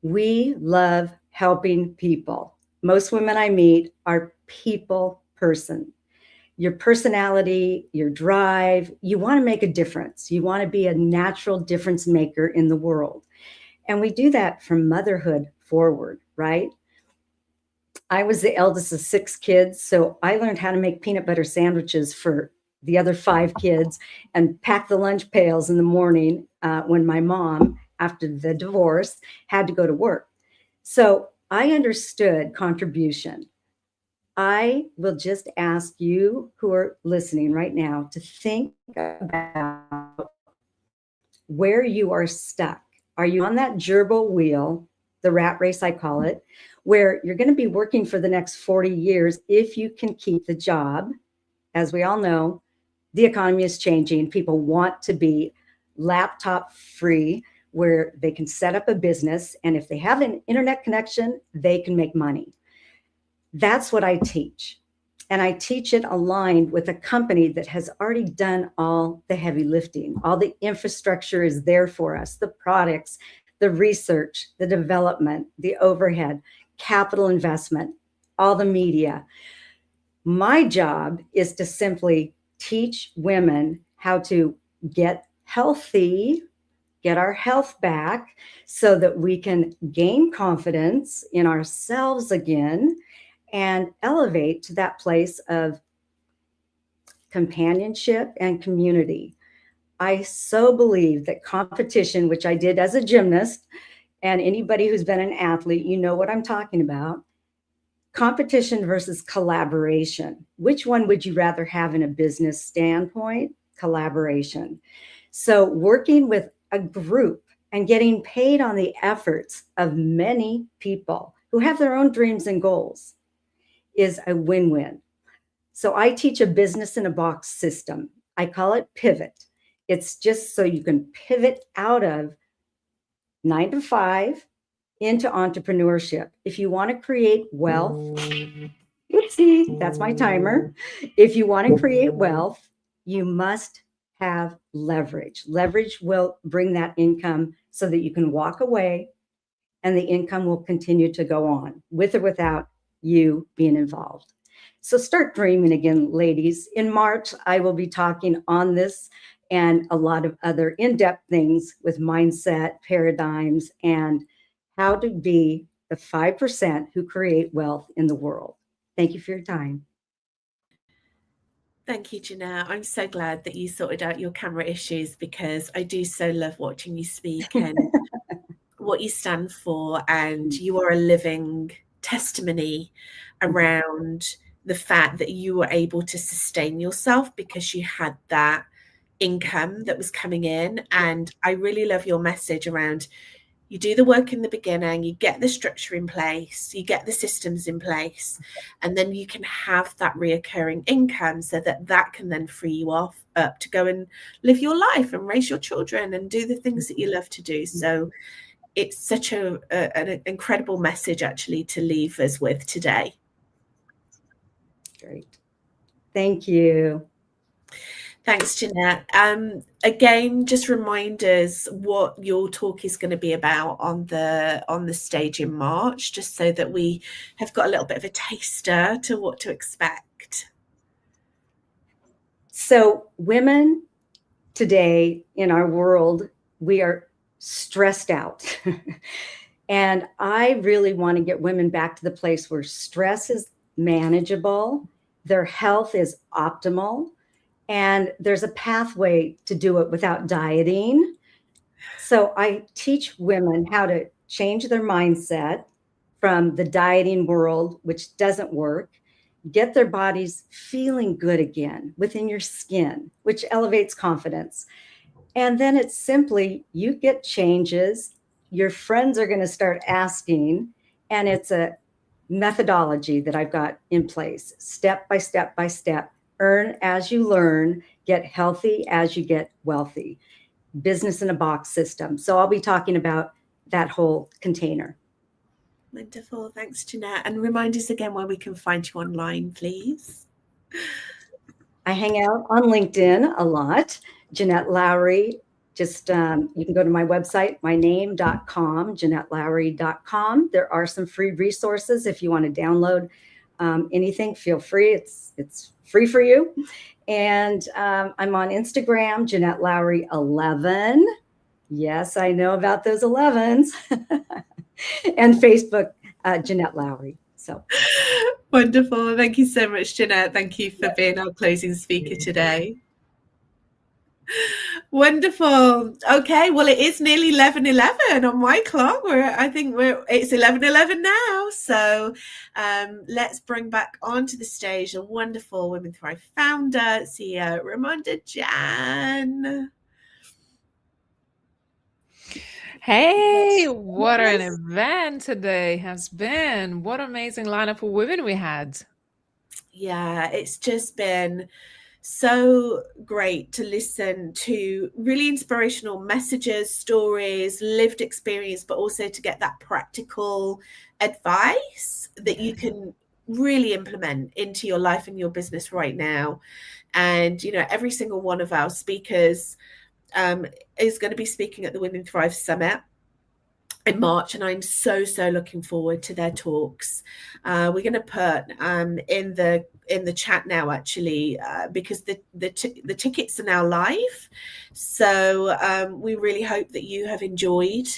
We love helping people. Most women I meet are people person. Your personality, your drive, you want to make a difference. You want to be a natural difference maker in the world. And we do that from motherhood forward, right? I was the eldest of 6 kids, so I learned how to make peanut butter sandwiches for the other 5 kids and pack the lunch pails in the morning when my mom, after the divorce, had to go to work. So I understood contribution. I will just ask you who are listening right now to think about where you are stuck. Are you on that gerbil wheel, the rat race, I call it, where you're going to be working for the next 40 years if you can keep the job? As we all know, the economy is changing. People want to be laptop free, where they can set up a business. And if they have an internet connection, they can make money. That's what I teach. And I teach it aligned with a company that has already done all the heavy lifting. All the infrastructure is there for us, the products, the research, the development, the overhead, capital investment, all the media. My job is to simply teach women how to get healthy, get our health back so that we can gain confidence in ourselves again and elevate to that place of companionship and community. I so believe that competition, which I did as a gymnast, and anybody who's been an athlete, you know what I'm talking about. Competition versus collaboration. Which one would you rather have in a business standpoint? Collaboration. So working with a group and getting paid on the efforts of many people who have their own dreams and goals is a win-win. So I teach a business in a box system. I call it pivot. It's just so you can pivot out of 9 to 5 into entrepreneurship. If you want to create wealth, oopsie, that's my timer. If you want to create wealth, you must have leverage. Leverage will bring that income so that you can walk away and the income will continue to go on with or without you being involved. So start dreaming again, ladies. In March, I will be talking on this and a lot of other in-depth things with mindset, paradigms, and how to be the 5% who create wealth in the world. Thank you for your time. Thank you, Jeanette. I'm so glad that you sorted out your camera issues because I do so love watching you speak and what you stand for. And you are a living testimony around the fact that you were able to sustain yourself because you had that income that was coming in. And I really love your message around you do the work in the beginning, you get the structure in place, you get the systems in place, and then you can have that reoccurring income so that that can then free you up to go and live your life and raise your children and do the things that you love to do. So it's such an incredible message actually to leave us with today. Great. Thank you. Thanks, Jeanette. Again, just remind us what your talk is going to be about on the stage in March, just so that we have got a little bit of a taster to what to expect. So women today in our world, we are stressed out. And I really want to get women back to the place where stress is manageable, their health is optimal, and there's a pathway to do it without dieting. So I teach women how to change their mindset from the dieting world, which doesn't work, get their bodies feeling good again within your skin, which elevates confidence. And then it's simply, you get changes, your friends are going to start asking, and it's a methodology that I've got in place, step by step by step. Earn as you learn, get healthy as you get wealthy. Business in a box system. So I'll be talking about that whole container. Wonderful. Thanks, Jeanette. And remind us again where we can find you online, please. I hang out on LinkedIn a lot. Jeanette Lowry. Just you can go to my website, myname.com, JeanetteLowry.com. There are some free resources if you want to download anything. Feel free. It's free for you. And I'm on Instagram, Jeanette Lowry 11. Yes, I know about those 11s. And Facebook, Jeanette Lowry. So wonderful. Thank you so much, Jeanette. Thank you for being our closing speaker today. Wonderful. Okay, well, it is nearly 11:11 on my clock. It's 11:11 now. So let's bring back onto the stage the wonderful Women Thrive founder, CEO Ramonda Jan. Hey, what an event today has been. What an amazing lineup of women we had. Yeah, it's just been so great to listen to really inspirational messages, stories, lived experience, but also to get that practical advice that you can really implement into your life and your business right now. And, you know, every single one of our speakers is going to be speaking at the Women Thrive Summit in March, and I'm so looking forward to their talks. We're going to put in the in the chat now, actually, because the tickets are now live. So we really hope that you have enjoyed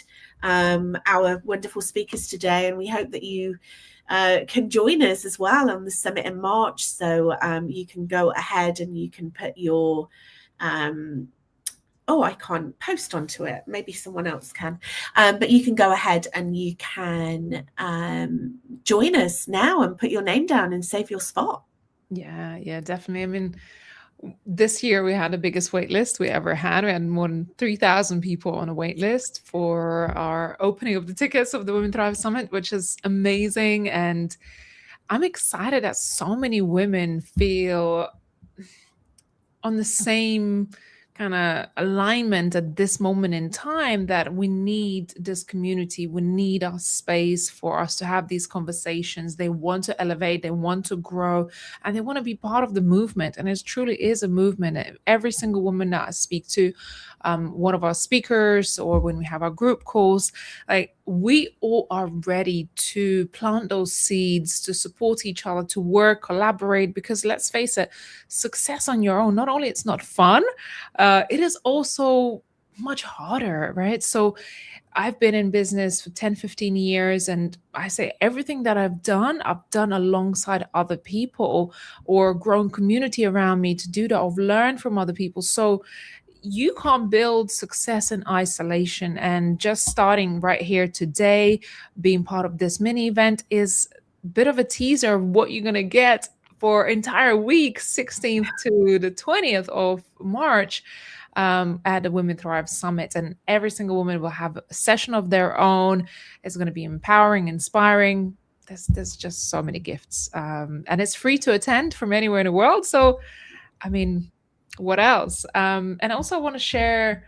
our wonderful speakers today, and we hope that you can join us as well on the summit in March. So you can go ahead and you can put your I can't post onto it. Maybe someone else can. But you can go ahead and you can join us now and put your name down and save your spot. Yeah, definitely. I mean, this year we had the biggest wait list we ever had. We had more than 3,000 people on a wait list for our opening of the tickets of the Women Thrive Summit, which is amazing. And I'm excited that so many women feel on the same kind of alignment at this moment in time, that we need this community, we need our space for us to have these conversations. They want to elevate, they want to grow, and they want to be part of the movement. And it truly is a movement. Every single woman that I speak to, one of our speakers, or when we have our group calls, like, we all are ready to plant those seeds, to support each other, to work, collaborate, because let's face it, success on your own, not only it's not fun, it is also much harder, right? So I've been in business for 10, 15 years, and I say everything that I've done alongside other people, or grown community around me to do that. I've learned from other people. So you can't build success in isolation. And just starting right here today, being part of this mini event is a bit of a teaser of what you're going to get for entire week, 16th to the 20th of March, at the Women Thrive Summit. And every single woman will have a session of their own. It's going to be empowering, inspiring. There's just so many gifts. And it's free to attend from anywhere in the world. So, I mean, what else? And also I want to share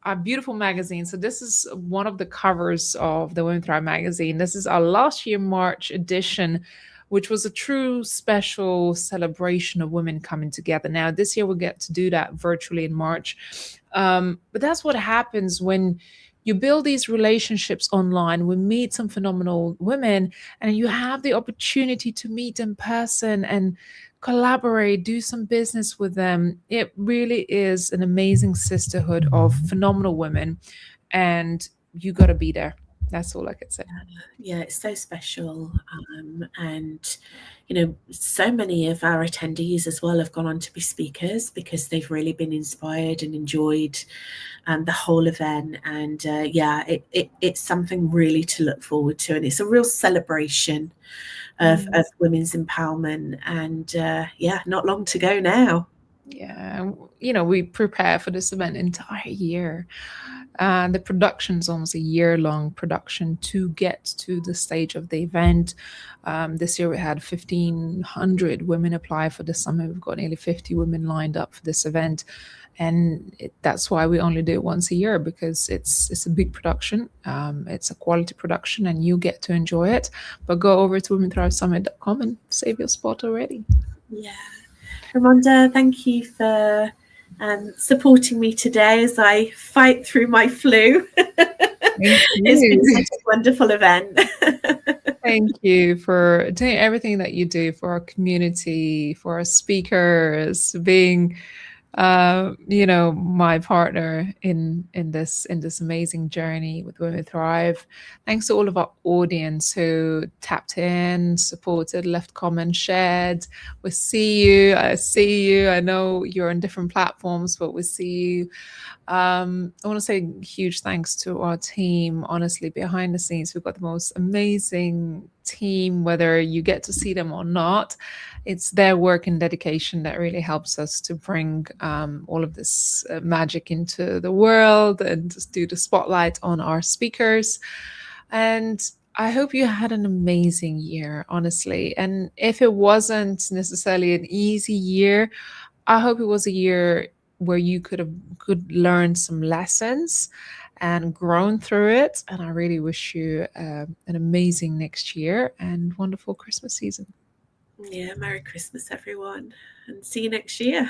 our beautiful magazine. So this is one of the covers of the Women Thrive magazine. This is our last year March edition, which was a true special celebration of women coming together. Now, this year we'll get to do that virtually in March. But that's what happens when you build these relationships online. We meet some phenomenal women, and you have the opportunity to meet in person and collaborate, do some business with them. It really is an amazing sisterhood of phenomenal women, and you got to be there. That's all I could say. Yeah, it's so special. And, so many of our attendees as well have gone on to be speakers, because they've really been inspired and enjoyed the whole event. And it's something really to look forward to. And it's a real celebration of women's empowerment. And not long to go now. Yeah, we prepare for this event entire year. The production's almost a year-long production to get to the stage of the event. This year we had 1,500 women apply for the summit. We've got nearly 50 women lined up for this event. And that's why we only do it once a year, because it's a big production. It's a quality production, and you get to enjoy it. But go over to womenthrivesummit.com and save your spot already. Yeah. Ramonda, thank you for supporting me today as I fight through my flu. It's been such a wonderful event. Thank you for doing everything that you do for our community, for our speakers, being my partner in this amazing journey with Women Thrive. Thanks to all of our audience who tapped in, supported, left comments, shared. We see you. I see you. I know you're on different platforms, but we see you. I want to say huge thanks to our team. Honestly, behind the scenes, we've got the most amazing team, whether you get to see them or not. It's their work and dedication that really helps us to bring all of this magic into the world and just do the spotlight on our speakers. And I hope you had an amazing year, honestly. And if it wasn't necessarily an easy year, I hope it was a year where you could learn some lessons and grown through it. And I really wish you an amazing next year and wonderful Christmas season. Yeah, Merry Christmas, everyone, and see you next year.